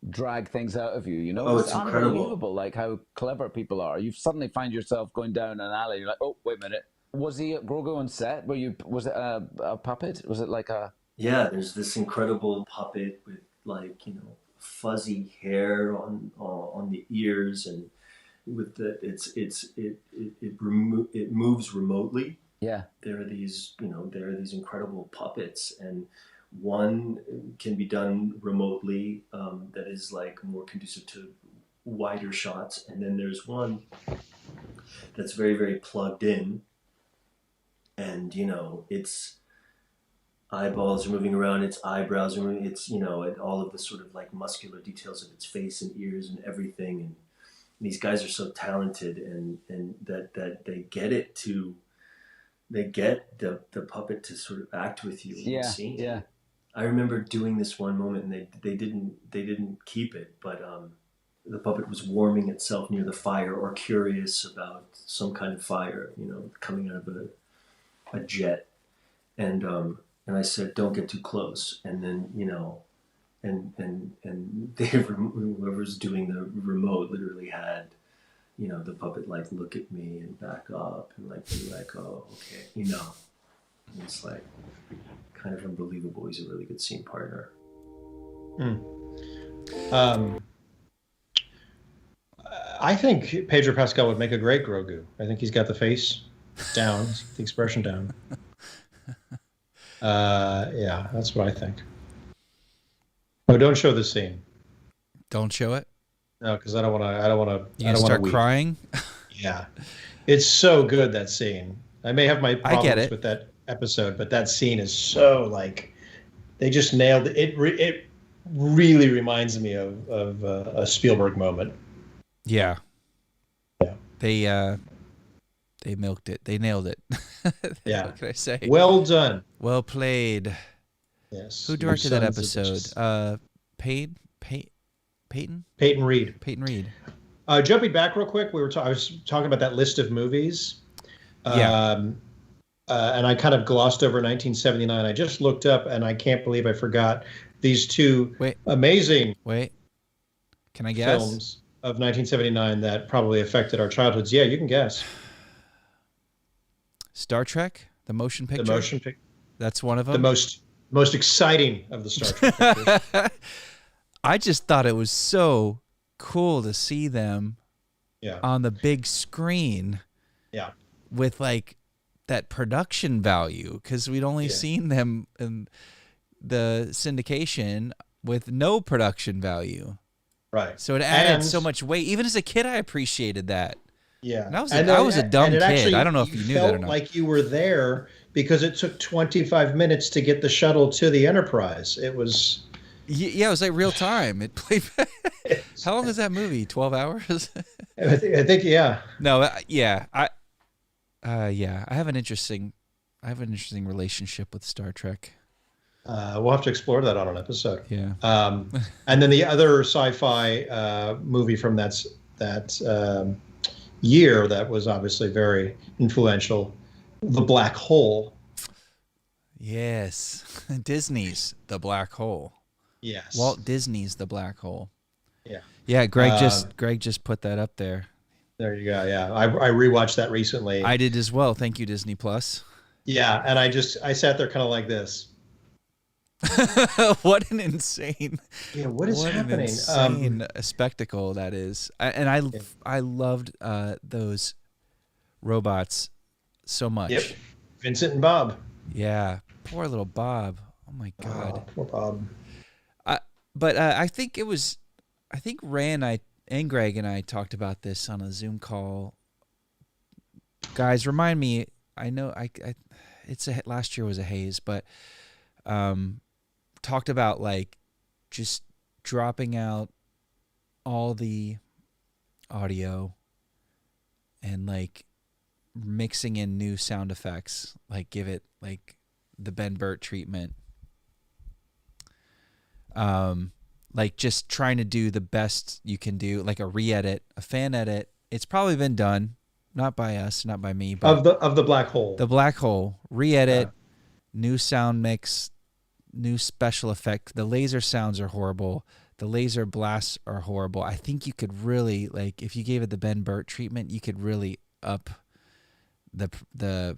drag things out of you. You know, it's incredible. Unbelievable. Like how clever people are. You suddenly find yourself going down an alley. You're like, oh, wait a minute. Was he at Grogu on set? Was it a puppet? Was it like a? Yeah, there's this incredible puppet with like, you know, fuzzy hair on the ears, and with the it moves remotely. Yeah. There are these incredible puppets, and one can be done remotely that is like more conducive to wider shots, and then there's one that's very, very plugged in, and you know, its eyeballs are moving around, its eyebrows are moving, it's, you know, all of the sort of like muscular details of its face and ears and everything, and these guys are so talented, and that they get the puppet to sort of act with you in the scene. Yeah. I remember doing this one moment, and they didn't keep it, but the puppet was warming itself near the fire, or curious about some kind of fire, you know, coming out of a jet, and I said, don't get too close, and then, you know, and whoever's doing the remote literally had, you know, the puppet like look at me and back up and like be like, oh, okay, you know. And it's like kind of unbelievable. He's a really good scene partner. I think Pedro Pascal would make a great Grogu. I think he's got the face down, the expression down. Yeah, that's what I think. Oh, don't show the scene. Don't show it? No, because I don't want to. You start crying? Yeah, it's so good, that scene. I may have my problems it. with that episode, but that scene is so like they just nailed it. It really reminds me of a Spielberg moment. Yeah. Yeah. They milked it. They nailed it. Yeah. What can I say? Well done. Well played. Yes. Who directed that episode? Peyton Reed. Peyton Reed. Jumping back real quick, I was talking about that list of movies. And I kind of glossed over 1979. I just looked up, and I can't believe I forgot these two amazing Can I guess? films of 1979 that probably affected our childhoods. Yeah, you can guess. Star Trek, the motion picture. The motion picture. That's one of them. The most exciting of the Star Trek pictures. I just thought it was so cool to see them Yeah. on the big screen. Yeah. With like that production value, because we'd only seen them in the syndication with no production value. Right. So it added so much weight. Even as a kid, I appreciated that. Yeah. And I was a dumb kid. Actually, I don't know if you knew that or not. Like you were there because it took 25 minutes to get the shuttle to the Enterprise. It was. Yeah, it was like real time. It played. How long is that movie? 12 hours? I think yeah. No, yeah. I have an interesting relationship with Star Trek. We'll have to explore that on an episode. Yeah. And then the other sci-fi movie from that year that was obviously very influential, The Black Hole. Yes, Disney's The Black Hole. Yes. Walt Disney's The Black Hole. Yeah. Yeah, Greg just put that up there. There you go. Yeah, I rewatched that recently. I did as well. Thank you, Disney Plus. Yeah, and I sat there kind of like this. What an insane! Yeah, what is happening? An insane spectacle that is. I loved those robots so much. Yep, Vincent and Bob. Yeah, poor little Bob. Oh my God. Poor Bob. But I think Ray and Greg and I talked about this on a Zoom call. Guys, remind me. I know last year was a haze, but talked about like just dropping out all the audio and like mixing in new sound effects, like give it like the Ben Burt treatment. like just trying to do the best you can do, like a re-edit, a fan edit. It's probably been done, not by us, not by me, but of the black hole. The black hole, re-edit, new sound mix, new special effect. The laser sounds are horrible. The laser blasts are horrible. I think you could really, like, if you gave it the Ben Burt treatment, you could really up the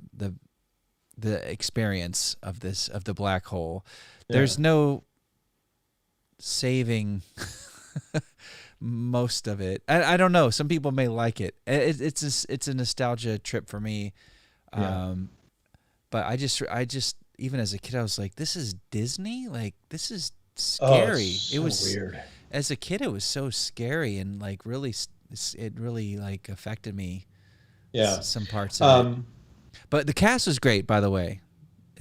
experience of the black hole. Yeah. There's no saving most of it. I don't know. Some people may like it. It's a nostalgia trip for me. But I just even as a kid, I was like, this is Disney. Like, this is scary. So it was weird. As a kid, it was so scary and like really, it really like affected me. Yeah, some parts of it. But the cast was great, by the way.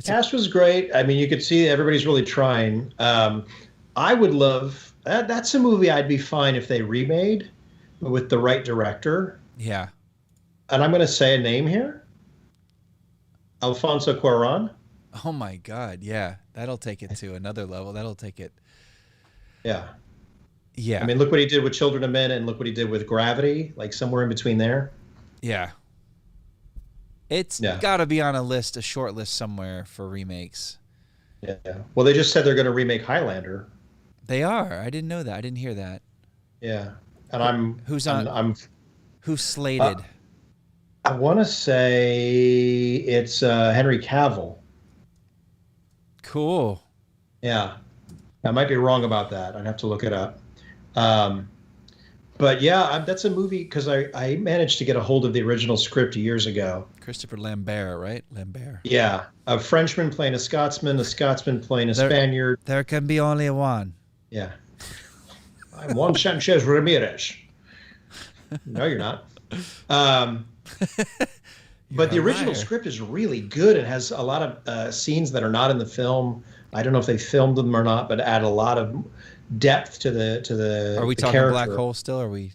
Cast was great. I mean, you could see everybody's really trying. I would love that's a movie I'd be fine if they remade with the right director. Yeah. And I'm going to say a name here. Alfonso Cuarón. Oh my God, yeah. That'll take it to another level. That'll take it. Yeah. Yeah. I mean, look what he did with Children of Men and look what he did with Gravity, like somewhere in between there. Yeah. It's got to be on a short list somewhere for remakes. Yeah. Well, they just said they're going to remake Highlander. They are. I didn't know that. I didn't hear that. Yeah. And who's slated? I want to say it's Henry Cavill. Cool. Yeah. I might be wrong about that. I'd have to look it up. But yeah, that's a movie because I managed to get a hold of the original script years ago. Christopher Lambert, right? Lambert. Yeah. A Frenchman playing a Scotsman playing a Spaniard. There can be only one. Yeah. I'm Juan Sanchez Ramirez. No, you're not. But the original script is really good. It has a lot of scenes that are not in the film. I don't know if they filmed them or not, but add a lot of depth to the. Are we talking character. Black Hole still? Or are we?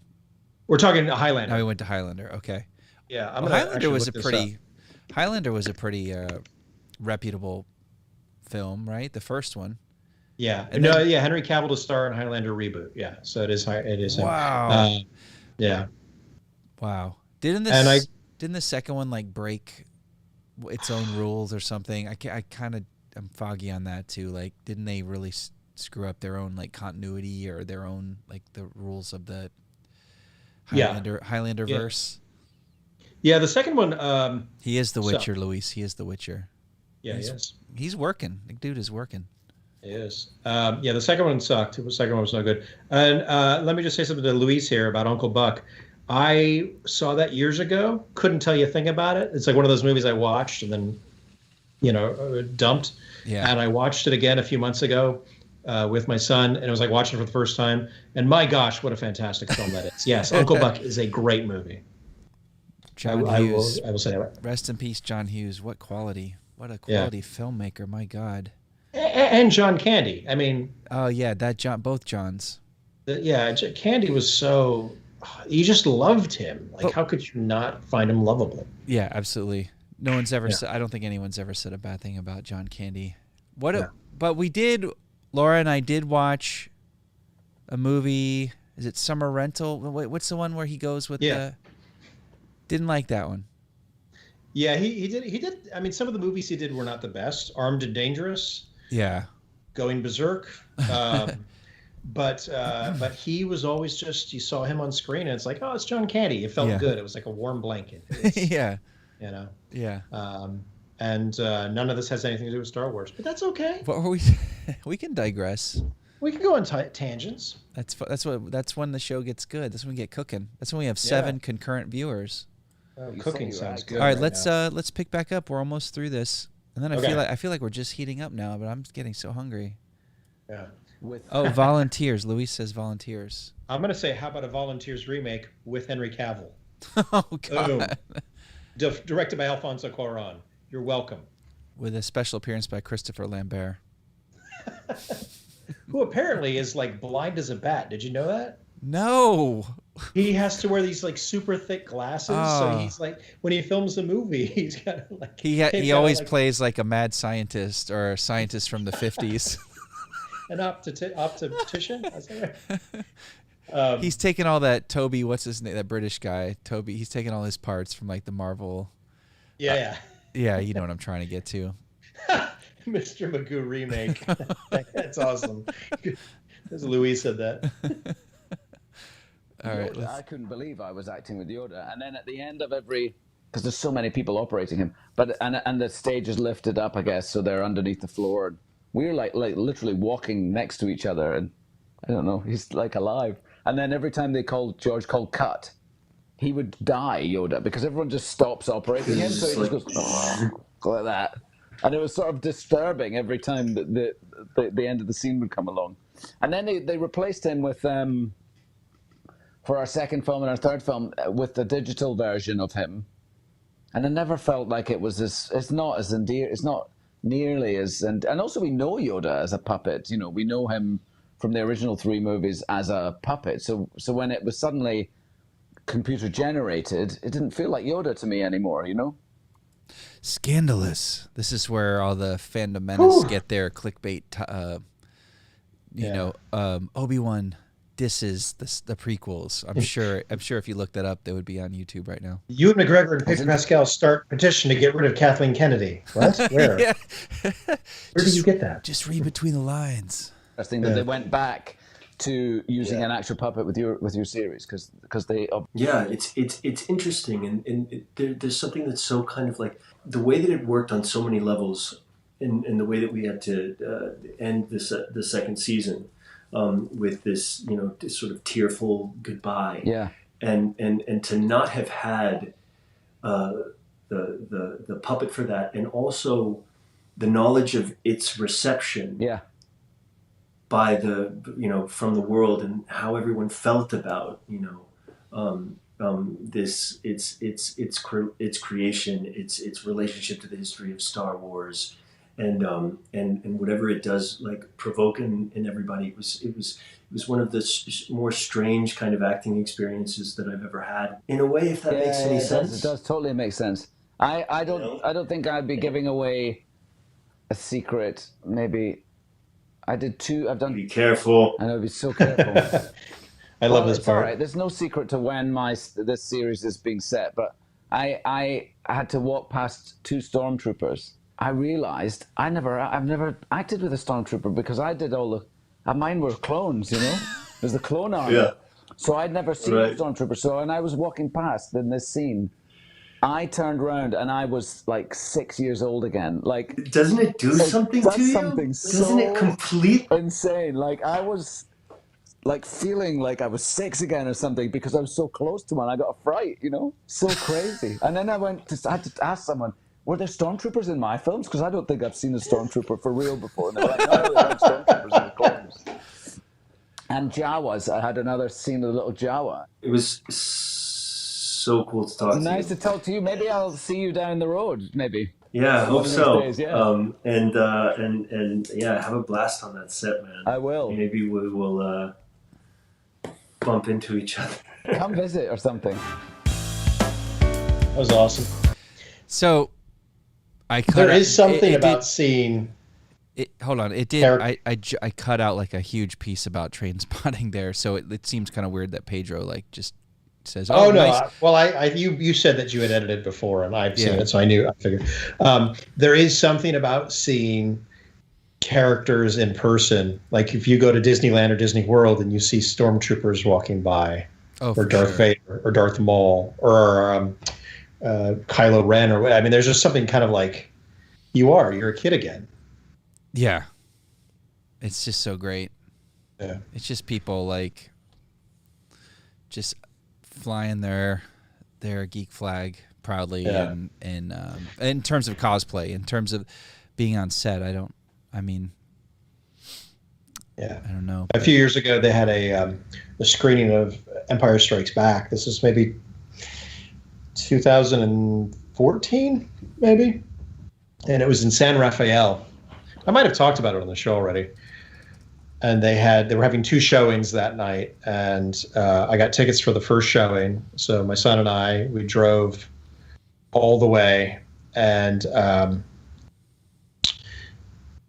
We're talking Highlander. No, we went to Highlander. Okay. Yeah, Highlander was a pretty reputable film, right? The first one. Yeah. And Henry Cavill to star in Highlander reboot. Yeah. So it is him. Wow. Yeah. Wow. Didn't the second one like break its own rules or something? I'm foggy on that too. Like, didn't they really screw up their own like continuity or their own like the rules of the Highlander verse? Yeah, the second one. He is the Witcher, Luis. He is the Witcher. Yeah, he is. He's working. The dude is working. He is. The second one sucked. The second one was no good. And let me just say something to Luis here about Uncle Buck. I saw that years ago. Couldn't tell you a thing about it. It's like one of those movies I watched and then, dumped. Yeah. And I watched it again a few months ago with my son, and it was like watching it for the first time. And my gosh, what a fantastic film that is! Yes, Uncle Buck is a great movie. John Hughes. I will say that. Rest in peace, John Hughes. What quality! What a quality filmmaker! My God. And John Candy. I mean. Oh yeah, both Johns. Candy was so. You just loved him. Like, how could you not find him lovable? Yeah, absolutely. No one's ever said. I don't think anyone's ever said a bad thing about John Candy. But we did. Laura and I did watch a movie. Is it Summer Rental? Wait, what's the one where he goes with the? Didn't like that one. Yeah, he did. I mean, some of the movies he did were not the best. Armed and Dangerous. Yeah. Going Berserk. But he was always just, you saw him on screen and it's like, oh, it's John Candy. It felt good. It was like a warm blanket. Yeah. Yeah. And none of this has anything to do with Star Wars, but that's okay. But we can digress. We can go on tangents. That's when the show gets good. That's when we get cooking. That's when we have 7 concurrent viewers. Cooking sounds good. All right, let's pick back up. We're almost through this, and then I feel like we're just heating up now. But I'm getting so hungry. Yeah. Volunteers. Luis says volunteers. I'm gonna say, how about a Volunteers remake with Henry Cavill? Oh God. Directed by Alfonso Cuarón. You're welcome. With a special appearance by Christopher Lambert. Who apparently is like blind as a bat. Did you know that? No. He has to wear these like super thick glasses. So he's like, when he films a movie, he's got like. He always plays like a mad scientist or a scientist from the 50s. An optician? Is that right? He's taken all that Toby, what's his name? That British guy, Toby. He's taken all his parts from like the Marvel. Yeah. Yeah, you know what I'm trying to get to. Mr. Magoo remake. That's awesome. As Louis said that. All right. Yoda, I couldn't believe I was acting with Yoda, and then at the end of every, because there's so many people operating him, and the stage is lifted up, I guess, so they're underneath the floor. We were like literally walking next to each other, and I don't know, he's like alive. And then every time George called cut, he would die, Yoda, because everyone just stops operating him, so he just goes like that. And it was sort of disturbing every time that the end of the scene would come along. And then they replaced him with, for our second film and our third film, with the digital version of him. And I never felt like it was it's not as endearing, it's not nearly as, and also we know Yoda as a puppet, you know, we know him from the original 3 movies as a puppet. So when it was suddenly computer generated, it didn't feel like Yoda to me anymore, you know? Scandalous. This is where all the fandom menace get their clickbait, Obi-Wan disses the prequels. I'm sure if you look that up, they would be on YouTube right now. You and McGregor and Pedro Pascal start petition to get rid of Kathleen Kennedy. What? Where? Yeah. Where did you get that? Just read between the lines. I think that they went back to using an actual puppet with your series because they. Yeah, it's interesting, and there's something that's so kind of like the way that it worked on so many levels, in the way that we had to end the second season. With this, you know, this sort of tearful goodbye, and to not have had the puppet for that, and also the knowledge of its reception, by from the world and how everyone felt about this its creation, its relationship to the history of Star Wars. And whatever it does, like provoke in everybody, it was one of the more strange kind of acting experiences that I've ever had. In a way, if that makes any sense, it does totally make sense. I don't think I'd be giving away a secret. Maybe I did 2. I've done. Be careful. I know. Be so careful. I love this part. All right. There's no secret to when this series is being set, but I had to walk past 2 stormtroopers. I realized I've never acted with a stormtrooper because I did mine were clones, you know. There's the clone army. Yeah. So I'd never seen a stormtrooper. So when I was walking past in this scene, I turned around and I was like 6 years old again. Like, doesn't it do something to you? Doesn't it complete insane? Like I was like feeling like I was 6 again or something because I was so close to one. I got a fright, you know, so crazy. And then I had to ask someone, were there stormtroopers in my films? Because I don't think I've seen a stormtrooper for real before. And they were like, no, they weren't stormtroopers in the clones. And Jawas, I had another scene of the little Jawa. It was so cool to talk to you. Nice to talk to you. Maybe I'll see you down the road, maybe. Yeah, I hope so. Days, yeah. And yeah, have a blast on that set, man. I will. Maybe we will bump into each other. Come visit or something. That was awesome. So, there is something about seeing. Hold on, it did. I cut out like a huge piece about train spotting there, so it seems kind of weird that Pedro like just says, "Oh no!" Nice. Well, you said that you had edited before, and I've seen it, so I figured. There is something about seeing characters in person, like if you go to Disneyland or Disney World and you see stormtroopers walking by, or Darth Vader, or Darth Maul, or Kylo Ren, or I mean, there's just something kind of like you're a kid again. Yeah, it's just so great. Yeah, it's just people like just flying their geek flag proudly, and in terms of cosplay, in terms of being on set, I don't know. A few years ago, they had a screening of Empire Strikes Back. This is maybe 2014, maybe, and it was in San Rafael. I might have talked about it on the show already. And they were having 2 showings that night, and I got tickets for the first showing. So my son and we drove all the way, and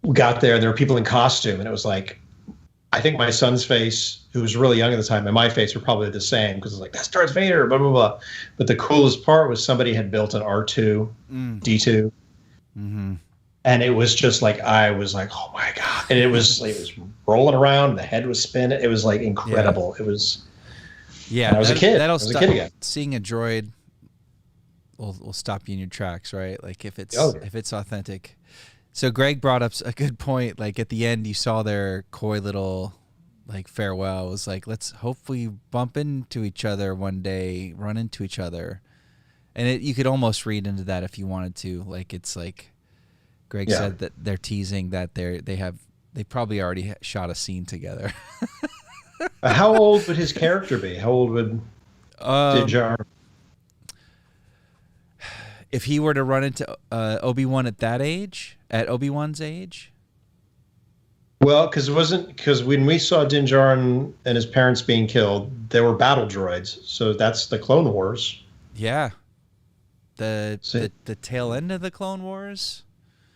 we got there. There were people in costume, and it was like I think my son's face, who was really young at the time, and my face were probably the same because it's like, that's Darth Vader, blah, blah, blah. But the coolest part was somebody had built an R2 D2. Mm-hmm. And it was just like, I was like, oh my God. And it was rolling around. The head was spinning. It was like incredible. Yeah. It was. Yeah. I was a kid. That'll I was stop, a kid again. Seeing a droid will stop you in your tracks, right? Like if it's authentic. So Greg brought up a good point. Like at the end, you saw their coy little like farewell. It was like, let's hopefully bump into each other one day, run into each other. And you could almost read into that if you wanted to. Like it's like Greg said that they're teasing that they probably already shot a scene together. How old would his character be? How old would Din Djarin? If he were to run into Obi-Wan at that age, at Obi-Wan's age? Well, because when we saw Din Djarin and his parents being killed, there were battle droids. So that's the Clone Wars. Yeah. The tail end of the Clone Wars?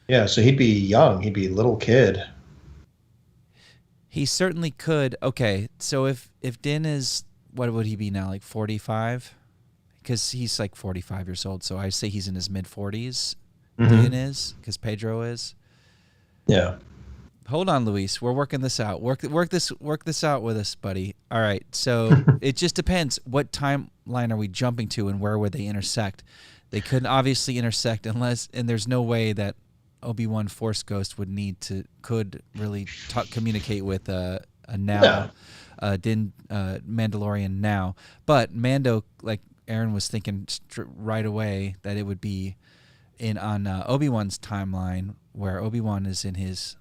Yeah, so he'd be young. He'd be a little kid. He certainly could. Okay, so if Din is, what would he be now, like 45? Because he's like 45 years old, so I say he's in his mid-40s. Din is, because Pedro is. Yeah. Hold on, Luis. We're working this out. Work this out with us, buddy. All right. So it just depends. What timeline are we jumping to, and where would they intersect? They couldn't obviously intersect and there's no way that Obi-Wan Force Ghost could really communicate with a now Din Mandalorian now. But Mando, like Aaron was thinking right away, that it would be on Obi-Wan's timeline, where Obi-Wan is in his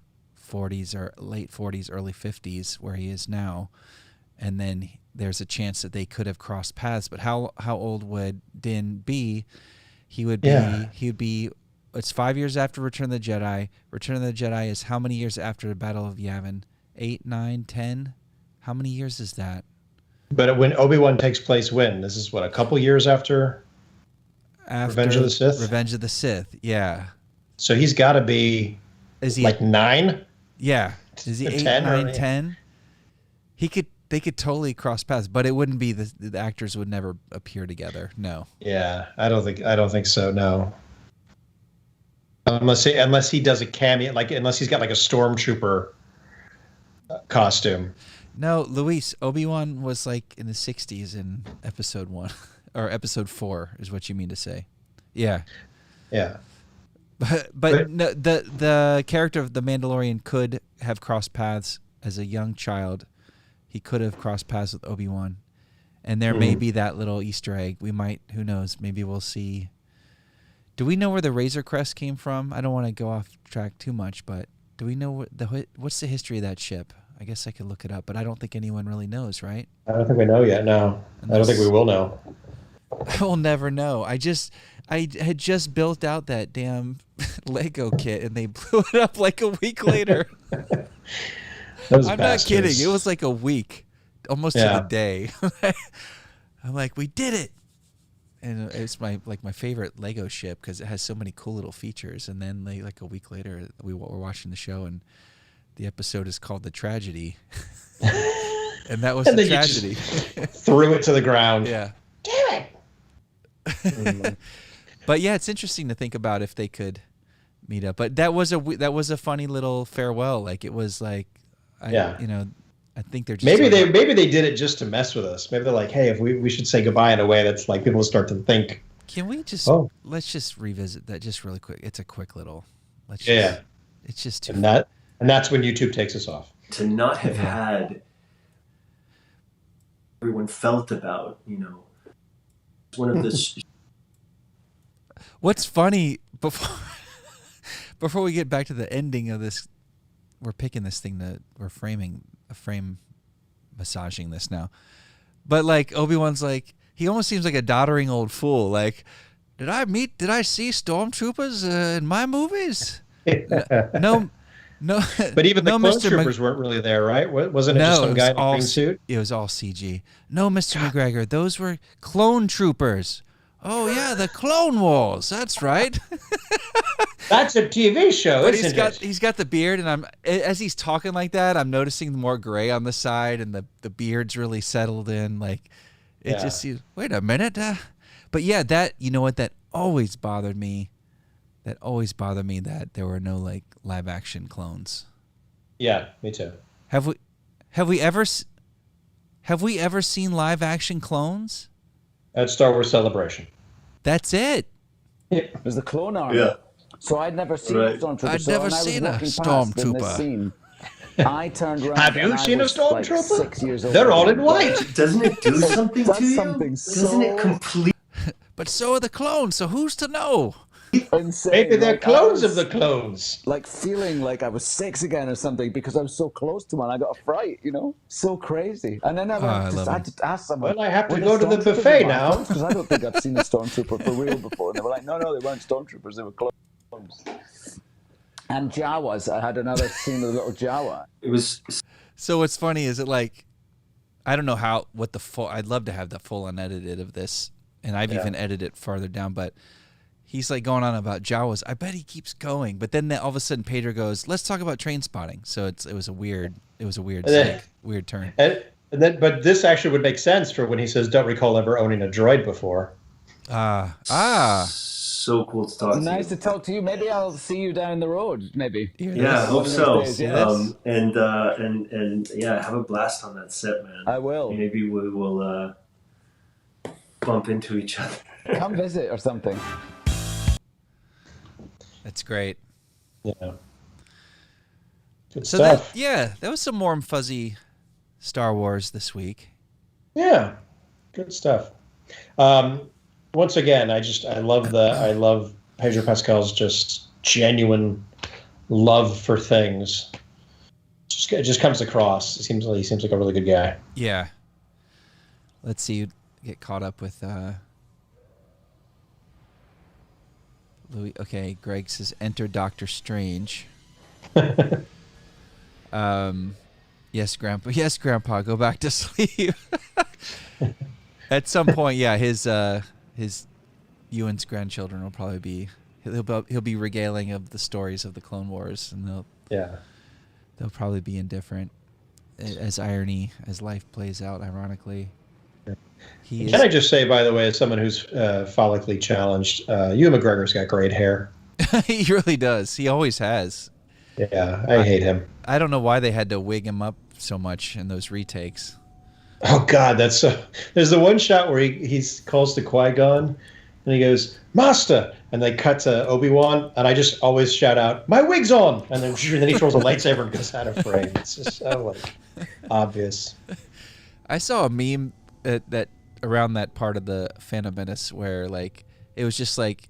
40s or late 40s, early 50s, where he is now, and then there's a chance that they could have crossed paths. But how old would Din be? He would be. It's 5 years after Return of the Jedi. Return of the Jedi is how many years after the Battle of Yavin? 8, 9, 10? How many years is that? But when Obi-Wan takes place, when? This is what, a couple years after Revenge of the Sith? Revenge of the Sith, yeah. So he's got to be like 9? Yeah. Is he 8, 9, 10? They could totally cross paths, but it wouldn't be the actors would never appear together. No. Yeah, I don't think so. No. Unless he does a cameo, unless he's got like a stormtrooper costume. No, Luis, Obi-Wan was like in the 60s in episode 1 or episode 4 is what you mean to say. Yeah. Yeah. But no, the character of the Mandalorian could have crossed paths as a young child. He could have crossed paths with Obi-Wan. And there may be that little Easter egg. We might, who knows, maybe we'll see. Do we know where the Razor Crest came from? I don't want to go off track too much, but do we know what's the history of that ship? I guess I could look it up, but I don't think anyone really knows, right? I don't think we know yet, no. I don't think we will know. I will never know. I had just built out that damn Lego kit, and they blew it up like a week later. I'm not kidding. It was like a week, almost to the day. I'm like, we did it. And it's my favorite Lego ship because it has so many cool little features. And then like a week later, we were watching the show, and the episode is called The Tragedy. And that was the tragedy. Threw it to the ground. Yeah. Damn it. But yeah, it's interesting to think about if they could meet up. But that was a funny little farewell. Like it was like, I think they're just maybe they did it just to mess with us. Maybe they're like, hey, if we should say goodbye in a way that's like people start to think. Can we just let's just revisit that just really quick? It's a quick little. It's just too. And that's when YouTube takes us off. To not have had everyone felt about, one of the. What's funny before we get back to the ending of this, we're picking this thing we're frame massaging this now, but like Obi-Wan's like, he almost seems like a doddering old fool. Like, did I see stormtroopers in my movies? No. But even the clone troopers weren't really there, right? Wasn't it just some guy in a green suit? It was all CG. No, Mr. McGregor, those were clone troopers. Oh yeah, the Clone Wars. That's right. That's a TV show, But isn't it? he's got the beard, and as he's talking like that, I'm noticing more gray on the side, and the beard's really settled in. Like it just seems. Wait a minute. But yeah, that you know what that always bothered me. That always bothered me that there were no like live action clones. Yeah, me too. Have we ever seen live action clones? At Star Wars Celebration. That's it. It was the clone army. Yeah. So I'd never seen a stormtrooper. I'd never seen a stormtrooper. I turned around. Have you seen a stormtrooper? Like 6 years old. They're all in white. Doesn't it do something to you? Doesn't it complete? But so are the clones. So who's to know? Insane. Maybe they're Like, clones of the clones. Like feeling like I was 6 again or something because I was so close to one. I got a fright, you know? So crazy. And then I had to ask someone. Well, I have to go to the buffet now. Because I don't think I've seen a stormtrooper for real before. And they were like, no, they weren't stormtroopers. They were clones. And Jawas. I had another scene of a little Jawa. It was. So what's funny is it like, I don't know what the full. I'd love to have the full unedited of this, and I've even edited it farther down. But he's like going on about Jawas. I bet he keeps going, but then all of a sudden Pedro goes, "Let's talk about train spotting." So it was a weird weird turn. But this actually would make sense for when he says, "Don't recall ever owning a droid before." So cool to talk to you. Nice to talk to you. Maybe I'll see you down the road. Maybe. Yeah, I hope so. Days, yes. And yeah, have a blast on that set, man. I will. Maybe we will bump into each other. Come visit or something. That's great. Yeah. Good So stuff. that was some warm fuzzy Star Wars this week. Yeah, good stuff. Once again, I love Pedro Pascal's just genuine love for things. It just comes across. He seems like a really good guy. Yeah. Let's see. Get caught up with Louis. Okay, Greg says enter Doctor Strange. Yes, Grandpa. Yes, Grandpa. Go back to sleep. At some point, yeah, his Ewan's grandchildren will probably be he'll be regaling of the stories of the Clone Wars, and they'll probably be indifferent as life plays out. Ironically, Can I just say, by the way, as someone who's follically challenged, Ewan McGregor's got great hair. He really does. He always has. Yeah, I hate him. I don't know why they had to wig him up so much in those retakes. Oh God, that's so. There's the one shot where he calls to Qui-Gon, and he goes, "Master," and they cut to Obi-Wan, and I just always shout out, "My wig's on!" And then he throws a lightsaber and goes out of frame. It's just so obvious. I saw a meme that around that part of the Phantom Menace where like it was just like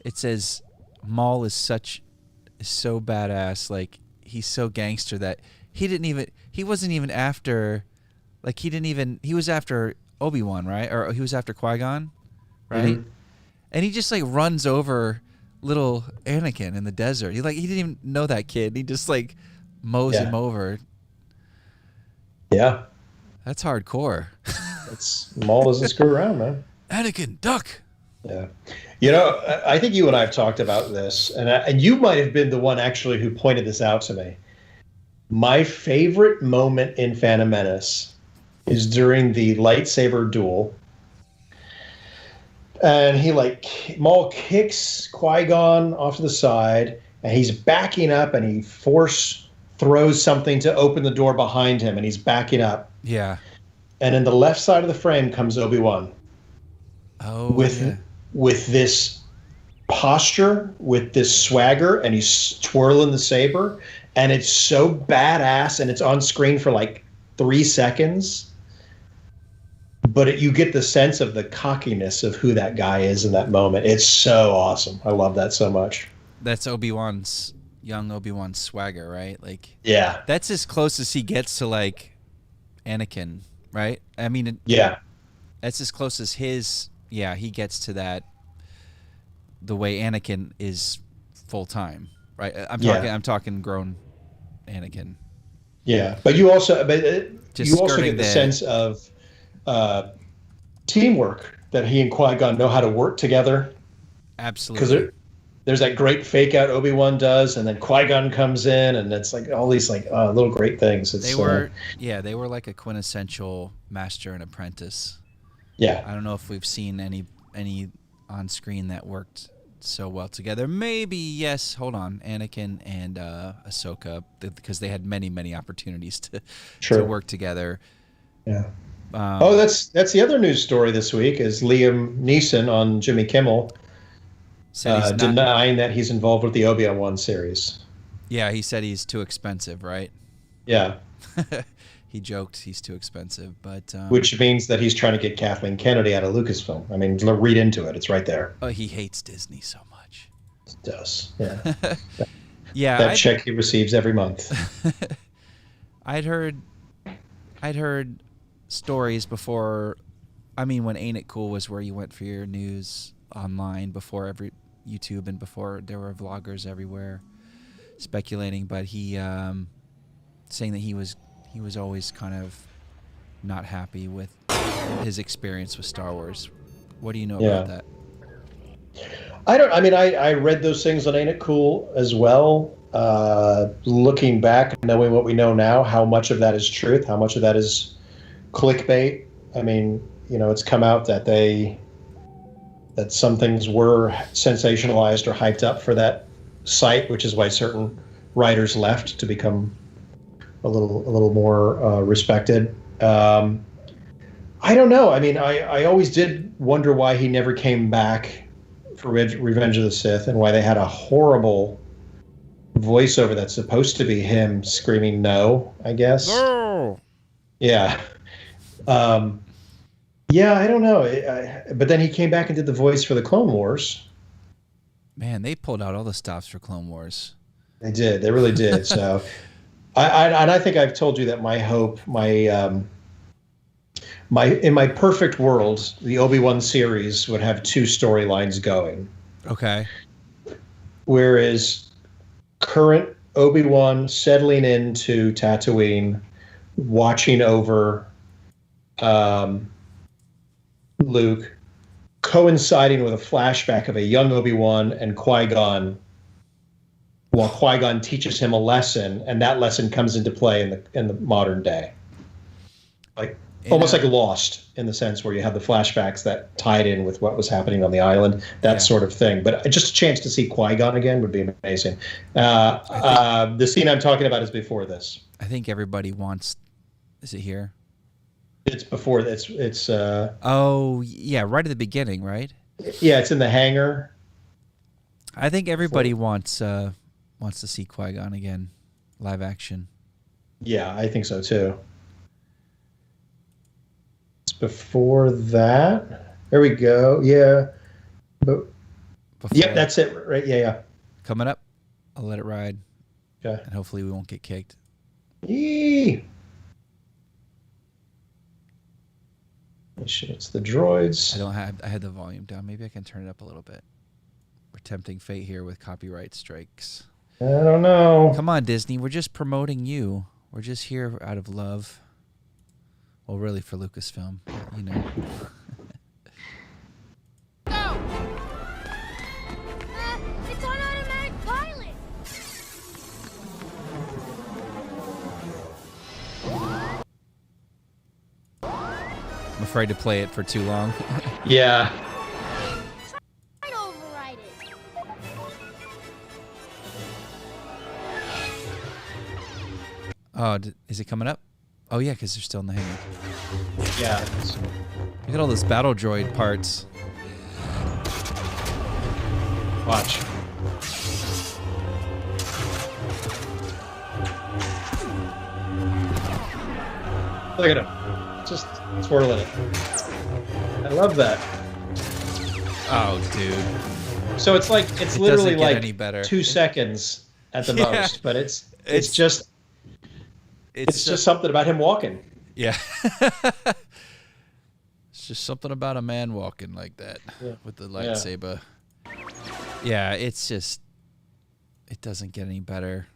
it says Maul is so badass, like he's so gangster that he wasn't even after. Like he was after Obi-Wan, right? Or he was after Qui-Gon, right? Mm-hmm. And he just like runs over little Anakin in the desert. He didn't even know that kid. He just like mows him over. Yeah. That's hardcore. Maul doesn't screw around, man. Anakin, duck. Yeah. You know, I think you and I have talked about this, and you might have been the one actually who pointed this out to me. My favorite moment in Phantom Menace is during the lightsaber duel. And Maul kicks Qui-Gon off to the side, and he's backing up, and he force throws something to open the door behind him, and he's backing up. Yeah. And in the left side of the frame comes Obi-Wan. Oh, with this posture, with this swagger, and he's twirling the saber, and it's so badass, and it's on screen for like 3 seconds. But you get the sense of the cockiness of who that guy is in that moment. It's so awesome. I love that so much. That's young Obi-Wan's swagger, right? Like, yeah, that's as close as he gets to like Anakin, right? I mean, yeah, that's as close as he gets to that. The way Anakin is full time, right? I'm talking grown Anakin. Yeah, but you also get the sense of teamwork that he and Qui-Gon know how to work together. Absolutely. Because there's that great fake out Obi-Wan does, and then Qui-Gon comes in, and it's like all these like little great things. It's, they were like a quintessential master and apprentice. Yeah. I don't know if we've seen any on screen that worked so well together. Maybe yes. Hold on, Anakin and Ahsoka, because they had many opportunities to work together. Yeah. That's the other news story this week is Liam Neeson on Jimmy Kimmel denying that he's involved with the Obi-Wan series. Yeah, he said he's too expensive, right? Yeah. He joked he's too expensive, but which means that he's trying to get Kathleen Kennedy out of Lucasfilm. I mean, read into it; it's right there. Oh, he hates Disney so much. He does, yeah. Yeah, that check he receives every month. I'd heard stories before. I mean, when Ain't It Cool was where you went for your news online before every YouTube and before there were vloggers everywhere speculating. But he saying that he was always kind of not happy with his experience with Star Wars. What do you know about that? I read those things on Ain't It Cool as well. Looking back, knowing what we know now, how much of that is truth, how much of that is clickbait. I mean, it's come out that that some things were sensationalized or hyped up for that site, which is why certain writers left to become a little more respected. I don't know. I mean, I always did wonder why he never came back for Revenge of the Sith, and why they had a horrible voiceover that's supposed to be him screaming no, I guess. No. Yeah. Yeah, I don't know. But then he came back and did the voice for the Clone Wars. Man, they pulled out all the stops for Clone Wars. They did. They really did. So, I think I've told you that my hope, in my perfect world, the Obi-Wan series would have two storylines going. Okay. Whereas current Obi-Wan settling into Tatooine, watching over Luke, coinciding with a flashback of a young Obi-Wan and Qui-Gon, while Qui-Gon teaches him a lesson, and that lesson comes into play in the modern day. Like almost like Lost, in the sense where you have the flashbacks that tied in with what was happening on the island, that sort of thing. But just a chance to see Qui-Gon again would be amazing. The scene I'm talking about is before this. I think everybody wants. Is it here? It's before. It's. Oh yeah, right at the beginning, right? Yeah, it's in the hangar. I think everybody wants to see Qui-Gon again, live action. Yeah, I think so too. It's before that. There we go. Yeah. Yep, that's it. Right. Yeah. Coming up, I'll let it ride. Okay. And hopefully we won't get kicked. Yee. It's the droids. I had the volume down. Maybe I can turn it up a little bit. We're tempting fate here with copyright strikes. I don't know. Come on, Disney. We're just promoting you. We're just here out of love. Well, really for Lucasfilm, you know. Go! It's on automatic pilot! I'm afraid to play it for too long. Yeah. Try to override it. Oh, is it coming up? Oh, yeah, because they're still in the hangar. Yeah. Look at all those battle droid parts. Watch. Look at him. Just twirling it. I love that. Oh, dude. So it's like it's literally like any better. 2 seconds at the Yeah. most, but it's just something about him walking. Yeah. It's just something about a man walking like that with the lightsaber. Yeah, it's just, it doesn't get any better.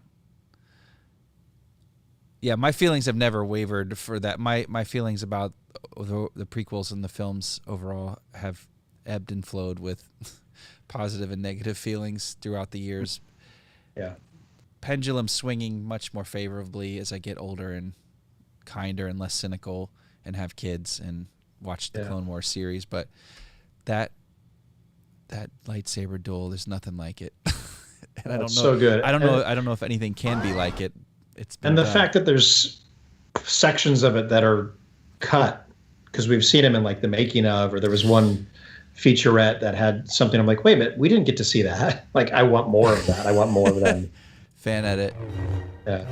Yeah, my feelings have never wavered for that. My feelings about the prequels and the films overall have ebbed and flowed with positive and negative feelings throughout the years. Yeah. Pendulum swinging much more favorably as I get older and kinder and less cynical and have kids and watch the Clone Wars series, but that lightsaber duel, there's nothing like it. And I don't know. So good. I don't know if anything can be like it. It's been and the done. fact that there's sections of it that are cut, because we've seen them in like the making of, or there was one featurette that had something. I'm like, wait a minute, we didn't get to see that. Like, I want more of that. I want more of that. Fan edit. Yeah.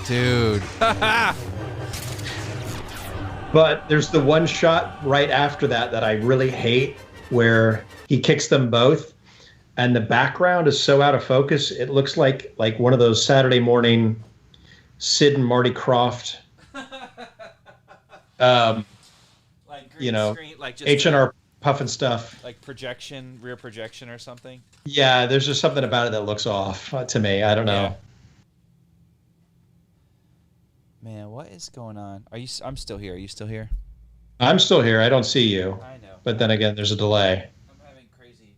Dude. But there's the one shot right after that I really hate, where he kicks them both and the background is so out of focus. It looks like one of those Saturday morning Sid and Marty Krofft like green screen, like just H&R Puffin stuff. Like rear projection or something. Yeah, there's just something about it that looks off to me. I don't know. Yeah. Man, what is going on? I'm still here. Are you still here? I'm still here. I don't see you. I know. But then again, there's a delay. I'm having crazy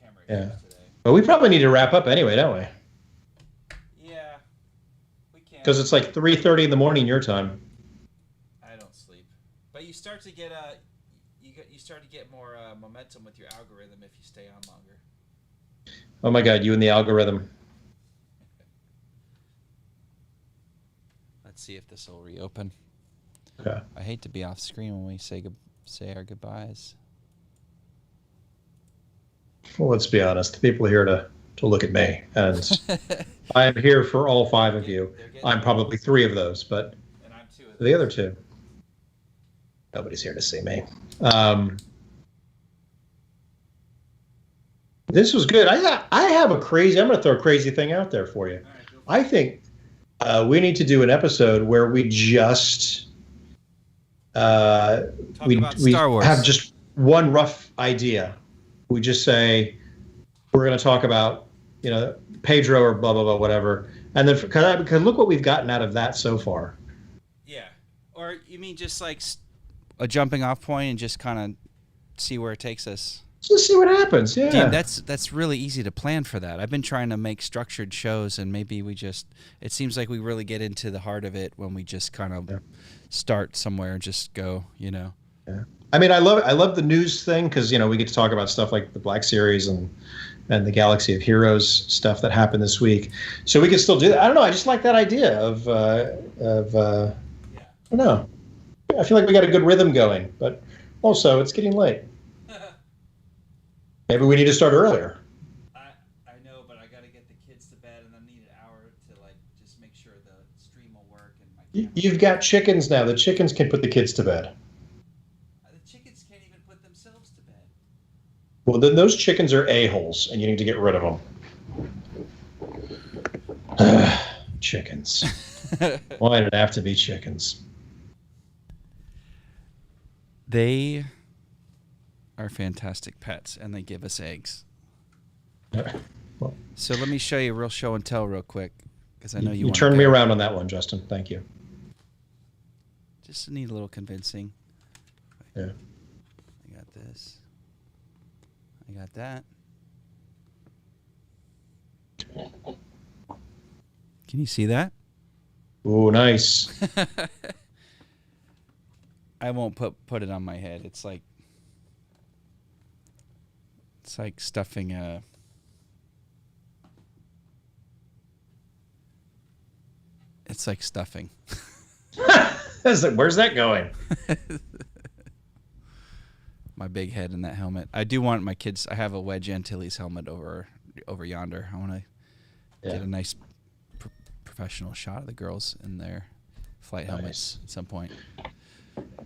camera issues today. But we probably need to wrap up anyway, don't we? Yeah, we can. Because it's like 3:30 in the morning your time. I don't sleep. But you start to get you start to get more momentum with your algorithm if you stay on longer. Oh my God, you and the algorithm. Let's see if this will reopen. Okay. I hate to be off screen when we say our goodbyes. Well, let's be honest. The people are here to look at me, and I am here for all 5 of you. I'm probably 3 of those, but and I'm 2 of the other 2. Nobody's here to see me. This was good. I have I'm going to throw a crazy thing out there for you. I think we need to do an episode where we just we Star Wars. Have just one rough idea. We just say we're going to talk about Pedro or blah blah blah whatever, and then because look what we've gotten out of that so far. Yeah, or you mean just like a jumping off point and just kind of see where it takes us. Just see what happens. Yeah, dude, that's really easy to plan for that. I've been trying to make structured shows, and maybe it seems like we really get into the heart of it when we just kind of start somewhere and just go, Yeah. I mean, I love the news thing because we get to talk about stuff like the Black Series and the Galaxy of Heroes stuff that happened this week. So we can still do that. I don't know. I just like that idea of I don't know. I feel like we got a good rhythm going, but also it's getting late. Maybe we need to start earlier. I know, but I got to get the kids to bed, and I need an hour to just make sure the stream will work. And You've got chickens now. The chickens can put the kids to bed. The chickens can't even put themselves to bed. Well, then those chickens are a-holes, and you need to get rid of them. Chickens. Why did it have to be chickens? They are fantastic pets, and they give us eggs. Well, so let me show you a real show and tell real quick, because I know you turned me around on that one, Justin. Thank you. Just need a little convincing. Yeah. I got this. I got that. Can you see that? Ooh, nice. I won't put it on my head. It's like stuffing a. It's like stuffing. Where's that going? My big head in that helmet. I do want my kids. I have a Wedge Antilles helmet over yonder. I want to get a nice professional shot of the girls in their flight helmets at some point.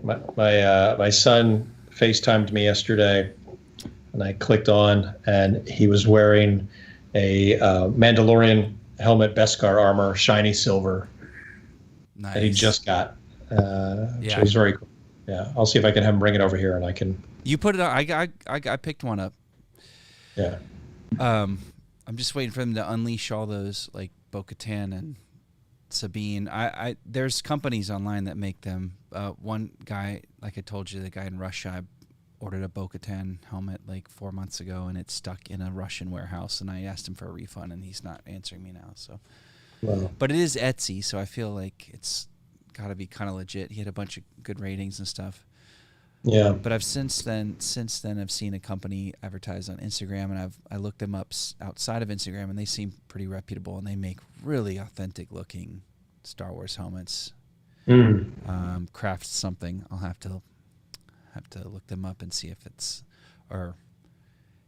My son FaceTimed me yesterday, and I clicked on, and he was wearing a Mandalorian helmet, Beskar armor, shiny silver, that he just got. Which Yeah. was very cool. Yeah, I'll see if I can have him bring it over here, and I can. You put it on. I picked one up. Yeah. I'm just waiting for them to unleash all those like Bo-Katan and Sabine. There's companies online that make them. One guy, like I told you, the guy in Russia, I ordered a Bo-Katan helmet like 4 months ago, and it's stuck in a Russian warehouse. And I asked him for a refund, and he's not answering me now. So, Wow. But it is Etsy, so I feel like it's got to be kind of legit. He had a bunch of good ratings and stuff. Yeah. But I've since then I've seen a company advertise on Instagram, and I looked them up outside of Instagram, and they seem pretty reputable, and they make really authentic looking Star Wars helmets. Craft something. I'll have to look them up and see if it's, or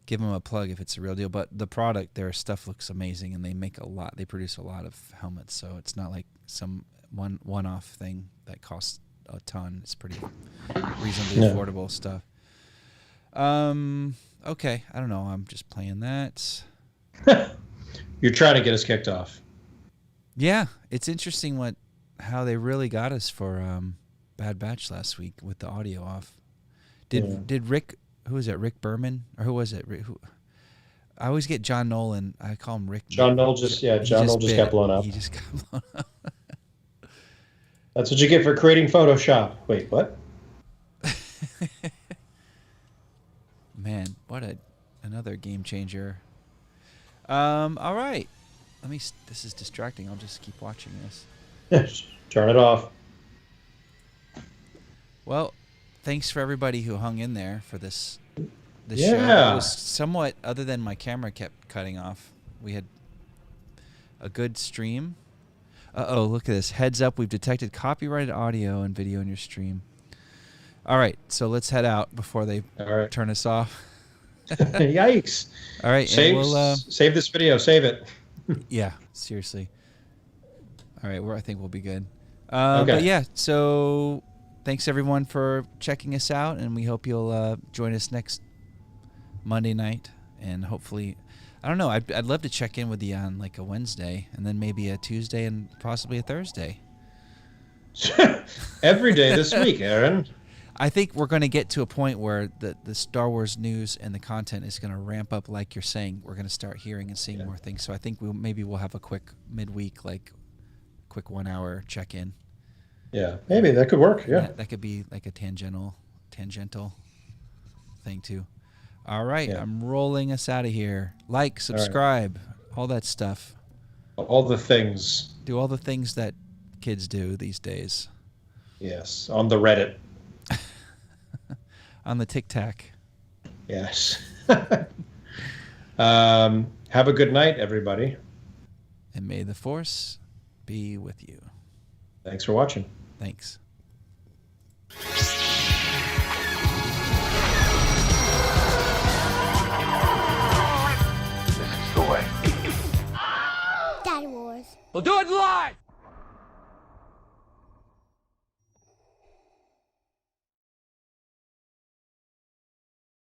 give them a plug if it's a real deal. But the product, their stuff looks amazing, and they make a lot. They produce a lot of helmets, so it's not like some one-off thing that costs a ton. It's pretty reasonably affordable stuff. Okay, I don't know. I'm just playing that. You're trying to get us kicked off. Yeah, it's interesting how they really got us for Bad Batch last week with the audio off. Did Rick? Who was it? Rick Berman, or who was it? I always get John Nolan. I call him Rick. John Nolan just got blown up. He just got blown up. That's what you get for creating Photoshop. Wait, what? Man, what another game changer. All right. This is distracting. I'll just keep watching this. Turn it off. Well, thanks for everybody who hung in there for this show. Yeah. It was somewhat, other than my camera kept cutting off, we had a good stream. Uh-oh, look at this. Heads up, we've detected copyrighted audio and video in your stream. All right, so let's head out before they turn us off. Yikes. All right. Save this video. Save it. Yeah, seriously. All right, I think we'll be good. Okay. But yeah, so thanks everyone for checking us out, and we hope you'll join us next Monday night, and hopefully, I don't know, I'd love to check in with you on like a Wednesday, and then maybe a Tuesday, and possibly a Thursday. Every day this week, Aaron. I think we're going to get to a point where the Star Wars news and the content is going to ramp up, like you're saying. We're going to start hearing and seeing more things. So I think we'll have a quick midweek, like quick 1 hour check-in. Yeah, maybe that could work. Yeah, that could be like a tangential thing too. All right, I'm rolling us out of here. Like, subscribe, all that stuff. All the things. Do all the things that kids do these days. Yes, on the Reddit. On the Tic Tac. Yes. Have a good night, everybody. And may the Force be with you. Thanks for watching. Thanks. Daddy Wars. We'll do it live!